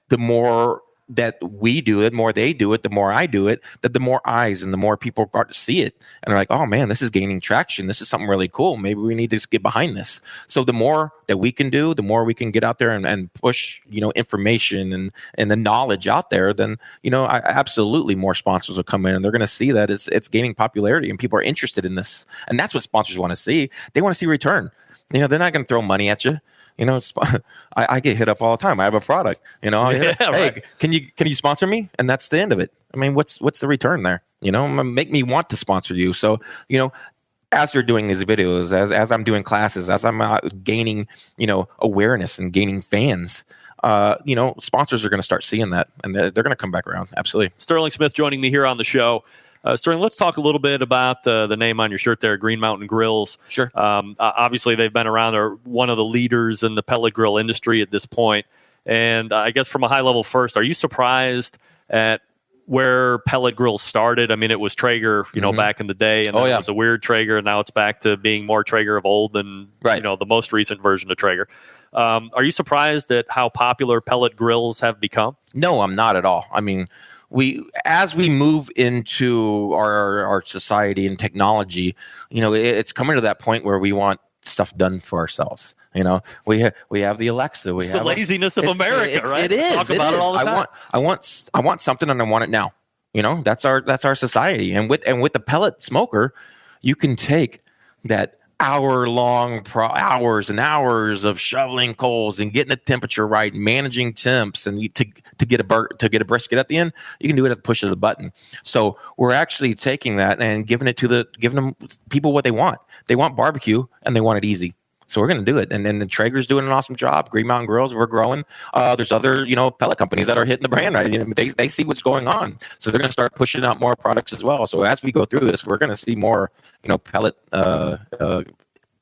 the more that we do it, the more they do it, the more I do it, that the more eyes and the more people start to see it. And they're like, oh man, this is gaining traction. This is something really cool. Maybe we need to just get behind this. So the more that we can do, the more we can get out there and push, information and the knowledge out there, then, absolutely more sponsors will come in, and they're going to see that it's gaining popularity and people are interested in this. And that's what sponsors want to see. They want to see return. They're not going to throw money at you. I get hit up all the time. I have a product, hey, right. can you sponsor me? And that's the end of it. I mean, what's the return there? Make me want to sponsor you. So, as you're doing these videos, as I'm doing classes, as I'm gaining, awareness and gaining fans, sponsors are going to start seeing that, and they're going to come back around. Absolutely. Sterling Smith joining me here on the show. Sterling, let's talk a little bit about the name on your shirt there, Green Mountain Grills. Sure. Obviously, they've been around. They're one of the leaders in the pellet grill industry at this point. And I guess from a high level first, are you surprised at where pellet grills started? I mean, it was Traeger, back in the day, and it was a weird Traeger, and now it's back to being more Traeger of old than the most recent version of Traeger. Are you surprised at how popular pellet grills have become? No, I'm not at all. I mean, as we move into our society and technology, it's coming to that point where we want stuff done for ourselves. We have the Alexa. It's the laziness of America, right? It is. Talk about it all the time. I want something, and I want it now. That's our society. And with the pellet smoker, you can take that hours and hours of shoveling coals and getting the temperature right, managing temps, and to get a brisket at the end, you can do it at the push of the button. So we're actually taking that and giving them people what they want. They want barbecue, and they want it easy. So we're going to do it. And then the Traeger's doing an awesome job. Green Mountain Grills, we're growing. There's other, pellet companies that are hitting the brand right. They see what's going on. So they're going to start pushing out more products as well. So as we go through this, we're going to see more, pellet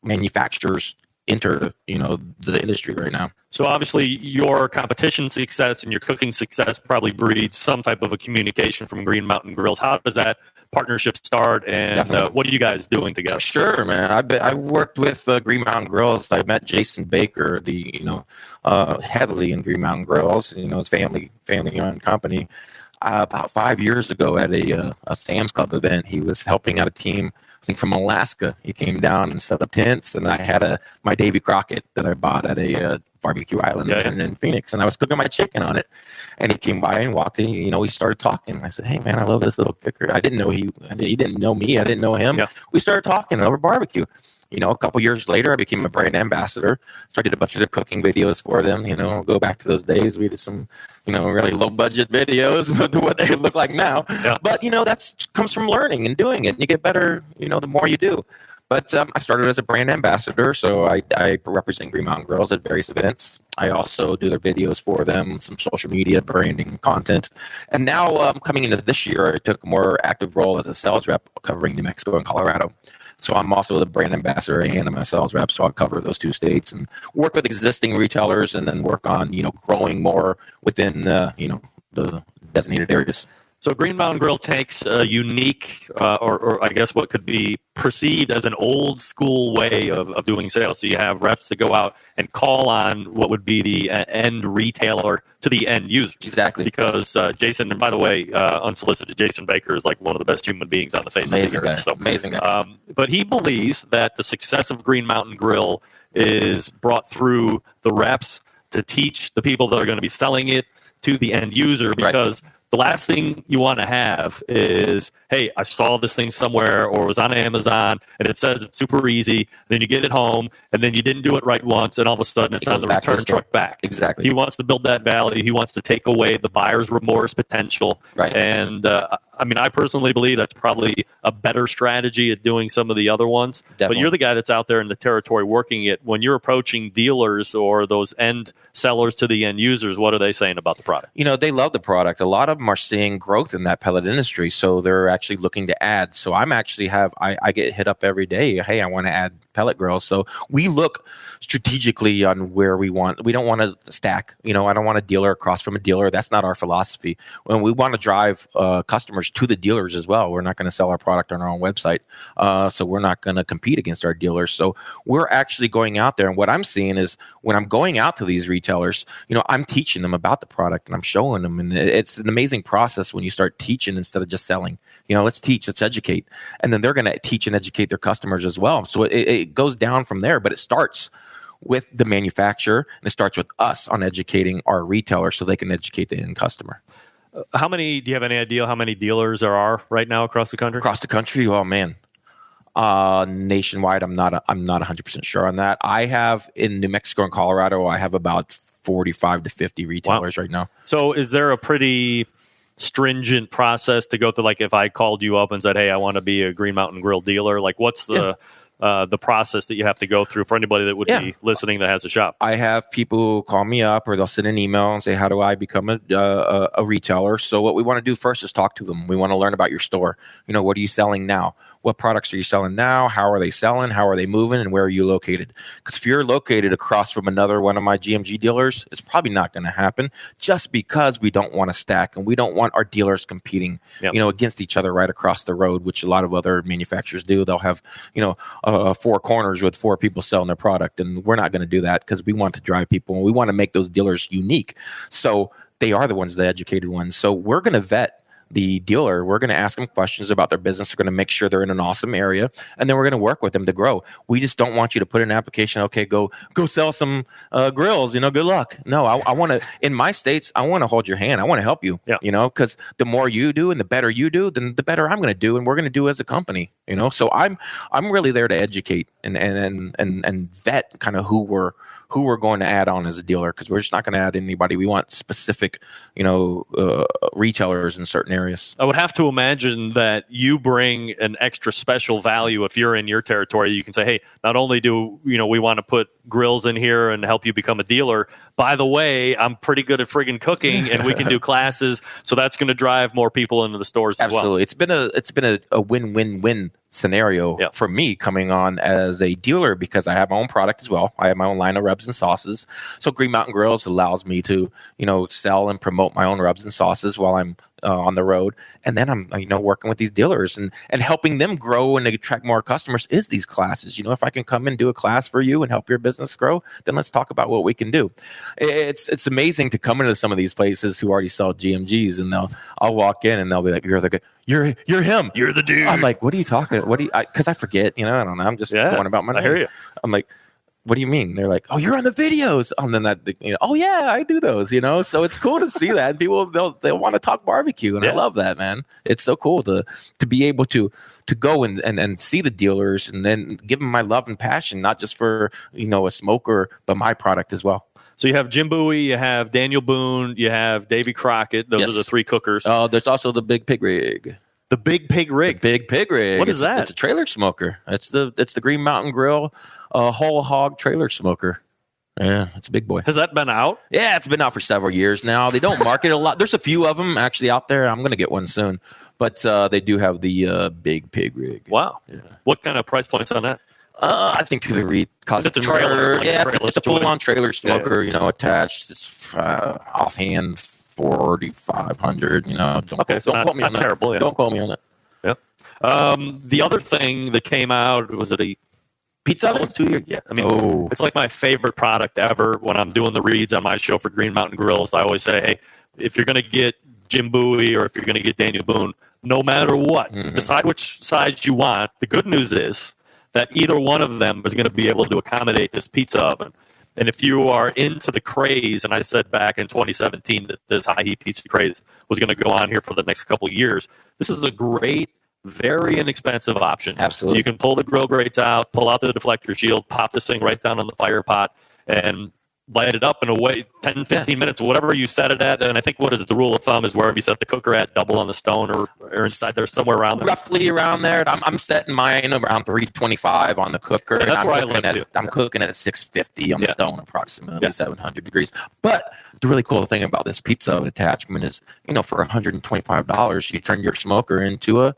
manufacturers enter, the industry right now. So obviously your competition success and your cooking success probably breeds some type of a communication from Green Mountain Grills. How does that partnership start, and what are you guys doing together? Sure, man. I worked with Green Mountain Grills. I met Jason Baker, heavily in Green Mountain Grills. It's family-owned company. About 5 years ago at a Sam's Club event, he was helping out a team, I think from Alaska. He came down and set up tents, and I had my Davy Crockett that I bought at a barbecue island in Phoenix, and I was cooking my chicken on it. And he came by and walked in. We started talking. I said, "Hey, man, I love this little cooker." I didn't know he didn't know me. I didn't know him. Yeah. We started talking over barbecue. A couple years later, I became a brand ambassador. So I did a bunch of the cooking videos for them. Go back to those days. We did some, really low budget videos with what they look like now. Yeah. But, that comes from learning and doing it. And you get better, the more you do. But I started as a brand ambassador. So I represent Green Mountain Grills at various events. I also do their videos for them, some social media branding content. And now coming into this year, I took a more active role as a sales rep covering New Mexico and Colorado. So I'm also the brand ambassador and I'm a sales rep. So I'll cover those two states and work with existing retailers and then work on, growing more within, the designated areas. So Green Mountain Grill takes a unique, or I guess what could be perceived as an old school way of doing sales. So you have reps that go out and call on what would be the end retailer to the end user. Exactly. Because Jason, and by the way, unsolicited, Jason Baker is like one of the best human beings on the face of the earth. So, amazing guy. but he believes that the success of Green Mountain Grill is brought through the reps to teach the people that are going to be selling it to the end user, because the last thing you want to have is, hey, I saw this thing somewhere or it was on Amazon and it says it's super easy. And then you get it home and then you didn't do it right once and all of a sudden it's on the return truck back. Exactly. He wants to build that value. He wants to take away the buyer's remorse potential. Right. And I personally believe that's probably a better strategy at doing some of the other ones. Definitely. But you're the guy that's out there in the territory working it. When you're approaching dealers or those end sellers to the end users, what are they saying about the product? They love the product. A lot of them are seeing growth in that pellet industry, so they're actually looking to add. So I'm actually I get hit up every day. Hey, I want to add pellet grills. So we look strategically on where we want. We don't want to stack. I don't want a dealer across from a dealer. That's not our philosophy. When we want to drive customers to the dealers as well. We're not going to sell our product on our own website. So we're not going to compete against our dealers. So we're actually going out there. And what I'm seeing is when I'm going out to these retailers, I'm teaching them about the product and I'm showing them. And it's an amazing process when you start teaching instead of just selling. Let's teach, let's educate. And then they're going to teach and educate their customers as well. So it goes down from there, but it starts with the manufacturer and it starts with us on educating our retailer so they can educate the end customer. Do you have any idea how many dealers there are right now across the country? Across the country? Oh man. Nationwide, I'm not 100% sure on that. I have in New Mexico and Colorado, I have about 45 to 50 retailers right now. So is there a pretty stringent process to go through? Like if I called you up and said, hey, I want to be a Green Mountain Grill dealer, like what's the process that you have to go through for anybody that would be listening that has a shop? I have people call me up or they'll send an email and say, how do I become a retailer? So what we want to do first is talk to them. We want to learn about your store. What are you selling now? What products are you selling now? How are they selling? How are they moving? And where are you located? Because if you're located across from another one of my GMG dealers, it's probably not going to happen just because we don't want to stack and we don't want our dealers competing, against each other right across the road, which a lot of other manufacturers do. They'll have, four corners with four people selling their product. And we're not going to do that because we want to drive people and we want to make those dealers unique. So they are the ones, the educated ones. So we're going to vet the dealer. We're going to ask them questions about their business. We're going to make sure they're in an awesome area, and then we're going to work with them to grow. We just don't want you to put in an application. Okay, go sell some grills. Good luck. No, I want to. In my states, I want to hold your hand. I want to help you. Yeah. Because the more you do and the better you do, then the better I'm going to do, and we're going to do as a company. So I'm really there to educate and vet kind of who we're going to add on as a dealer, because we're just not going to add anybody. We want specific, retailers in certain areas. I would have to imagine that you bring an extra special value if you're in your territory. You can say, hey, not only do we want to put grills in here and help you become a dealer, by the way, I'm pretty good at friggin' cooking and we can do classes. So that's going to drive more people into the stores as well. Absolutely. It's been a win-win-win scenario for me coming on as a dealer, because I have my own product as well. I have my own line of rubs and sauces. So Green Mountain Grills allows me to, sell and promote my own rubs and sauces while I'm on the road. And then I'm, working with these dealers and helping them grow and attract more customers is these classes. If I can come and do a class for you and help your business grow, then let's talk about what we can do. It's amazing to come into some of these places who already sell GMGs, and I'll walk in and they'll be like, you're him. You're the dude. I'm like, what are you talking? Because I forget, I don't know. I'm just going about my name. I hear you. I'm like, what do you mean? They're like, oh, you're on the videos. And then oh yeah, I do those, So it's cool to see that. People, they'll want to talk barbecue. And I love that, man. It's so cool to be able to go and see the dealers and then give them my love and passion, not just for, a smoker, but my product as well. So you have Jim Bowie, you have Daniel Boone, you have Davy Crockett. Those are the three cookers. Oh, there's also the Big Pig Rig. The Big Pig Rig. The Big Pig Rig. What is that? It's a trailer smoker. It's the Green Mountain Grill whole hog trailer smoker. Yeah, it's a big boy. Has that been out? Yeah, it's been out for several years now. They don't market a lot. There's a few of them actually out there. I'm going to get one soon. But they do have the big pig rig. Wow. Yeah. What kind of price points on that? I think to the read cost it's a trailer. Like it's a full-on trailer smoker, attached. It's offhand 4,500. Don't quote me on that. Terrible. Yeah. Don't quote me on that. Yeah. The other thing that came out was it a pizza oven? 2 years. Yeah. I mean, it's like my favorite product ever. When I'm doing the reads on my show for Green Mountain Grills, I always say, hey, if you're going to get Jim Bowie or if you're going to get Daniel Boone, no matter what, decide which size you want. The good news is that either one of them is going to be able to accommodate this pizza oven. And if you are into the craze, and I said back in 2017 that this high heat pizza craze was going to go on here for the next couple of years, this is a great, very inexpensive option. Absolutely. You can pull the grill grates out, pull out the deflector shield, pop this thing right down on the fire pot, and light it up in a way 10, 15 minutes, whatever you set it at. And I think, what is it? The rule of thumb is wherever you set the cooker at, double on the stone or inside there, somewhere around there. Roughly around there. I'm setting mine around 325 on the cooker. Yeah, that's where I live too. I'm cooking at 650 on the stone, approximately 700 degrees. But the really cool thing about this pizza oven attachment is, for $125, you turn your smoker into a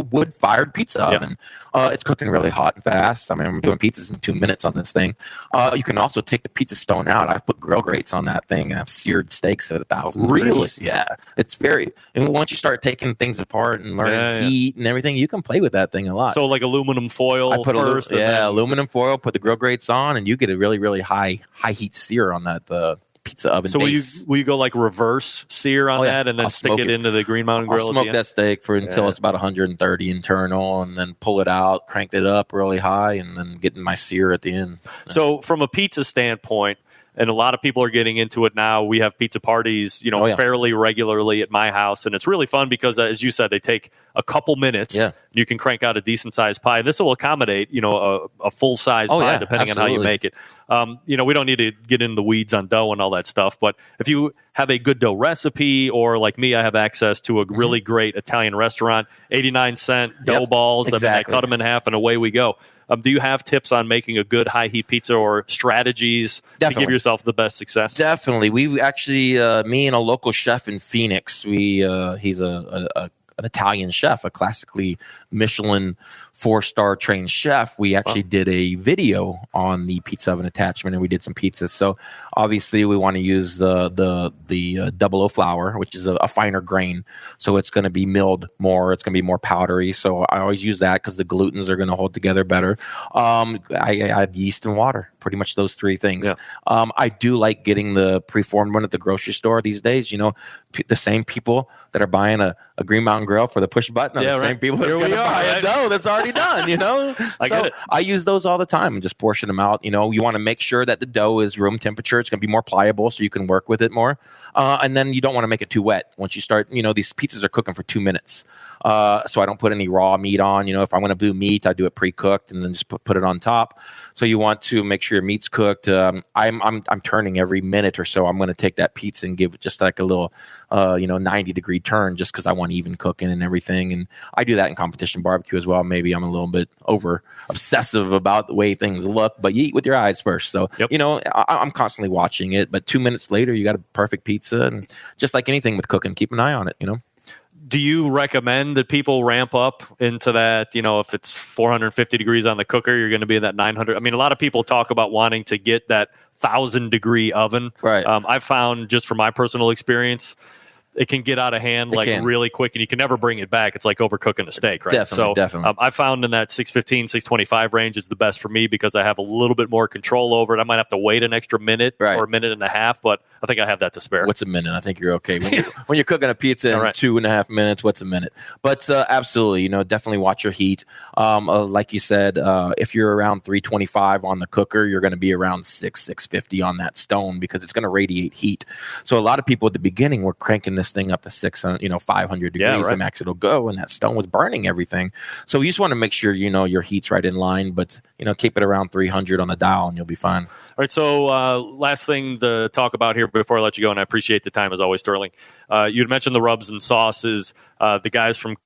wood-fired pizza oven. It's cooking really hot and fast. I mean, I'm doing pizzas in 2 minutes on this thing. You can also take the pizza stone out. I put grill grates on that thing and have seared steaks at 1,000 degrees. Yeah, it's and once you start taking things apart and learning heat and everything, you can play with that thing a lot. So like aluminum foil I put first. Aluminum foil, put the grill grates on, and you get a really, really high heat sear on that pizza oven. So will you go like reverse sear on that and then stick it into the Green Mountain Grill? I'll smoke that steak until it's about 130 internal, and then pull it out, crank it up really high, and then getting my sear at the end. So from a pizza standpoint, and a lot of people are getting into it now. We have pizza parties, fairly regularly at my house, and it's really fun because, as you said, they take a couple minutes. Yeah. You can crank out a decent sized pie. This will accommodate, a full size pie depending on how you make it. We don't need to get into the weeds on dough and all that stuff, but if you have a good dough recipe, or like me, I have access to a really great Italian restaurant, 89-cent dough balls. Exactly. I mean, I cut them in half and away we go. Do you have tips on making a good high heat pizza or strategies to give yourself the best success? Definitely. We've actually, me and a local chef in Phoenix, he's an Italian chef, a classically Michelin 4-star trained chef. We actually did a video on the pizza oven attachment, and we did some pizzas. So obviously we want to use the 00 flour, which is a finer grain. So it's going to be milled more. It's going to be more powdery. So I always use that because the glutens are going to hold together better. I add yeast and water, pretty much those three things. Yeah. I do like getting the preformed one at the grocery store these days. The same people that are buying a Green Mountain Grill for the push button are the same people that's going to buy a dough that's already done, I use those all the time and just portion them out. You want to make sure that the dough is room temperature. It's going to be more pliable so you can work with it more. And then you don't want to make it too wet. Once you start, these pizzas are cooking for 2 minutes. So I don't put any raw meat on. If I want to do meat, I do it pre-cooked and then just put it on top. So you want to make sure your meat's cooked. I'm turning every minute or so. I'm going to take that pizza and give it just like a little 90-degree turn, just because I want even cooking and everything. And I do that in competition barbecue as well. Maybe I'm a little bit over obsessive about the way things look, but you eat with your eyes first. So, I'm constantly watching it, but 2 minutes later, you got a perfect pizza. And just like anything with cooking, keep an eye on it, Do you recommend that people ramp up into that, if it's 450 degrees on the cooker, you're going to be in that 900? I mean, a lot of people talk about wanting to get that 1,000-degree oven. Right. I've found, just from my personal experience, it can get out of hand really quick, and you can never bring it back. It's like overcooking a steak, right? Definitely. I found in that 615, 625 range is the best for me because I have a little bit more control over it. I might have to wait an extra minute or a minute and a half, but I think I have that to spare. What's a minute? I think you're okay. When you're cooking a pizza in 2.5 minutes, what's a minute? But absolutely, definitely watch your heat. Like you said, if you're around 325 on the cooker, you're going to be around 650 on that stone because it's going to radiate heat. So a lot of people at the beginning were cranking this thing up to 600, 500 degrees. The max it'll go, and that stone was burning everything. So you just want to make sure your heat's right in line, but keep it around 300 on the dial, and you'll be fine. All right. So last thing to talk about here before I let you go, and I appreciate the time as always, Sterling. You'd mentioned the rubs and sauces. The guys from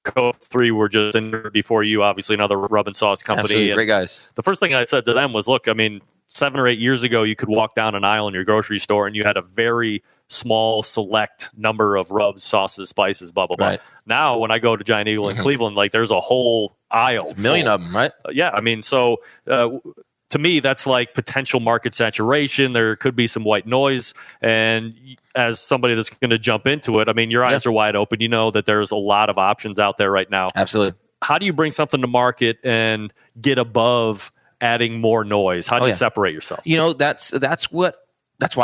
Cove 3 were just in before you, obviously another rub and sauce company. Absolutely. Great guys. The first thing I said to them was, look, I mean, 7 or 8 years ago, you could walk down an aisle in your grocery store and you had a very small select number of rubs, sauces, spices, blah, blah, blah. Right. Now, when I go to Giant Eagle in Cleveland, like there's a whole aisle. There's a million full. of them, right? Yeah. I mean, so to me, that's like potential market saturation. There could be some white noise. And as somebody that's going to jump into it, I mean, your eyes are wide open. You know that there's a lot of options out there right now. Absolutely. How do you bring something to market and get above adding more noise? How do you separate yourself? You know, that's why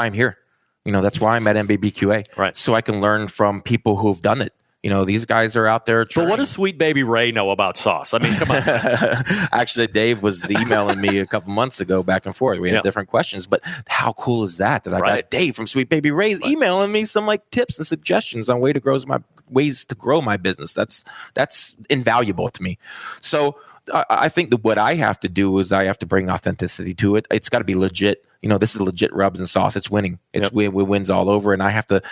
I'm here. You know, that's why I'm at NBBQA. Right. So I can learn from people who've done it. You know, these guys are out there. But what does Sweet Baby Ray know about sauce? I mean, come on. Actually, Dave was emailing me a couple months ago back and forth. We had different questions, but how cool is that I got Dave from Sweet Baby Ray's emailing me some like tips and suggestions on ways to grow my business. That's invaluable to me. So I think that what I have to do is I have to bring authenticity to it. It's got to be legit. You know, this is legit rubs and sauce. It's winning. It's wins all over, and I have to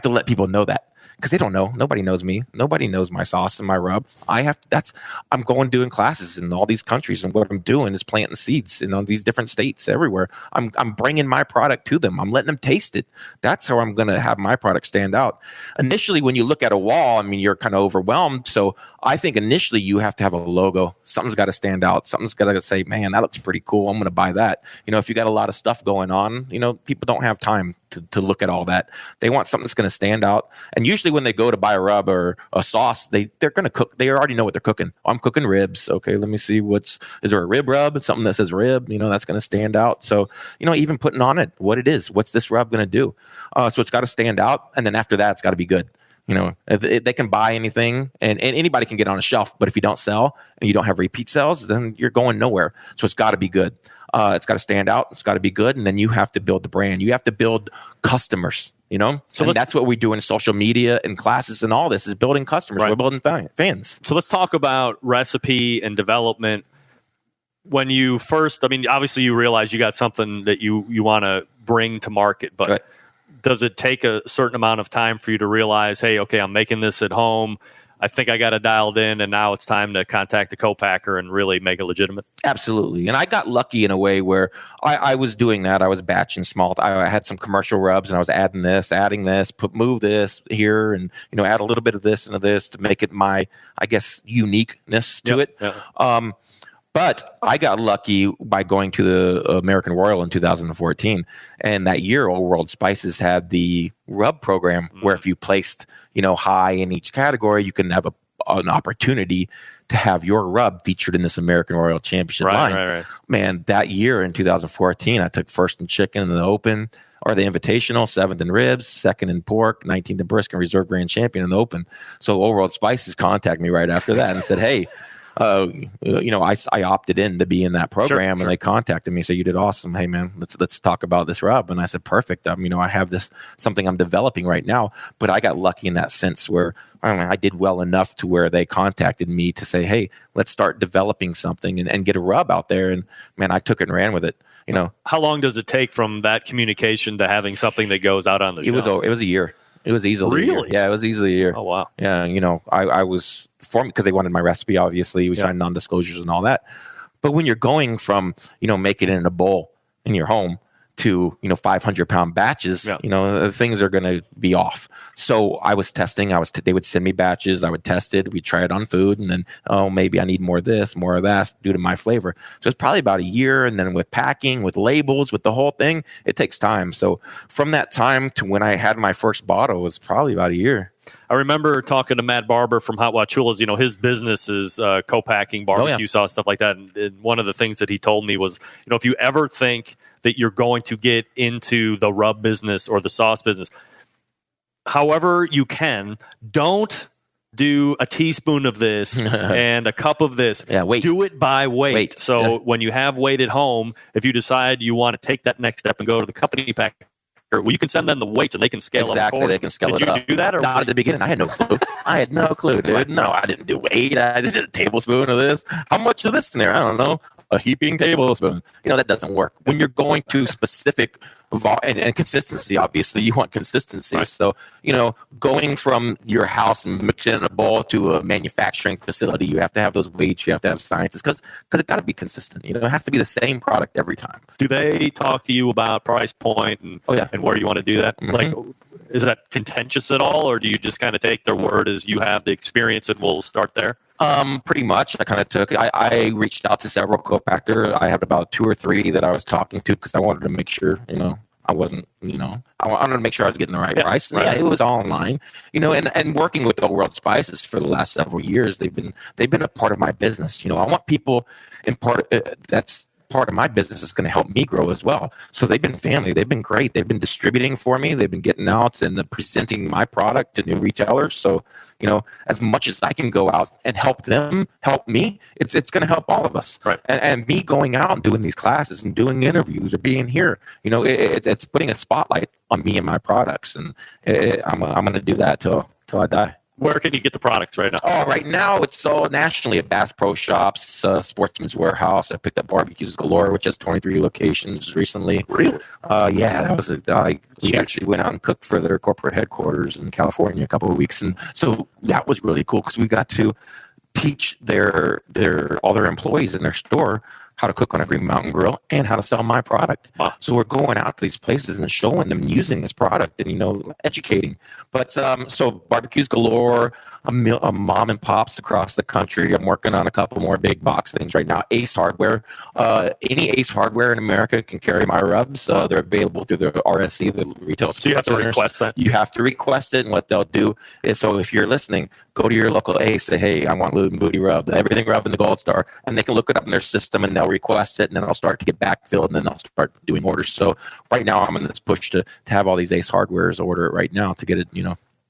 let people know that. Because they don't know. Nobody knows me. Nobody knows my sauce and my rub. I'm going doing classes in all these countries, and what I'm doing is planting seeds in all these different states everywhere. I'm bringing my product to them. I'm letting them taste it. That's how I'm going to have my product stand out. Initially, when you look at a wall, I mean, you're kind of overwhelmed. So I think initially you have to have a logo. Something's got to stand out. Something's got to say, man, that looks pretty cool. I'm going to buy that. You know, if you got a lot of stuff going on, you know, people don't have time to look at all that. They want something that's going to stand out. And usually when they go to buy a rub or a sauce, they're going to cook. They already know what they're cooking. I'm cooking ribs. Okay, let me see is there a rib rub? Something that says rib, you know, that's going to stand out. So, you know, even putting on it, what it is, what's this rub going to do? So it's got to stand out. And then after that, it's got to be good. You know, they can buy anything and anybody can get on a shelf. But if you don't sell and you don't have repeat sales, then you're going nowhere. So it's got to be good. It's got to stand out. It's got to be good. And then you have to build the brand. You have to build customers, you know? So that's what we do in social media and classes and all this is building customers. Right. We're building fans. So let's talk about recipe and development. When you first, I mean, obviously you realize you got something that you want to bring to market, but right. Does it take a certain amount of time for you to realize, hey, okay, I'm making this at home. I think I got it dialed in, and now it's time to contact the co-packer and really make it legitimate? Absolutely. And I got lucky in a way where I was doing that. I was batching small. I had some commercial rubs, and I was adding this, move this here, and, you know, add a little bit of this into this to make it my, I guess, uniqueness to it. Yep. But I got lucky by going to the American Royal in 2014. And that year, Old World Spices had the rub program where if you placed, you know, high in each category, you can have an opportunity to have your rub featured in this American Royal Championship line. Right. Man, that year in 2014, I took first in chicken in the open or the invitational, 7th in ribs, 2nd in pork, 19th in brisket, and reserve grand champion in the open. So Old World Spices contacted me right after that and said, hey, you know, I opted in to be in that program, and they contacted me. So you did awesome. Hey man, let's talk about this rub. And I said, perfect. You know, I have something I'm developing right now, but I got lucky in that sense where I did well enough to where they contacted me to say, hey, let's start developing something and get a rub out there. And man, I took it and ran with it. You know, how long does it take from that communication to having something that goes out on the shelf? It was a year. It was easily really? A year. Yeah, it was easily a year. Oh, wow. Yeah, you know, I was formed because they wanted my recipe, obviously. We signed non-disclosures and all that. But when you're going from, you know, making it in a bowl in your home to, you know, 500-pound batches, you know, things are going to be off. So I was testing. They would send me batches. I would test it. We'd try it on food. And then, maybe I need more of this, more of that due to my flavor. So it's probably about a year. And then with packing, with labels, with the whole thing, it takes time. So from that time to when I had my first bottle was probably about a year. I remember talking to Matt Barber from Hot Wachulas. You know, his business is co-packing, barbecue sauce, stuff like that. And one of the things that he told me was, you know, if you ever think that you're going to get into the rub business or the sauce business, however you can, don't do a teaspoon of this and a cup of this. Weight. Do it by weight. So when you have weight at home, if you decide you want to take that next step and go to the company pack, well, you can send them the weights and they can scale exactly. They can scale it up. Did you do that? Or not at the beginning. I had no clue. I had no clue, dude. No, I didn't do weight. I just did a tablespoon of this. How much of this in there? I don't know. a heaping tablespoon. That doesn't work. When you're going to specific and consistency, obviously, you want consistency. Right. So, going from your house and mixing in a bowl to a manufacturing facility, you have to have those weights, you have to have sciences, because it got to be consistent. It has to be the same product every time. Do they talk to you about price point and where you want to do that? Mm-hmm. Like, is that contentious at all, or do you just kind of take their word as you have the experience and we'll start there? Pretty much. I kind of took it. I reached out to several co-packers. I had about 2 or 3 that I was talking to because I wanted to make sure, I wasn't, I wanted to make sure I was getting the right price. And it was all online, and working with Old World Spices for the last several years, they've been a part of my business. I want people in that's part of my business is going to help me grow as well. So they've been family. They've been great. They've been distributing for me. They've been getting out and presenting my product to new retailers. So, as much as I can go out and help them help me, it's going to help all of us. Right. And me going out and doing these classes and doing interviews or being here, it's putting a spotlight on me and my products. And I'm going to do that till I die. Where can you get the products right now? Oh, right now it's sold nationally at Bass Pro Shops, Sportsman's Warehouse. I picked up Barbecues Galore, which has 23 locations recently. Really? Yeah, that was we actually went out and cooked for their corporate headquarters in California a couple of weeks, and so that was really cool because we got to teach all their employees in their store how to cook on a Green Mountain Grill and how to sell my product. Wow. So we're going out to these places and showing them using this product and, educating. But so Barbecues Galore, a mom and pops across the country. I'm working on a couple more big box things right now. Ace Hardware. Any Ace Hardware in America can carry my rubs. They're available through the RSC, the retail. So you have to request that? You have to request it, and what they'll do is, so if you're listening, go to your local Ace, say, hey, I want Lube and Booty Rub, everything rub in the Gold Star, and they can look it up in their system, and they'll request it, and then I'll start to get backfilled, and then I'll start doing orders. So right now I'm in this push to have all these Ace Hardwares order it right now to get it,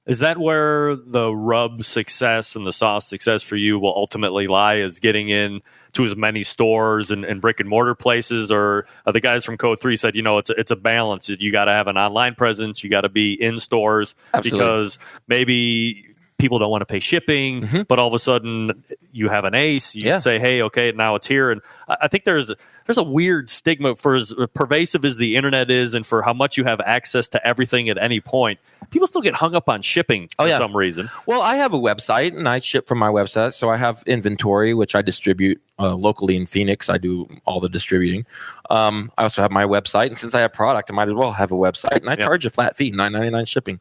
Is that where the rub success and the sauce success for you will ultimately lie, is getting in to as many stores and brick and mortar places? Or the guys from Code 3 said, it's a balance. You got to have an online presence. You got to be in stores. Absolutely. Because maybe people don't want to pay shipping, but all of a sudden you have an Ace. You say, hey, okay, now it's here. And I think there's a weird stigma for as pervasive as the internet is and for how much you have access to everything at any point. People still get hung up on shipping for some reason. Well, I have a website and I ship from my website. So I have inventory, which I distribute locally in Phoenix. I do all the distributing. I also have my website. And since I have product, I might as well have a website. And I charge a flat fee, $9.99 shipping.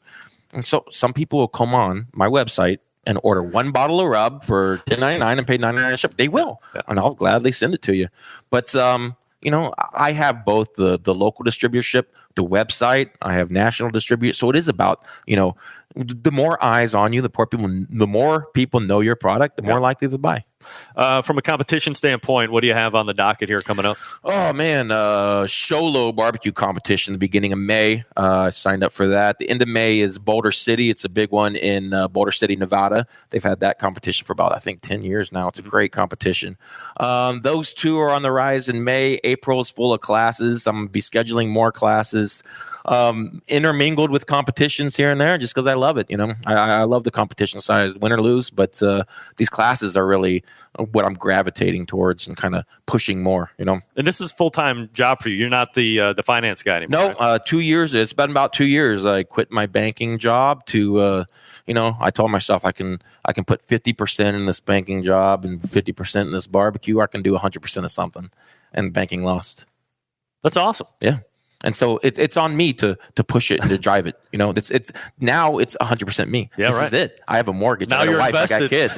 And so some people will come on my website and order 1 bottle of rub for $10.99 and pay $9.99 shipping. They will, and I'll gladly send it to you. But I have both the local distributorship, the website. I have national distributor. So it is about the more eyes on you, the more people know your product, the more likely to buy. From a competition standpoint, what do you have on the docket here coming up? Oh, man, Sholo barbecue competition the beginning of May. I signed up for that. The end of May is Boulder City. It's a big one in Boulder City, Nevada. They've had that competition for about, I think, 10 years now. It's a great competition. Those two are on the rise in May. April is full of classes. I'm going to be scheduling more classes. Intermingled with competitions here and there just because I love it. I love the competition side, win or lose, but these classes are really what I'm gravitating towards and kind of pushing more, And this is a full-time job for you. You're not the finance guy anymore. No, right? 2 years. It's been about 2 years. I quit my banking job to, I told myself I can put 50% in this banking job and 50% in this barbecue. I can do 100% of something, and banking lost. That's awesome. Yeah. And so it's on me to push it and to drive it. It's now it's 100% me. Yeah, this right. is it. I have a mortgage. Now I got you're a wife. invested. I got kids.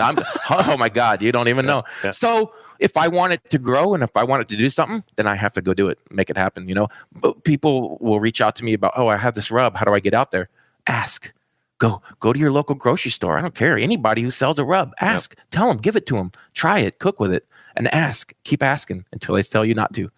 Oh my God, you don't even know. Yeah. So if I want it to grow and if I want it to do something, then I have to go do it, make it happen. But people will reach out to me about, I have this rub. How do I get out there? Ask. Go to your local grocery store. I don't care. Anybody who sells a rub, ask. Yep. Tell them. Give it to them. Try it. Cook with it, and ask. Keep asking until they tell you not to.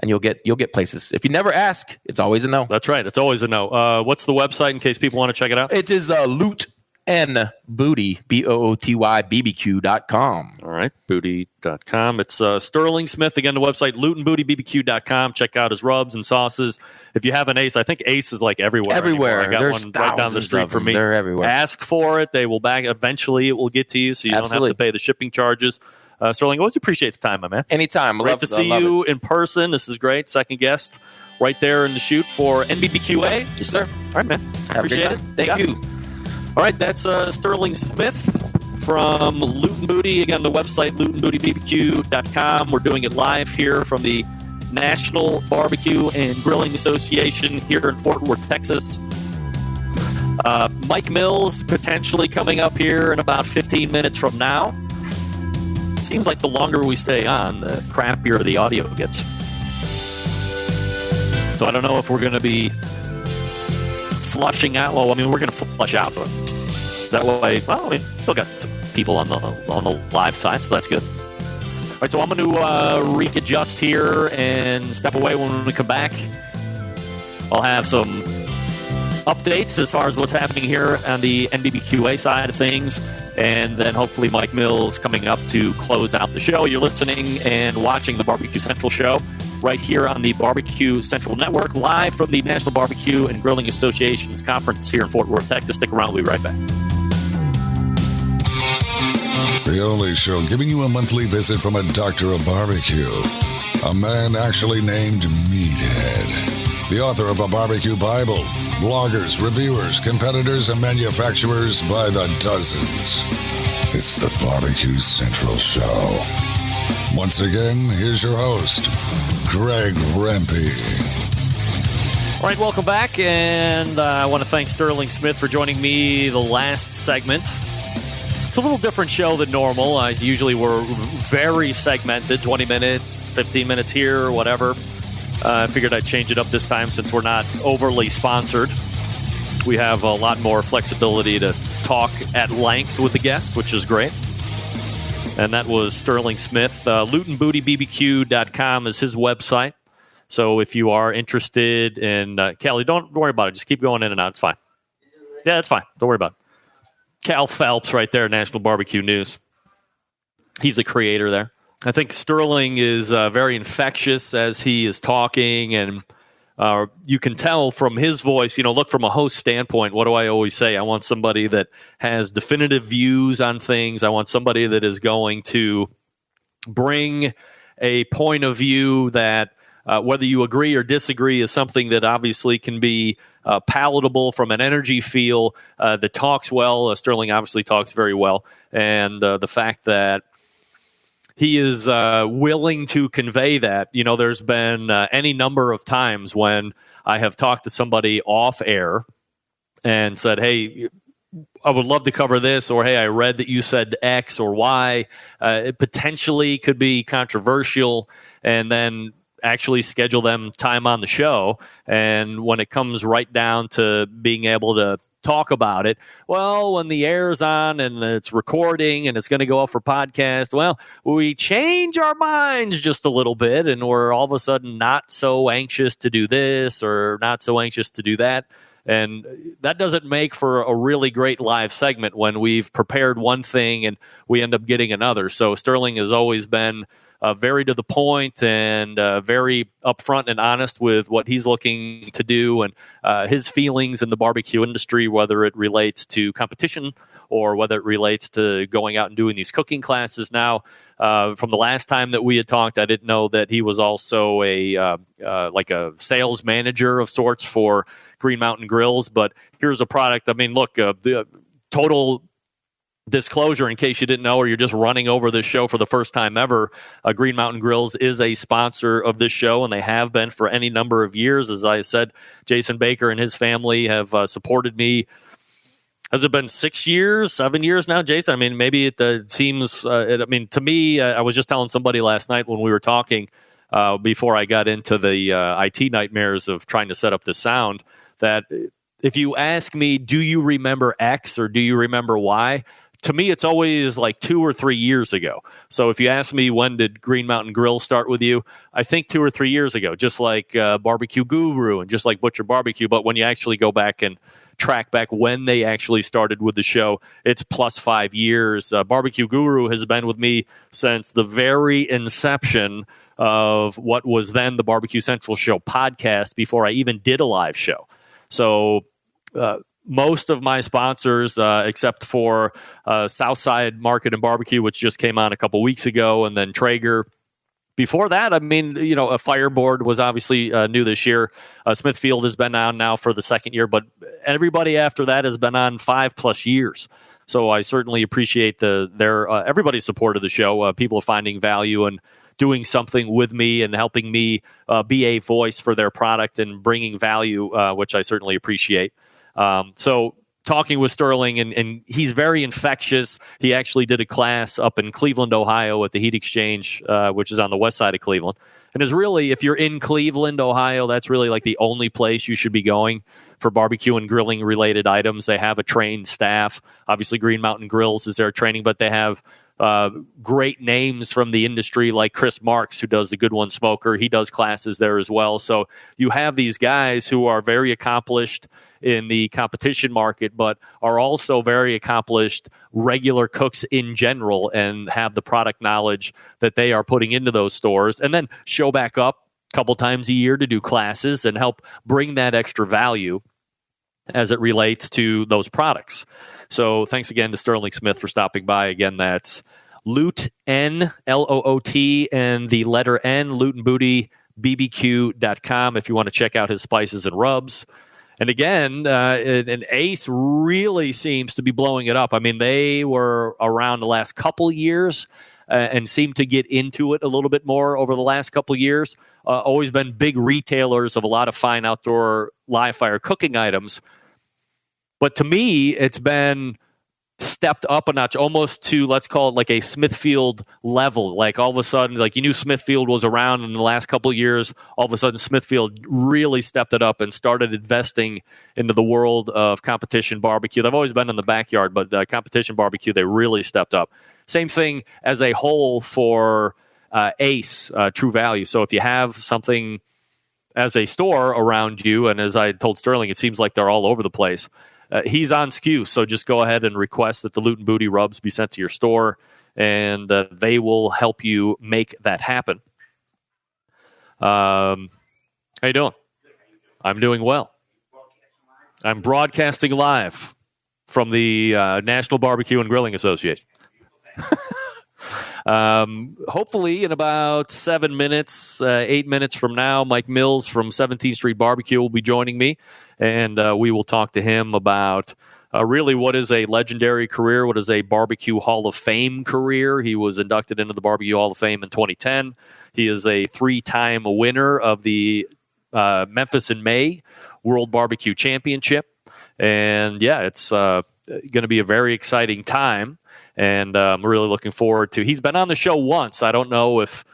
And you'll get places. If you never ask, it's always a no. That's right. It's always a no. What's the website in case people want to check it out? It is loot and booty, BOOTY, All right, booty.com. It's Sterling Smith. Again, the website, lootandbootybbq.com. Check out his rubs and sauces. If you have an Ace, I think Ace is like everywhere. Everywhere. I got There's one right down the street from me. They're everywhere. Ask for it. They will back. Eventually, it will get to you, so you don't have to pay the shipping charges. Sterling, always appreciate the time, my man. Anytime. Great to see you in person. This is great. Second guest right there in the shoot for NBBQA. Yes, sir. All right, man. Have a great Appreciate it. time. Thank you. All right, that's Sterling Smith from Loot and Booty. Again, the website, lootandbootybbq.com. We're doing it live here from the National Barbecue and Grilling Association here in Fort Worth, Texas. Mike Mills potentially coming up here in about 15 minutes from now. It seems like the longer we stay on, the crappier the audio gets. So I don't know if we're going to be flushing out. Well, I mean, we're going to flush out, but that way, well, I mean, still got some people on the live side, so that's good. All right, so I'm going to readjust here and step away when we come back. I'll have some updates as far as what's happening here on the NBBQA side of things, and then hopefully Mike Mills coming up to close out the show. You're listening and watching the Barbecue Central show right here on the Barbecue Central Network, live from the National Barbecue and Grilling Association's conference here in Fort Worth, Texas. Stick around. We'll be right back. The only show giving you a monthly visit from a doctor of barbecue. A man actually named Meathead. The author of a barbecue Bible. Bloggers, reviewers, competitors, and manufacturers by the dozens. It's the Barbecue Central Show. Once again, here's your host, Greg Rempe. All right, welcome back, and I want to thank Sterling Smith for joining me the last segment. It's a little different show than normal. Usually we're very segmented, 20 minutes, 15 minutes here, whatever. I figured I'd change it up this time since we're not overly sponsored. We have a lot more flexibility to talk at length with the guests, which is great. And that was Sterling Smith. lootandbootybbq.com is his website. So if you are interested in... Callie, don't worry about it. Just keep going in and out. It's fine. Yeah, that's fine. Don't worry about it. Cal Phelps right there, National Barbecue News. He's the creator there. I think Sterling is very infectious as he is talking, and you can tell from his voice, look, from a host standpoint, what do I always say? I want somebody that has definitive views on things. I want somebody that is going to bring a point of view that whether you agree or disagree is something that obviously can be palatable from an energy feel that talks well. Sterling obviously talks very well. And the fact that he is willing to convey that, there's been any number of times when I have talked to somebody off air and said, hey, I would love to cover this, or hey, I read that you said X or Y. It potentially could be controversial, and then actually schedule them time on the show. And when it comes right down to being able to talk about it, well, when the air's on and it's recording and it's going to go up for podcast, well, we change our minds just a little bit and we're all of a sudden not so anxious to do this or not so anxious to do that. And that doesn't make for a really great live segment when we've prepared one thing and we end up getting another. So Sterling has always been very to the point and very upfront and honest with what he's looking to do and his feelings in the barbecue industry, whether it relates to competition or whether it relates to going out and doing these cooking classes. Now, from the last time that we had talked, I didn't know that he was also like a sales manager of sorts for Green Mountain Grills. But here's a product. I mean, look, the total disclosure in case you didn't know or you're just running over this show for the first time ever, Green Mountain Grills is a sponsor of this show, and they have been for any number of years. As I said, Jason Baker and his family have supported me. Has it been 6 years, 7 years now, Jason? I mean, maybe it seems, to me, I was just telling somebody last night when we were talking before I got into the IT nightmares of trying to set up the sound, that if you ask me, do you remember X or do you remember Y? To me, it's always like 2 or 3 years ago. So if you ask me, when did Green Mountain Grill start with you? I think 2 or 3 years ago, just like Barbecue Guru and just like Butcher Barbecue. But when you actually go back and track back when they actually started with the show, it's plus 5 years. Barbecue Guru has been with me since the very inception of what was then the Barbecue Central Show podcast before I even did a live show. So most of my sponsors, except for Southside Market and Barbecue, which just came on a couple weeks ago, and then Traeger. Before that, I mean, a Fireboard was obviously new this year. Smithfield has been on now for the second year, but everybody after that has been on 5+ years. So I certainly appreciate their everybody's support of the show. People finding value and doing something with me and helping me be a voice for their product and bringing value, which I certainly appreciate. So talking with Sterling, and he's very infectious. He actually did a class up in Cleveland, Ohio at the Heat Exchange, which is on the west side of Cleveland. And is really, if you're in Cleveland, Ohio, that's really like the only place you should be going for barbecue and grilling related items. They have a trained staff. Obviously, Green Mountain Grills is their training, but they have great names from the industry like Chris Marks, who does the Good One Smoker. He does classes there as well. So you have these guys who are very accomplished in the competition market, but are also very accomplished regular cooks in general and have the product knowledge that they are putting into those stores, and then show back up a couple times a year to do classes and help bring that extra value as it relates to those products. So thanks again to Sterling Smith for stopping by. Again, that's Loot N, Loot, and the letter N, lootandbootybbq.com if you want to check out his spices and rubs. And again, and Ace really seems to be blowing it up. I mean, they were around the last couple years and seem to get into it a little bit more over the last couple years. Always been big retailers of a lot of fine outdoor live fire cooking items. But to me, it's been stepped up a notch, almost to, let's call it like a Smithfield level. Like all of a sudden, like you knew Smithfield was around in the last couple of years. All of a sudden, Smithfield really stepped it up and started investing into the world of competition barbecue. They've always been in the backyard, but competition barbecue, they really stepped up. Same thing as a whole for Ace, True Value. So if you have something as a store around you, and as I told Sterling, it seems like they're all over the place. He's on SKU, so just go ahead and request that the Loot and Booty rubs be sent to your store, and they will help you make that happen. How you doing? I'm doing well. I'm broadcasting live from the National Barbecue and Grilling Association. Hopefully in about 7 minutes, 8 minutes from now, Mike Mills from 17th Street Barbecue will be joining me, and we will talk to him about really what is a legendary career, what is a Barbecue Hall of Fame career. He was inducted into the Barbecue Hall of Fame in 2010. He is a 3-time winner of the Memphis in May World Barbecue Championship. And yeah, it's going to be a very exciting time. And I'm really looking forward to. He's been on the show once. I don't know if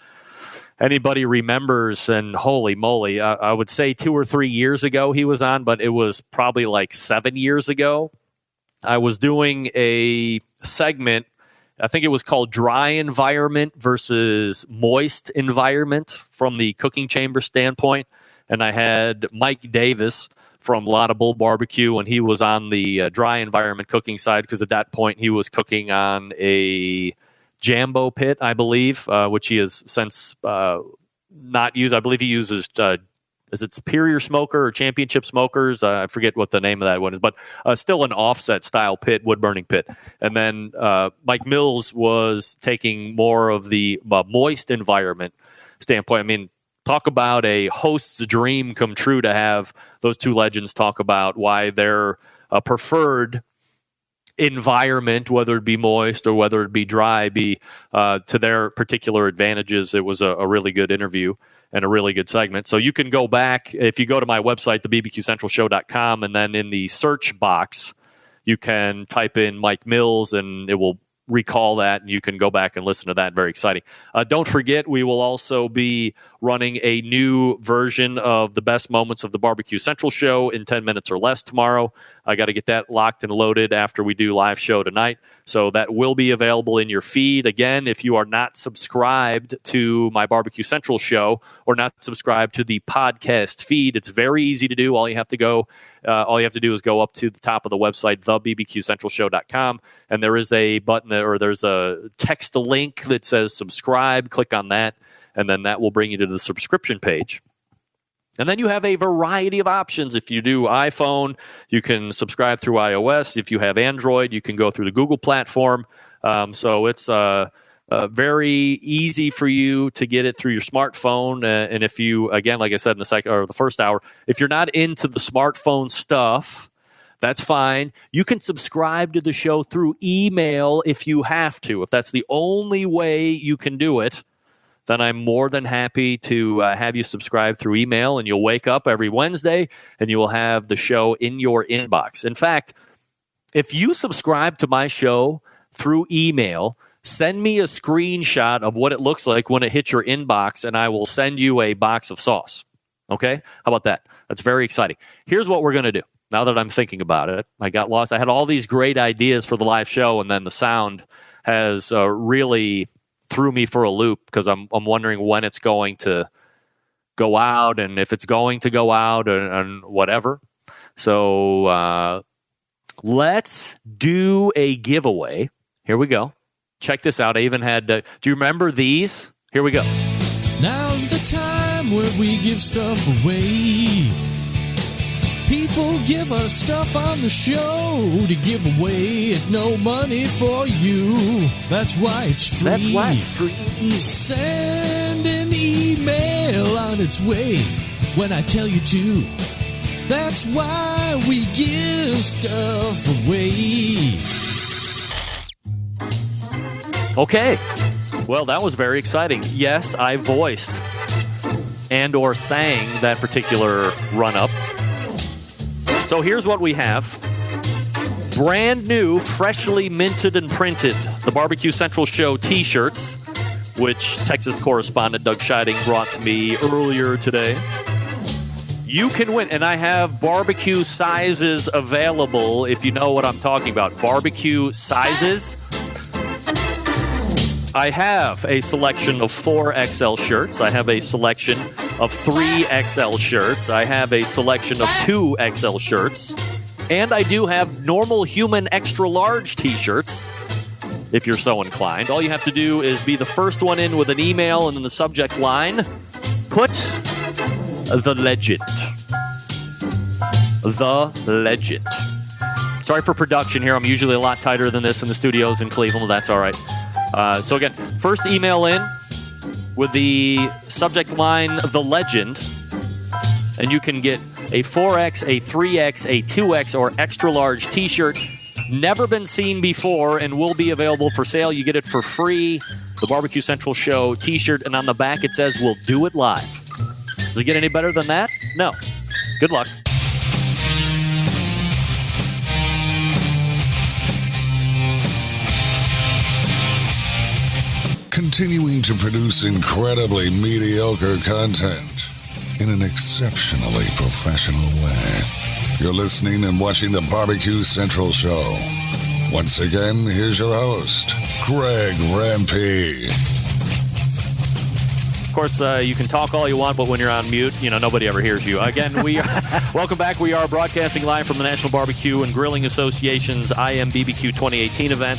anybody remembers. And holy moly, I would say 2 or 3 years ago he was on, but it was probably like 7 years ago. I was doing a segment. I think it was called Dry Environment versus Moist Environment from the cooking chamber standpoint. And I had Mike Davis from Lotta Bull Barbecue, and he was on the dry environment cooking side because at that point he was cooking on a Jambo pit, I believe, which he has since not used. I believe he uses, is it Superior Smoker or Championship Smokers? I forget what the name of that one is, but still an offset style pit, wood burning pit. And then Mike Mills was taking more of the moist environment standpoint. I mean, talk about a host's dream come true to have those two legends talk about why their preferred environment, whether it be moist or whether it be dry, be to their particular advantages. It was a really good interview and a really good segment. So you can go back, if you go to my website, thebbqcentralshow.com, and then in the search box, you can type in Mike Mills and it will recall that, and you can go back and listen to that. Very exciting. Don't forget, we will also be running a new version of the best moments of the Barbecue Central show in 10 minutes or less tomorrow. I got to get that locked and loaded after we do live show tonight. So that will be available in your feed. Again, if you are not subscribed to my Barbecue Central show or not subscribed to the podcast feed, it's very easy to do. All you have to do is go up to the top of the website, thebbqcentralshow.com, and there is a button or there's a text link that says subscribe. Click on that, and then that will bring you to the subscription page. And then you have a variety of options. If you do iPhone, you can subscribe through iOS. If you have Android, you can go through the Google platform. So it's very easy for you to get it through your smartphone. And if you, again, like I said in the first hour, if you're not into the smartphone stuff, that's fine. You can subscribe to the show through email if you have to. If that's the only way you can do it, then I'm more than happy to have you subscribe through email, and you'll wake up every Wednesday and you will have the show in your inbox. In fact, if you subscribe to my show through email, send me a screenshot of what it looks like when it hits your inbox, and I will send you a box of sauce. Okay? How about that? That's very exciting. Here's what we're going to do. Now that I'm thinking about it, I got lost. I had all these great ideas for the live show, and then the sound has really threw me for a loop because I'm wondering when it's going to go out and if it's going to go out and whatever. So let's do a giveaway. Here we go. Check this out. I even had, do you remember these? Here we go. Now's the time where we give stuff away. People give us stuff on the show to give away at no money for you. That's why it's free. That's why it's free. Send an email on its way when I tell you to. That's why we give stuff away. Okay. Well, that was very exciting. Yes, I voiced and or sang that particular run-up. So here's what we have. Brand new, freshly minted and printed, the Barbecue Central Show t-shirts, which Texas correspondent Doug Scheiding brought to me earlier today. You can win, and I have barbecue sizes available if you know what I'm talking about. Barbecue sizes. I have a selection of 4XL shirts. I have a selection of 3XL shirts. I have a selection of 2XL shirts. And I do have normal human extra large t-shirts, if you're so inclined. All you have to do is be the first one in with an email, and in the subject line, put the legend. The legend. Sorry for production here. I'm usually a lot tighter than this in the studios in Cleveland. That's all right. So again, first email in with the subject line, the legend, and you can get a 4X, a 3X, a 2X, or extra large t-shirt. Never been seen before and will be available for sale. You get it for free. The Barbecue Central Show t-shirt, and on the back it says, we'll do it live. Does it get any better than that? No. Good luck. Continuing to produce incredibly mediocre content in an exceptionally professional way. You're listening and watching the Barbecue Central Show. Once again, here's your host, Greg Rampey. Of course, you can talk all you want, but when you're on mute, nobody ever hears you. Again, welcome back. We are broadcasting live from the National Barbecue and Grilling Association's NBBQA 2018 event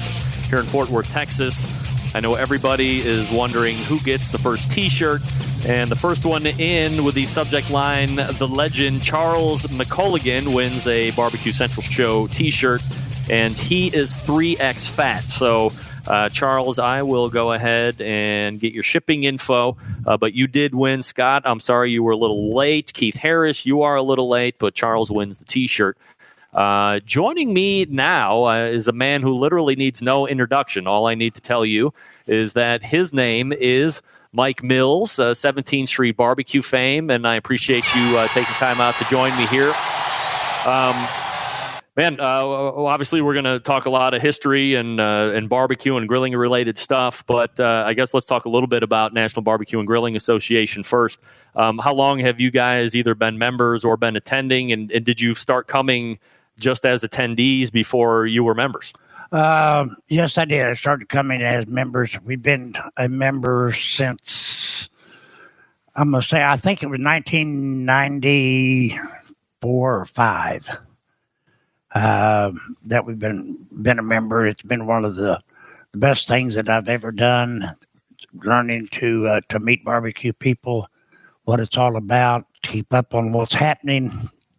here in Fort Worth, Texas. I know everybody is wondering who gets the first t-shirt, and the first one in with the subject line, the legend Charles McCulligan, wins a Barbecue Central Show t-shirt, and he is 3X fat. So, Charles, I will go ahead and get your shipping info, but you did win. Scott, I'm sorry you were a little late. Keith Harris, you are a little late, but Charles wins the t-shirt. Joining me now is a man who literally needs no introduction. All I need to tell you is that his name is Mike Mills, 17th Street Barbecue fame, and I appreciate you taking time out to join me here. Obviously we're going to talk a lot of history and barbecue and grilling related stuff, but I guess let's talk a little bit about National Barbecue and Grilling Association first. How long have you guys either been members or been attending, and did you start coming just as attendees before you were members? Yes, I did. I started coming as members. We've been a member since, I'm going to say, I think it was 1994 or 5 that we've been a member. It's been one of the best things that I've ever done, learning to meet barbecue people, what it's all about, keep up on what's happening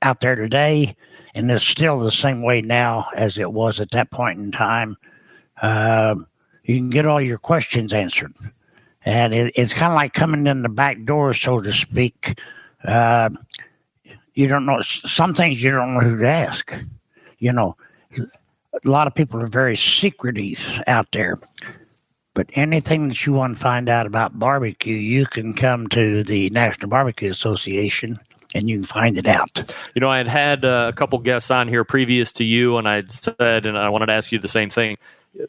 out there today, and it's still the same way now as it was at that point in time. You can get all your questions answered, and it's kind of like coming in the back door, so to speak. You don't know some things, you don't know who to ask. You know, a lot of people are very secretive out there. But anything that you want to find out about barbecue, you can come to the National Barbecue Association and you can find it out. You know, I had a couple guests on here previous to you, and I'd said, and I wanted to ask you the same thing.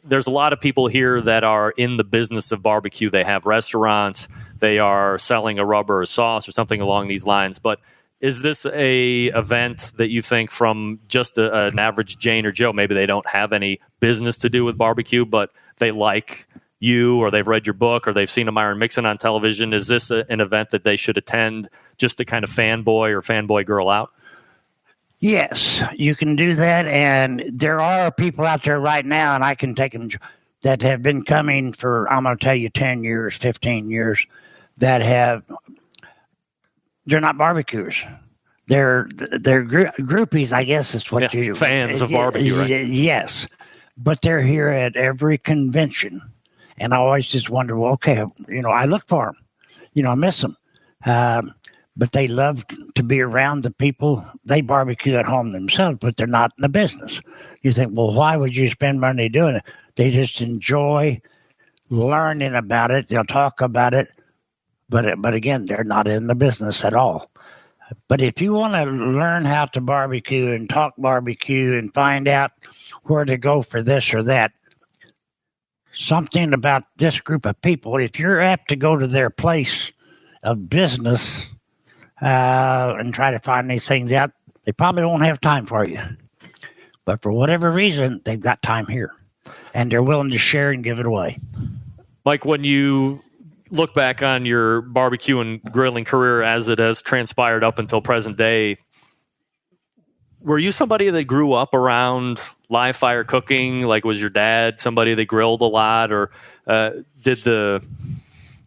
There's a lot of people here that are in the business of barbecue. They have restaurants. They are selling a rub or a sauce or something along these lines. But is this a event that you think from just an average Jane or Joe, maybe they don't have any business to do with barbecue, but they like you, or they've read your book, or they've seen a Myron Mixon on television? Is this an event that they should attend just to kind of fanboy or fanboy girl out? Yes, you can do that. And there are people out there right now, and I can take them, that have been coming for, I'm going to tell you, 10 years, 15 years, that they're not barbecuers. They're groupies, I guess is what you... Fans of barbecue, right? Yes. But they're here at every convention. And I always just wonder, well, okay, you know, I look for them. You know, I miss them. But they love to be around the people. They barbecue at home themselves, but they're not in the business. You think, well, why would you spend money doing it? They just enjoy learning about it. They'll talk about it. But again, they're not in the business at all. But if you want to learn how to barbecue and talk barbecue and find out where to go for this or that, something about this group of people, if you're apt to go to their place of business and try to find these things out, they probably won't have time for you. But for whatever reason, they've got time here, and they're willing to share and give it away. Like when you look back on your barbecue and grilling career as it has transpired up until present day, were you somebody that grew up around live fire cooking? Like, was your dad somebody that grilled a lot, or did the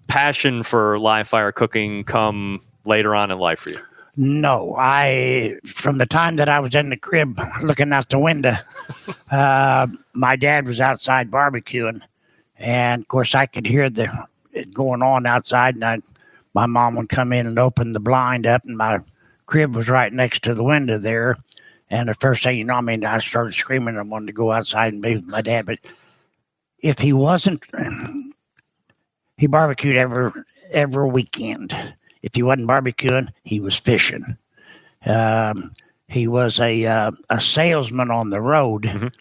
passion for live fire cooking come later on in life for you? No, from the time that I was in the crib looking out the window, my dad was outside barbecuing, and of course I could hear it going on outside, and my mom would come in and open the blind up, and my crib was right next to the window there. And the first thing you know, I started screaming. I wanted to go outside and be with my dad. But if he wasn't, he barbecued every weekend. If he wasn't barbecuing, he was fishing. He was a salesman on the road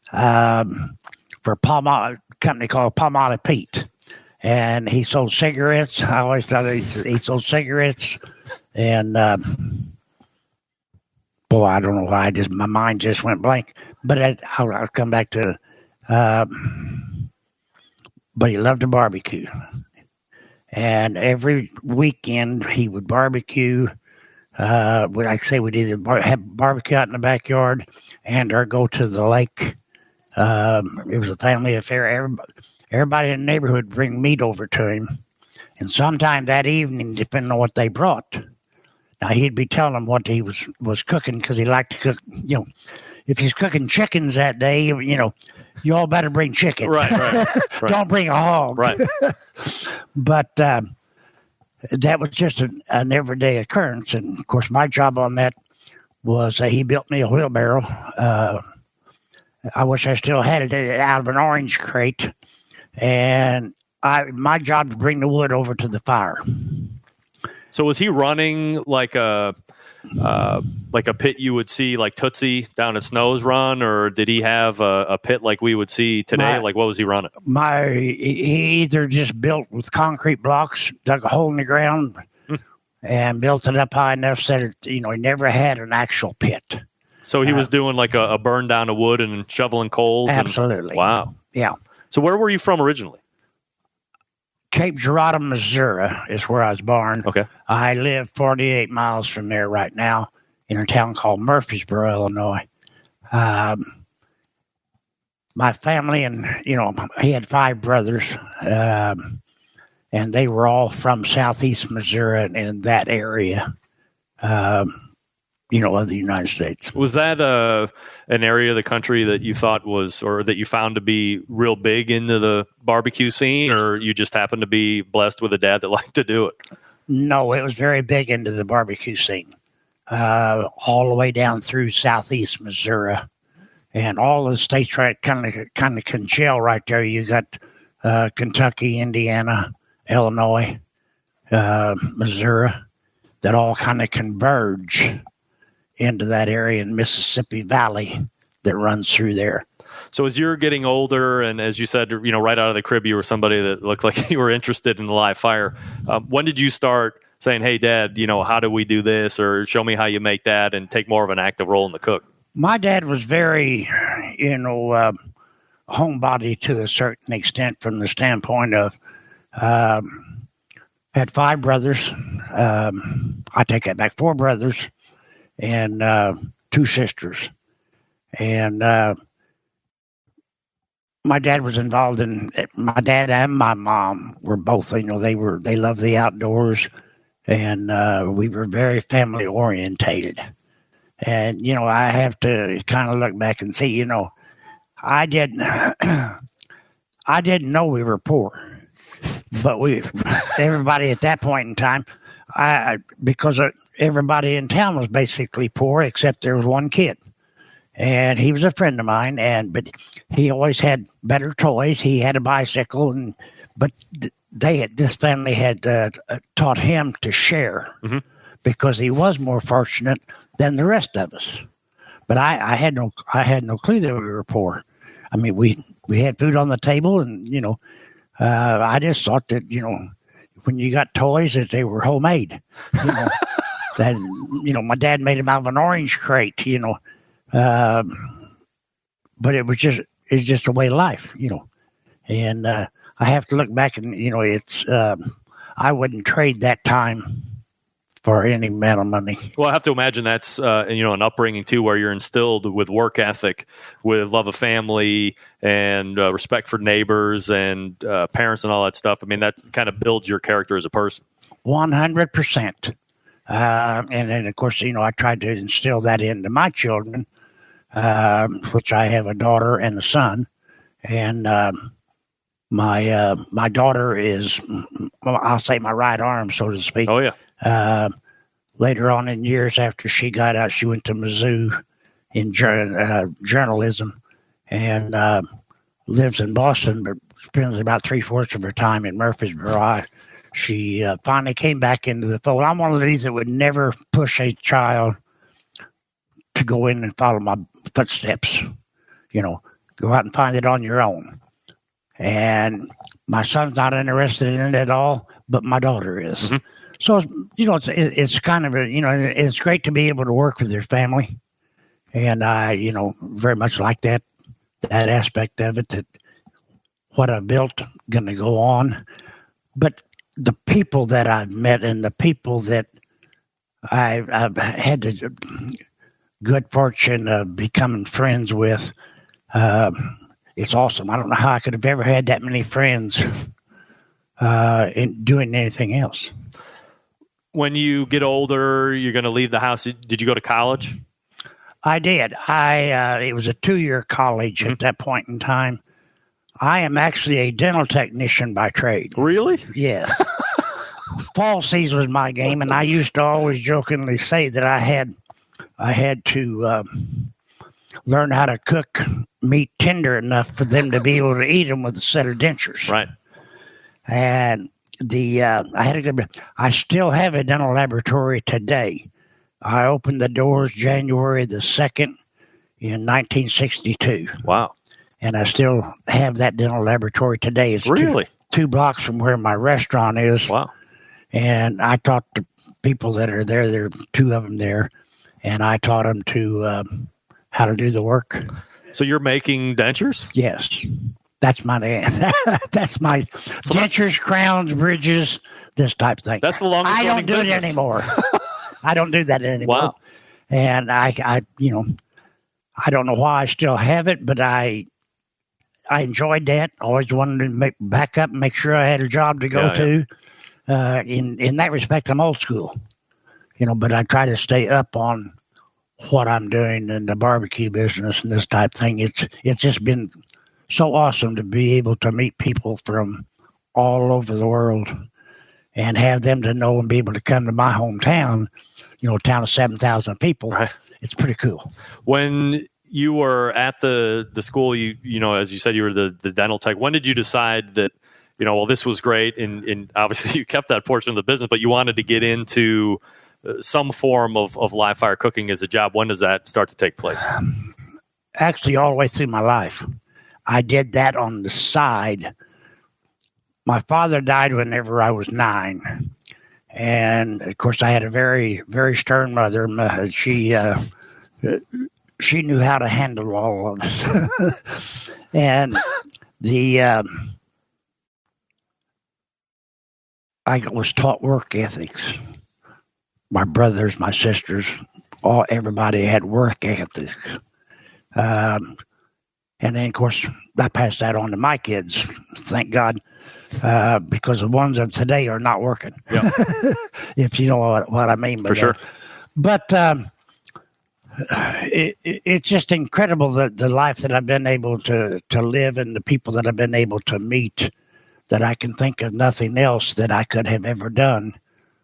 for a company called Palmolive Pete. And he sold cigarettes. I always thought he sold cigarettes. And boy, I don't know why. My mind just went blank. But I'll come back to it. But he loved to barbecue. And every weekend he would barbecue. Like I say, we'd either have barbecue out in the backyard or go to the lake. It was a family affair. Everybody in the neighborhood would bring meat over to him. And sometime that evening, depending on what they brought, now he'd be telling them what he was cooking, because he liked to cook. You know, if he's cooking chickens that day, you know, you all better bring chicken. Right. Don't bring a hog. Right. But that was just an everyday occurrence. And of course, my job on that was he built me a wheelbarrow. I wish I still had it, out of an orange crate. And my job was to bring the wood over to the fire. So was he running like a pit you would see like Tootsie down at Snow's run, or did he have a pit like we would see today? Like, what was he running? He either just built with concrete blocks, dug a hole in the ground, and built it up high enough so that, you know, he never had an actual pit. So he was doing like a burn down of wood and shoveling coals? Absolutely. Wow. Yeah. So where were you from originally? Cape Girardeau, Missouri is where I was born. Okay. I live 48 miles from there right now in a town called Murfreesboro, Illinois. My family, and, you know, he had 5 brothers, and they were all from southeast Missouri and in that area. of the United States. Was that an area of the country that you thought was, or that you found to be real big into the barbecue scene, or you just happened to be blessed with a dad that liked to do it? No, it was very big into the barbecue scene, all the way down through southeast Missouri, and all the states right kind of congeal right there. You got Kentucky, Indiana, Illinois, Missouri, that all kind of converge into that area in Mississippi Valley that runs through there. So as you're getting older, and as you said, right out of the crib, you were somebody that looked like you were interested in the live fire. When did you start saying, "Hey, Dad, how do we do this?" or "Show me how you make that," and take more of an active role in the cook? My dad was very, homebody to a certain extent, from the standpoint of had 5 brothers. I take that back, 4 brothers and 2 sisters. And my dad was involved in, my dad and my mom were both, they loved the outdoors, and we were very family orientated. And, I have to kind of look back and see, I didn't know we were poor, but everybody at that point in time, because everybody in town was basically poor, except there was one kid, and he was a friend of mine, but he always had better toys. He had a bicycle, but this family had taught him to share, because he was more fortunate than the rest of us. But I had no clue that we were poor. I mean, we had food on the table, and I just thought that when you got toys, that they were homemade. That my dad made them out of an orange crate. But it's just a way of life. And I have to look back, and it's I wouldn't trade that time for any amount of money. Well, I have to imagine that's an upbringing too, where you're instilled with work ethic, with love of family, and respect for neighbors and parents and all that stuff. I mean, that kind of builds your character as a person. 100%. And then, of course, I tried to instill that into my children, which I have a daughter and a son, and my daughter is, I'll say, my right arm, so to speak. Oh yeah. Later on in years, after she got out, she went to Mizzou in journalism, and lives in Boston, but spends about 3/4 of her time in Murfreesboro. She finally came back into the fold. I'm one of these that would never push a child to go in and follow my footsteps. Go out and find it on your own. And my son's not interested in it at all, but my daughter is. Mm-hmm. So, it's kind of it's great to be able to work with your family. And I, very much like that aspect of it, that what I built going to go on. But the people that I've met and the people that I've had the good fortune of becoming friends with, it's awesome. I don't know how I could have ever had that many friends in doing anything else. When you get older, you're going to leave the house. Did you go to college? I did. It was a 2-year college at that point in time. I am actually a dental technician by trade. Really? Yes. Falsies was my game, and I used to always jokingly say that I had to learn how to cook meat tender enough for them to be able to eat them with a set of dentures. Right. And I still have a dental laboratory today. I opened the doors January the 2nd in 1962. Wow. And I still have that dental laboratory today. It's really 2 blocks from where my restaurant is. Wow. And I taught the people that are there, there are 2 of them there, and I taught them to how to do the work. So you're making dentures? Yes. That's my dentures, crowns, bridges, this type of thing. That's the longest I don't do business. it anymore. I don't do that anymore. Wow. And I don't know why I still have it, but I enjoyed that. Always wanted to back up and make sure I had a job to go to. In that respect, I'm old school. but I try to stay up on what I'm doing in the barbecue business and this type thing. It's just been so awesome to be able to meet people from all over the world and have them to know and be able to come to my hometown, a town of 7,000 people. Right. It's pretty cool. When you were at the school, as you said, you were the dental tech. When did you decide that, this was great, and obviously you kept that portion of the business, but you wanted to get into some form of live fire cooking as a job? When does that start to take place? Actually, all the way through my life. I did that on the side. My father died whenever I was 9. And, of course, I had a very, very stern mother. She knew how to handle all of us. And I was taught work ethics. My brothers, my sisters, everybody had work ethics. And then, of course, I passed that on to my kids, thank God, because the ones of today are not working, yep. If you know what I mean by For sure. But it's just incredible the life that I've been able to live and the people that I've been able to meet, that I can think of nothing else that I could have ever done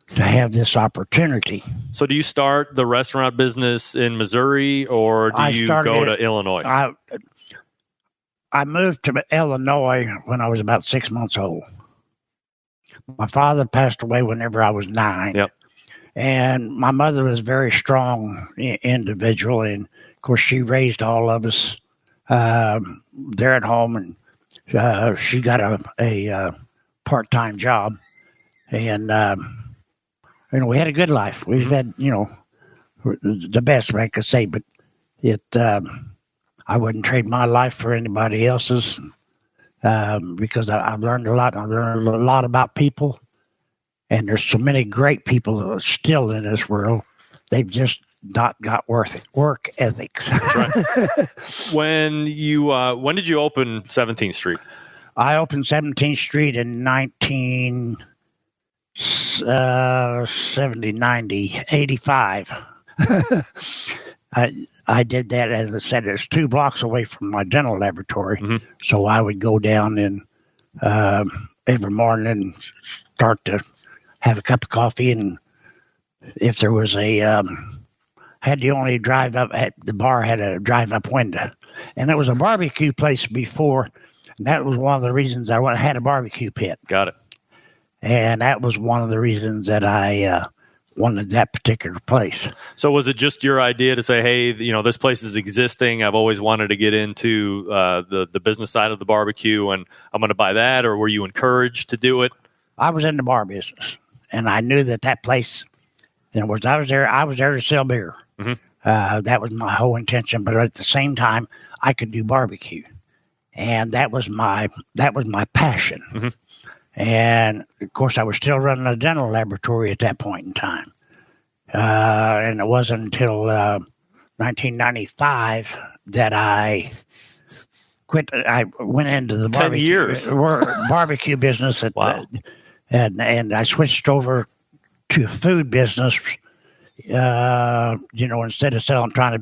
to have this opportunity. So do you start the restaurant business in Missouri, or do you go to Illinois? I moved to Illinois when I was about 6 months old. My father passed away whenever I was 9. Yep. And my mother was a very strong individual. And, of course, she raised all of us there at home. And she got a part-time job. And, we had a good life. We've had, the best I could say. But I wouldn't trade my life for anybody else's because I've learned a lot. I've learned a lot about people. And there's so many great people still in this world. They've just not got work ethics. Right. When did you open 17th Street? I opened 17th Street in 85. I did that, as I said, it's 2 blocks away from my dental laboratory. Mm-hmm. So I would go down and every morning and start to have a cup of coffee. And if there was had the only drive up, the bar had a drive up window. And it was a barbecue place before. And that was one of the reasons I had a barbecue pit. Got it. And that was one of the reasons that I wanted that particular place. So was it just your idea to say, hey, this place is existing, I've always wanted to get into the business side of the barbecue, and I'm going to buy that, or were you encouraged to do it? I was in the bar business, and I knew that place, I was there to sell beer. Mm-hmm. That was my whole intention, but at the same time, I could do barbecue, and that was my passion. Mm-hmm. And, of course, I was still running a dental laboratory at that point in time. And it wasn't until 1995 that I quit. I went into the 10 years. barbecue business. Wow. And I switched over to food business, instead of trying to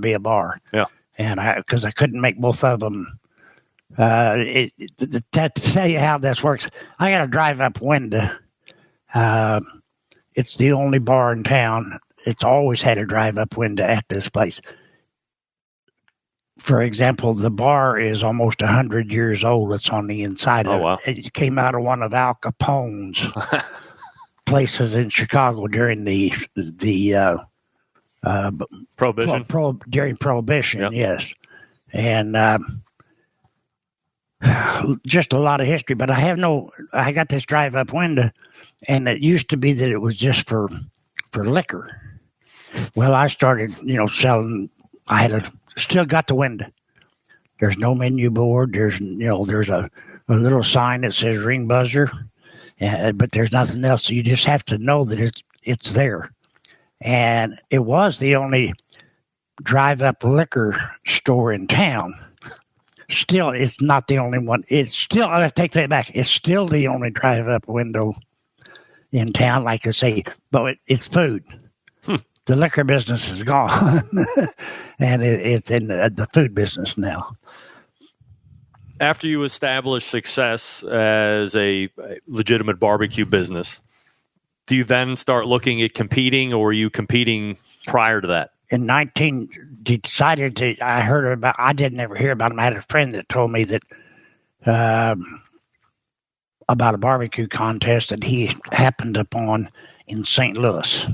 be a bar. Yeah. And because I couldn't make both of them. To tell you how this works, I got a drive-up window. It's the only bar in town. It's always had a drive-up window at this place. For example, the bar is almost 100 years old. It's on the inside of wow. it. It came out of one of Al Capone's places in Chicago during the Prohibition. During Prohibition, yep. Yes. And just a lot of history, but I got this drive-up window, and it used to be that it was just for liquor. Well, I started, selling. Still got the window. There's no menu board. There's a little sign that says ring buzzer, but there's nothing else. So you just have to know that it's there. And it was the only drive-up liquor store in town. Still, it's not the only one. I take that back. It's still the only drive-up window in town, like I say, but it's food. The liquor business is gone, and it's in the food business now. After you establish success as a legitimate barbecue business, do you then start looking at competing, or are you competing prior to that? In I didn't ever hear about him. I had a friend that told me that about a barbecue contest that he happened upon in St. Louis,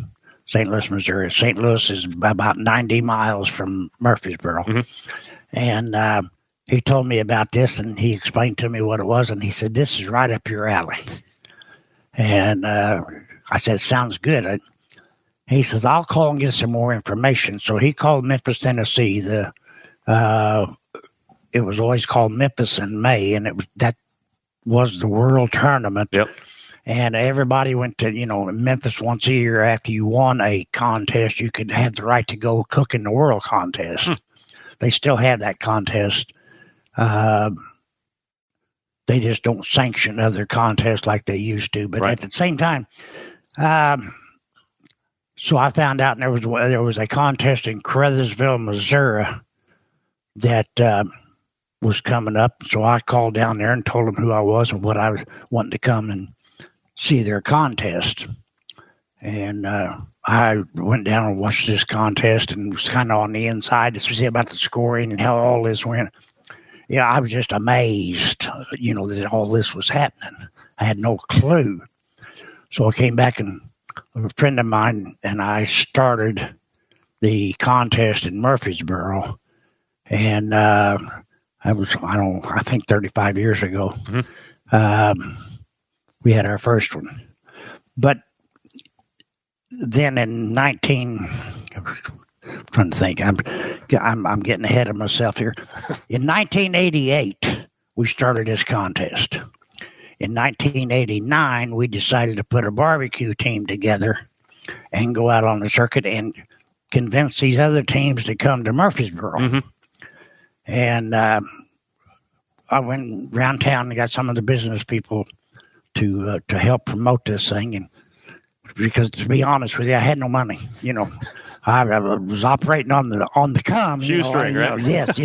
Missouri. St. Louis is about 90 miles from Murfreesboro. And he told me about this, and he explained to me what it was, and he said, this is right up your alley. And I said, sounds good. He says, I'll call and get some more information. So he called Memphis, Tennessee. It was always called Memphis in May, and that was the world tournament. Yep. And everybody went to, Memphis once a year. After you won a contest, you could have the right to go cook in the world contest. They still have that contest. They just don't sanction other contests like they used to. But at the same time, so I found out there was a contest in Caruthersville, Missouri that was coming up. So I called down there and told them who I was and what I was wanting to come and see their contest. And I went down and watched this contest and was kind of on the inside to see about the scoring and how all this went. Yeah, I was just amazed, that all this was happening. I had no clue. So I came back, and a friend of mine and I started the contest in Murfreesboro. And I think 35 years ago. We had our first one. But then in I'm trying to think. I'm getting ahead of myself here. In 1988, we started this contest. In 1989, we decided to put a barbecue team together and go out on the circuit and convince these other teams to come to Murfreesboro. And I went around town and got some of the business people to help promote this thing. And because, to be honest with you, I had no money. I was operating on the come. Shoestring, right? Yes,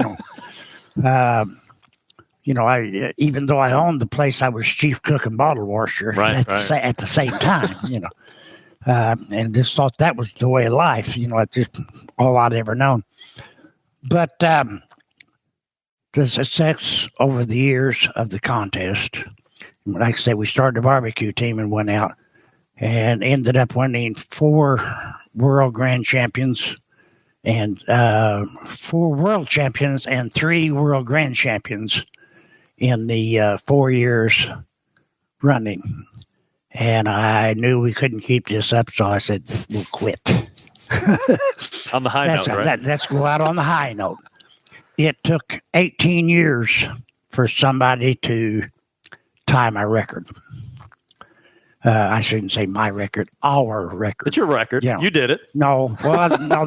I even though I owned the place, I was chief cook and bottle washer at the same time. And just thought that was the way of life. That's just all I'd ever known. But the success over the years of the contest, like I said, we started a barbecue team and went out and ended up winning 4 world grand champions and 4 world champions and 3 world grand champions in the 4 years running. And I knew we couldn't keep this up, so I said, we'll quit. On the high note, right? Let's go out on the high note. It took 18 years for somebody to tie my record. I shouldn't say my record, our record. It's your record. Yeah. You did it. No,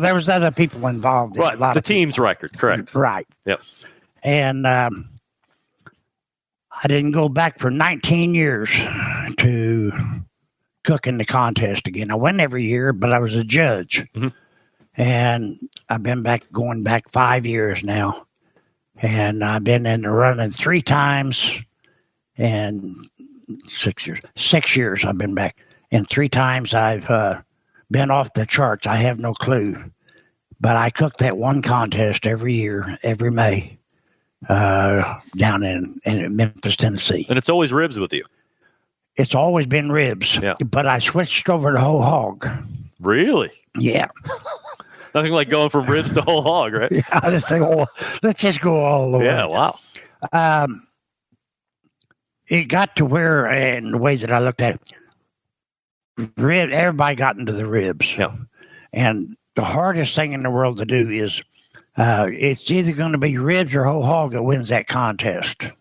there was other people involved. Right, the team's record, correct. Right. Yep. And I didn't go back for 19 years to cook in the contest again. I went every year, but I was a judge. And I've been going back 5 years now. And I've been in the running 3 times and 6 years. 6 years I've been back. And 3 times I've been off the charts. I have no clue. But I cook that one contest every year, every May, down in Memphis, Tennessee. And it's always ribs with you. It's always been ribs. Yeah. But I switched over to whole hog. Really? Yeah. Nothing like going from ribs to whole hog, right? Yeah, let's just go all the way. Yeah, wow. It got to where, and the ways that I looked at it, everybody got into the ribs. Yeah. And the hardest thing in the world to do is it's either going to be ribs or whole hog that wins that contest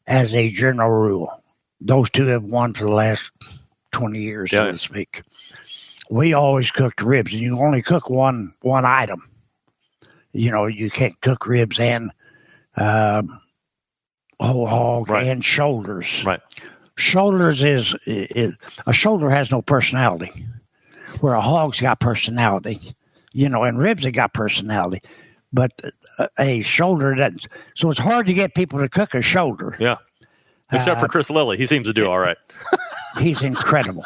as a general rule. Those 2 have won for the last 20 years, so to speak. We always cooked ribs, and you only cook one item. You can't cook ribs and whole hog and shoulders. Right. shoulders is a shoulder has no personality, where a hog's got personality, and ribs have got personality, but a shoulder doesn't. So it's hard to get people to cook a shoulder. Yeah, except for Chris Lilly, he seems to do all right. He's incredible.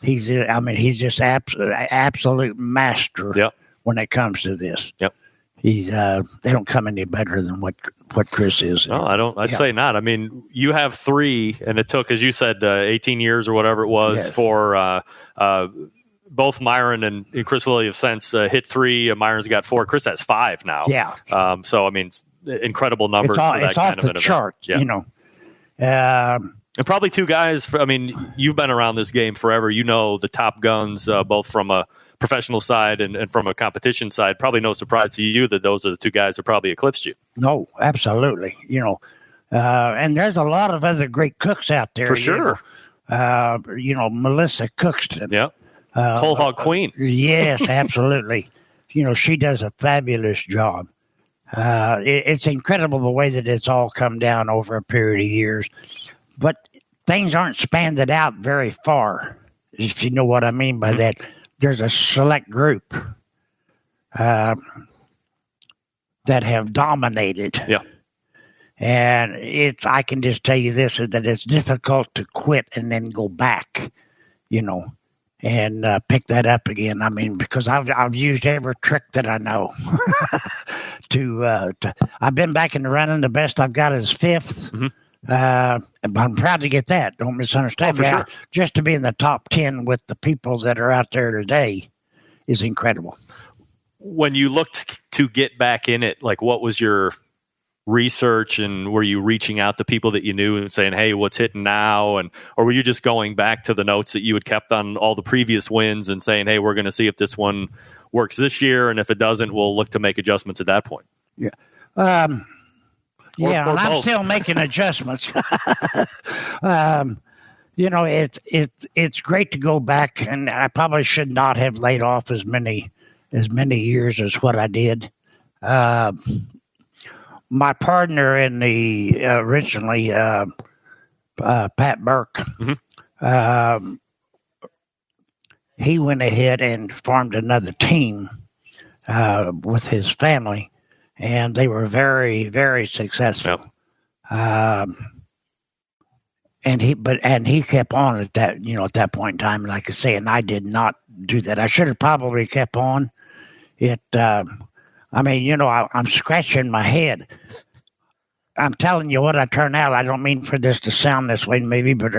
He's just absolute master. Yep. When it comes to this. Yep. They don't come any better than what Chris is. No, I don't. I'd say not. I mean, you have 3, and it took, as you said, 18 years or whatever it was for both Myron and Chris Lilly have since hit 3. Myron's got 4. Chris has 5 now. Yeah. So I mean, it's incredible numbers. It's off the chart. Yeah. And probably 2 guys. I mean, you've been around this game forever. You know the top guns, both from a professional side and from a competition side. Probably no surprise to you that those are the 2 guys that probably eclipsed you. No, absolutely. And there's a lot of other great cooks out there. For sure. Melissa Cookston. Yeah. Whole hog queen. Yes, absolutely. She does a fabulous job. It's incredible the way that it's all come down over a period of years. But things aren't spanned out very far, if you know what I mean by that. There's a select group that have dominated. Yeah. And I can just tell you this, that it's difficult to quit and then go back, and pick that up again. I mean, because I've used every trick that I know I've been back in the running. The best I've got is 5th. Mm-hmm. I'm proud to get that. Don't misunderstand me. Sure. Just to be in the top 10 with the people that are out there today is incredible. When you looked to get back in it, like what was your research, and were you reaching out to people that you knew and saying, hey, what's hitting now? Or were you just going back to the notes that you had kept on all the previous wins and saying, hey, we're going to see if this one works this year, and if it doesn't, we'll look to make adjustments at that point? Yeah. Or and I'm both. still making adjustments. It's great to go back, and I probably should not have laid off as many years as what I did. My partner in the originally, Pat Burke, he went ahead and formed another team with his family. And they were very, very successful. Yep. And he kept on at that point in time. Like I say, and I did not do that. I should have probably kept on. I'm scratching my head. I'm telling you what I turn out. I don't mean for this to sound this way, maybe, but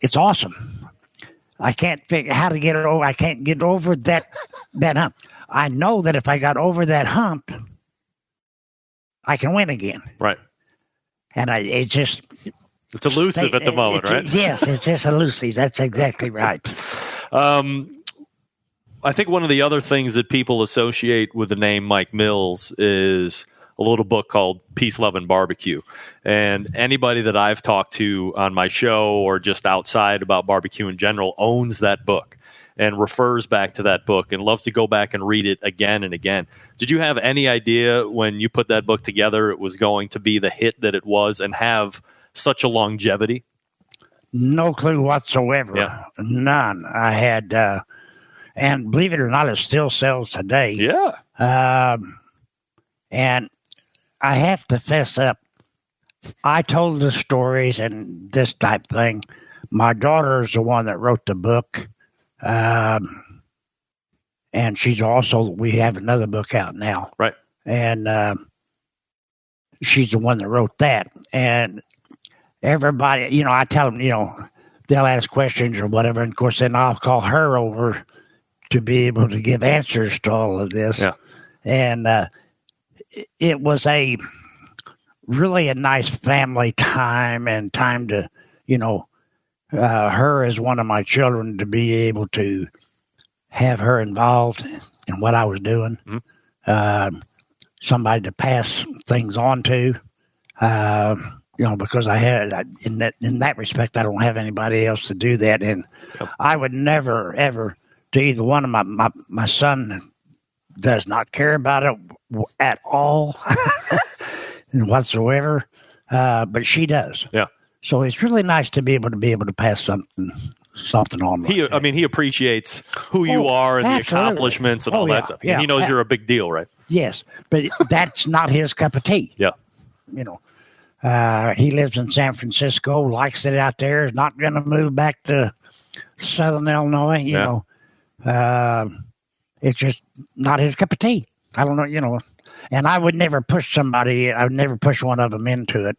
it's awesome. I can't figure how to get it over. I can't get over that hump. I know that if I got over that hump, I can win again. Right. And it's elusive at the moment, right? Yes, it's just elusive. That's exactly right. I think one of the other things that people associate with the name Mike Mills is a little book called Peace, Love, and Barbecue. And anybody that I've talked to on my show or just outside about barbecue in general owns that book and refers back to that book and loves to go back and read it again and again. Did you have any idea when you put that book together it was going to be the hit that it was and have such a longevity? No clue whatsoever. Yeah. None. I had, and believe it or not, it still sells today. Yeah. And I have to fess up. I told the stories and this type thing. My daughter is the one that wrote the book. And she's also, we have another book out now. Right. And she's the one that wrote that. And everybody, I tell them, they'll ask questions or whatever. And of course, then I'll call her over to be able to give answers to all of this. Yeah. And it was really a nice family time and time to, her as one of my children, to be able to have her involved in what I was doing. Mm-hmm. Somebody to pass things on to, because I had, in that respect, I don't have anybody else to do that. And I would never, ever, to either one of my son does not care about it at all whatsoever. But she does. Yeah. So it's really nice to be able to pass something on. He appreciates who you are and absolutely. the accomplishments and all that stuff. Yeah, And he knows you're a big deal, right? Yes, but that's not his cup of tea. Yeah. He lives in San Francisco, likes it out there, is not going to move back to Southern Illinois. You know, it's just not his cup of tea. I don't know, and I would never push somebody. I would never push one of them into it.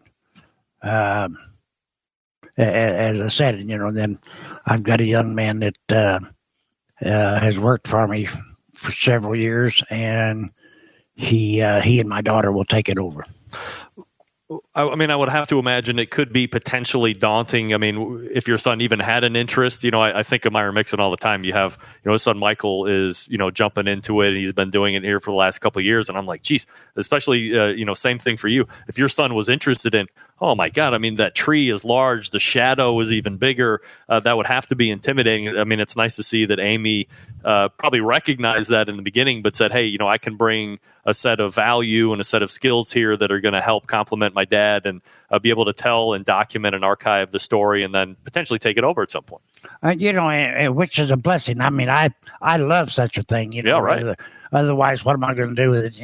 As I said, then I've got a young man that has worked for me for several years, and he and my daughter will take it over. I mean, I would have to imagine it could be potentially daunting. I mean, if your son even had an interest, I think of Myron Mixon all the time. You have, his son Michael is, jumping into it. He's been doing it here for the last couple of years. And I'm like, geez, especially, same thing for you. If your son was interested in, oh my God, I mean, that tree is large. The shadow is even bigger. That would have to be intimidating. I mean, it's nice to see that Amy probably recognized that in the beginning, but said, hey, I can bring a set of value and a set of skills here that are going to help complement my dad and be able to tell and document and archive the story and then potentially take it over at some point. Which is a blessing. I mean, I love such a thing. Yeah, right. Otherwise, what am I going to do with it?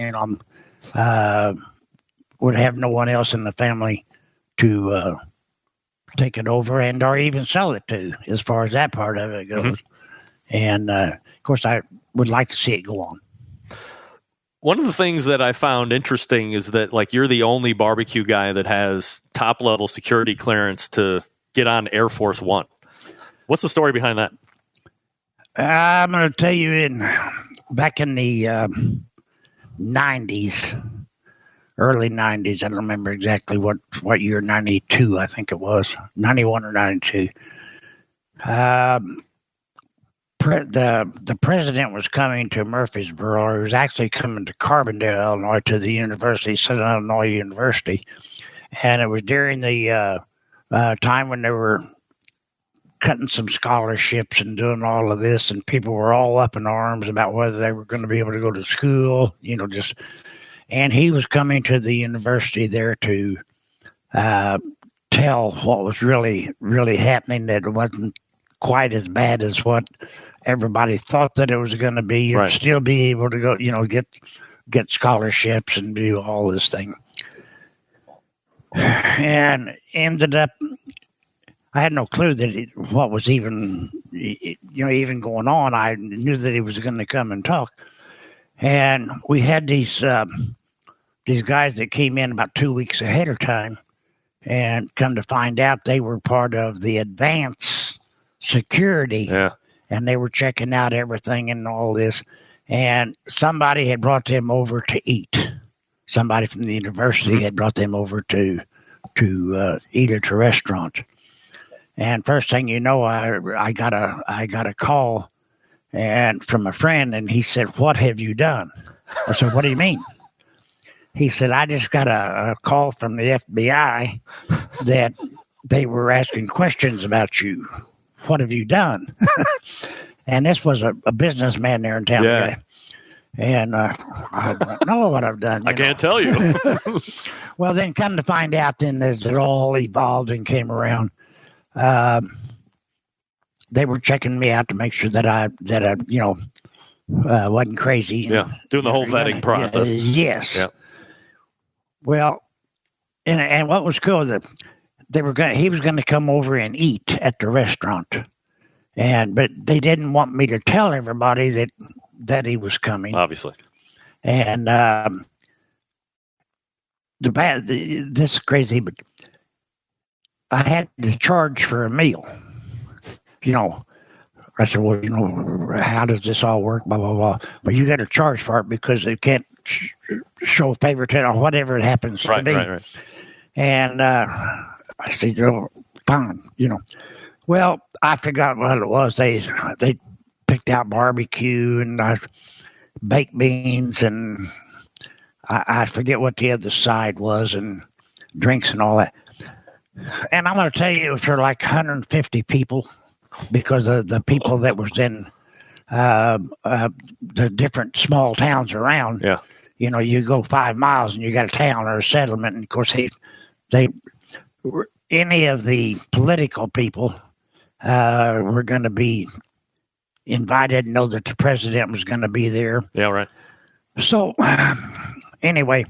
Would have no one else in the family to take it over and or even sell it to, as far as that part of it goes. Mm-hmm. And of course, I would like to see it go on. One of the things that I found interesting is that, like, you're the only barbecue guy that has top level security clearance to get on Air Force One. What's the story behind that? I'm going to tell you, back in the 90s, early 90s, I don't remember exactly what year, 92, I think it was, 91 or 92. The president was coming to Murfreesboro. He was actually coming to Carbondale, Illinois, to the University, Southern Illinois University. And it was during the time when they were cutting some scholarships and doing all of this, and people were all up in arms about whether they were going to be able to go to school, and he was coming to the university there to tell what was really, really happening, that it wasn't quite as bad as what everybody thought that it was going to be. You'd still be able to go, get scholarships and do all this thing. And ended up, I had no clue that what was even going on. I knew that he was going to come and talk. And we had these guys that came in about 2 weeks ahead of time, and come to find out they were part of the advanced security. Yeah. And they were checking out everything and all this. And somebody had brought them over to eat. Somebody from the university had brought them over to eat at a restaurant. And first thing you know, I got a call and from a friend, and he said, "What have you done?" I said, "What do you mean?" He said, "I just got a call from the FBI that they were asking questions about you. What have you done?" And this was a businessman there in town. Yeah. And I don't know what I've done. I can't tell you. Well, then come to find out, then as it all evolved and came around, they were checking me out to make sure that I wasn't crazy. Yeah, doing the whole vetting process. Yes. Yeah. Well, and what was cool that he was going to come over and eat at the restaurant, but they didn't want me to tell everybody that he was coming. Obviously. And this is crazy, but I had to charge for a meal. I said, "Well, how does this all work? Blah blah blah." But you got to charge for it because it can't show favoritism or whatever it happens to be. Right. And I said, "Fine." Well, I forgot what it was. They picked out barbecue and baked beans, and I forget what the other side was, and drinks and all that. And I'm going to tell you, for like 150 people, because of the people that was in the different small towns around. Yeah. You go 5 miles and you got a town or a settlement, and of course they any of the political people were going to be invited, know that the president was going to be there. Yeah, right. So anyway,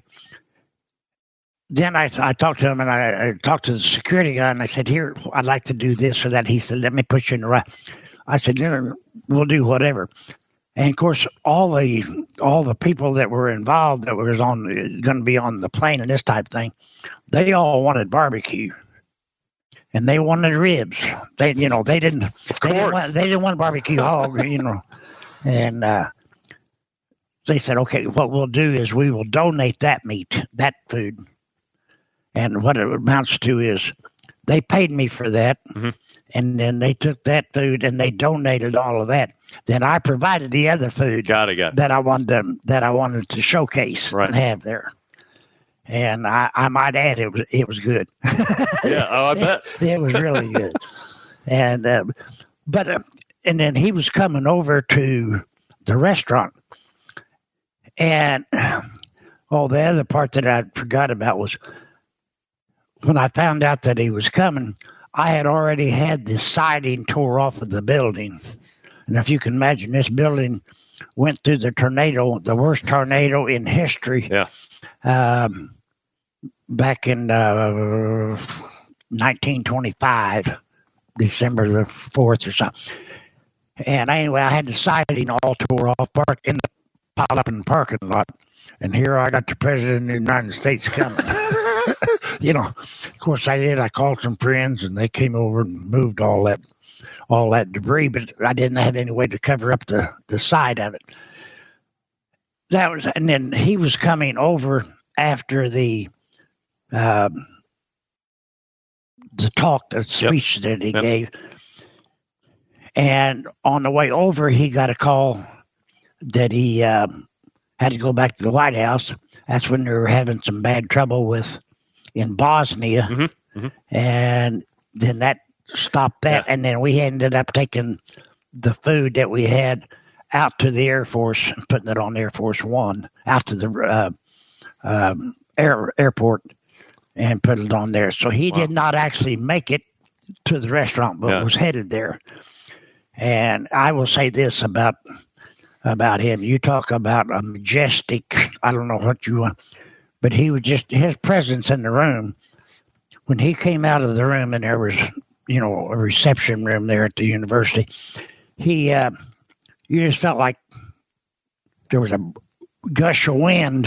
then I talked to him, and I talked to the security guy, and I said, here, I'd like to do this or that. He said, let me put you in the right. I said, we'll do whatever. And of course, all the people that were involved that was going to be on the plane and this type of thing, they all wanted barbecue, and they wanted ribs. They didn't. Of course, they didn't want barbecue hog. And they said, okay, what we'll do is we will donate that meat, that food, and what it amounts to is they paid me for that. Mm-hmm. And then they took that food and they donated all of that. Then I provided the other food that I wanted to showcase and have there. And I might add, it was good. Yeah, I bet it was really good. And and then he was coming over to the restaurant, and the other part that I forgot about was when I found out that he was coming. I had already had the siding tore off of the building. And if you can imagine, this building went through the worst tornado in history. Yeah. Back in 1925, December the 4th or something. And anyway, I had the siding all tore off, piled up in the parking lot. And here I got the President of the United States coming. Of course I did. I called some friends, and they came over and moved all that debris, but I didn't have any way to cover up the side of it. And then he was coming over after the speech that he gave, and on the way over, he got a call that he had to go back to the White House. That's when they were having some bad trouble in Bosnia. Mm-hmm. Mm-hmm. And then that stopped that. Yeah. And then we ended up taking the food that we had out to the Air Force and putting it on Air Force One, out to the airport, and put it on there. So he did not actually make it to the restaurant, but was headed there. And I will say this about him. You talk about a majestic, I don't know what you want, but he was just, his presence in the room, when he came out of the room and there was, a reception room there at the university, you just felt like there was a gush of wind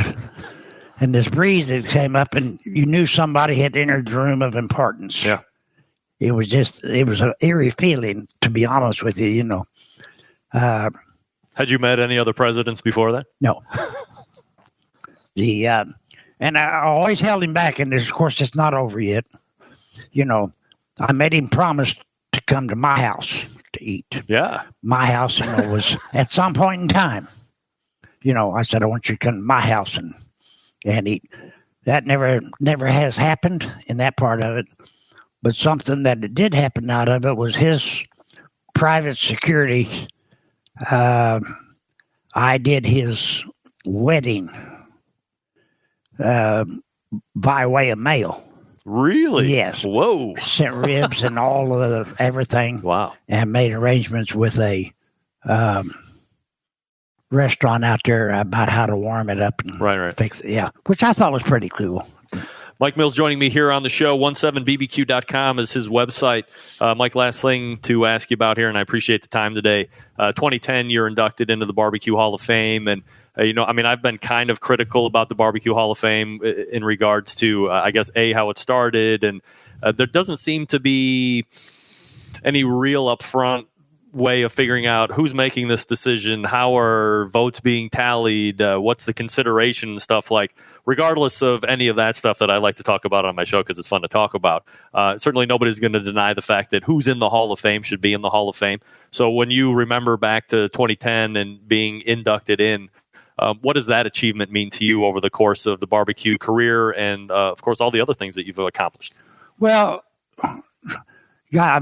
and this breeze that came up, and you knew somebody had entered the room of importance. Yeah. It was an eerie feeling, to be honest with you, Had you met any other presidents before that? No. And I always held him back, and of course it's not over yet. I made him promise to come to my house to eat. Yeah. My house, was at some point in time. I said, I want you to come to my house and eat. That never has happened in that part of it. But something that did happen out of it was his private security. I did his wedding by way of mail. Really? Yes. Whoa. Sent ribs and all of everything. Wow. And made arrangements with a restaurant out there about how to warm it up and fix it. Yeah, which I thought was pretty cool. Mike Mills joining me here on the show. 17bbq.com is his website. Mike, last thing to ask you about here, and I appreciate the time today. 2010, you're inducted into the Barbecue Hall of Fame. And, I've been kind of critical about the Barbecue Hall of Fame in regards to, how it started. And there doesn't seem to be any real upfront way of figuring out who's making this decision, how are votes being tallied, what's the consideration and stuff. Like, regardless of any of that stuff that I like to talk about on my show because it's fun to talk about, certainly nobody's going to deny the fact that who's in the Hall of Fame should be in the Hall of Fame. So when you remember back to 2010 and being inducted in, what does that achievement mean to you over the course of the barbecue career and, of course, all the other things that you've accomplished? Well, yeah,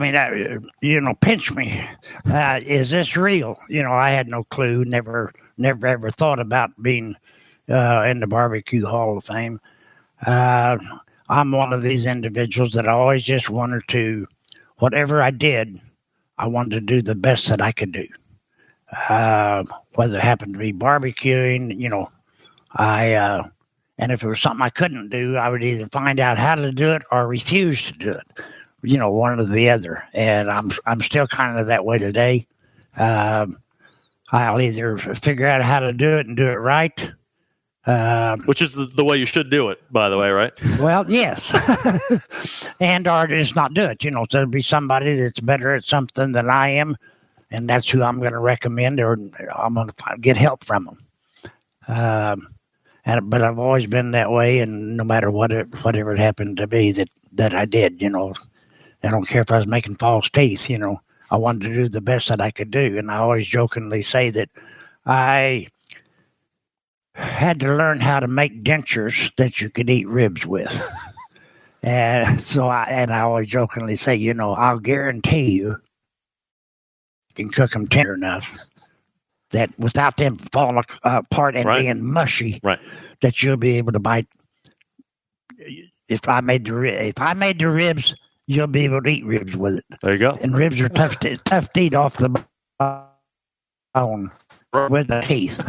pinch me. Is this real? I had no clue. Never ever thought about being in the Barbecue Hall of Fame. I'm one of these individuals that I always just wanted to, whatever I did, I wanted to do the best that I could do. Whether it happened to be barbecuing, and if it was something I couldn't do, I would either find out how to do it or refuse to do it. One or the other. And I'm still kind of that way today. I'll either figure out how to do it and do it right. Which is the way you should do it, by the way, right? Well, yes. And or just not do it. So there'll be somebody that's better at something than I am, and that's who I'm going to recommend, or I'm going to get help from them. But I've always been that way, and no matter whatever it happened to be that I did, I don't care if I was making false teeth, I wanted to do the best that I could do. And I always jokingly say that I had to learn how to make dentures that you could eat ribs with. And so I always jokingly say, I'll guarantee you can cook them tender enough that without them falling apart and being mushy, that you'll be able to bite. If I made the ribs, you'll be able to eat ribs with it. There you go. And ribs are tough to eat off the bone with the teeth.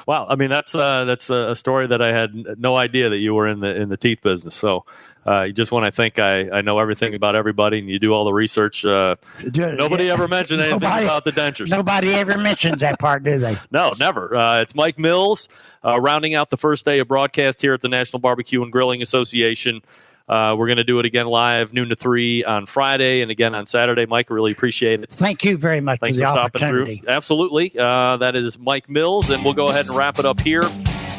Wow, I mean that's a story that I had no idea that you were in the teeth business. So you just when I think I know everything about everybody, and you do all the research. Nobody ever mentioned anything about the dentures. Nobody ever mentions that part, do they? No, never. It's Mike Mills rounding out the first day of broadcast here at the National Barbecue and Grilling Association. We're going to do it again live, noon to 3 on Friday, and again on Saturday. Mike, I really appreciate it. Thank you very much Thanks for the stopping opportunity. Through. Absolutely. That is Mike Mills, and we'll go ahead and wrap it up here.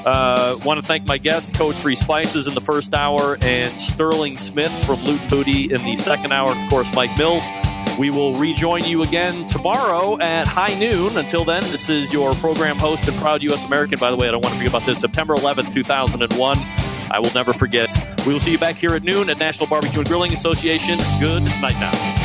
Want to thank my guests, Code Free Spices in the first hour, and Sterling Smith from Loot Booty in the second hour. Of course, Mike Mills. We will rejoin you again tomorrow at high noon. Until then, this is your program host and proud U.S. American. By the way, I don't want to forget about this. September 11th, 2001. I will never forget. We will see you back here at noon at National Barbecue and Grilling Association. Good night now.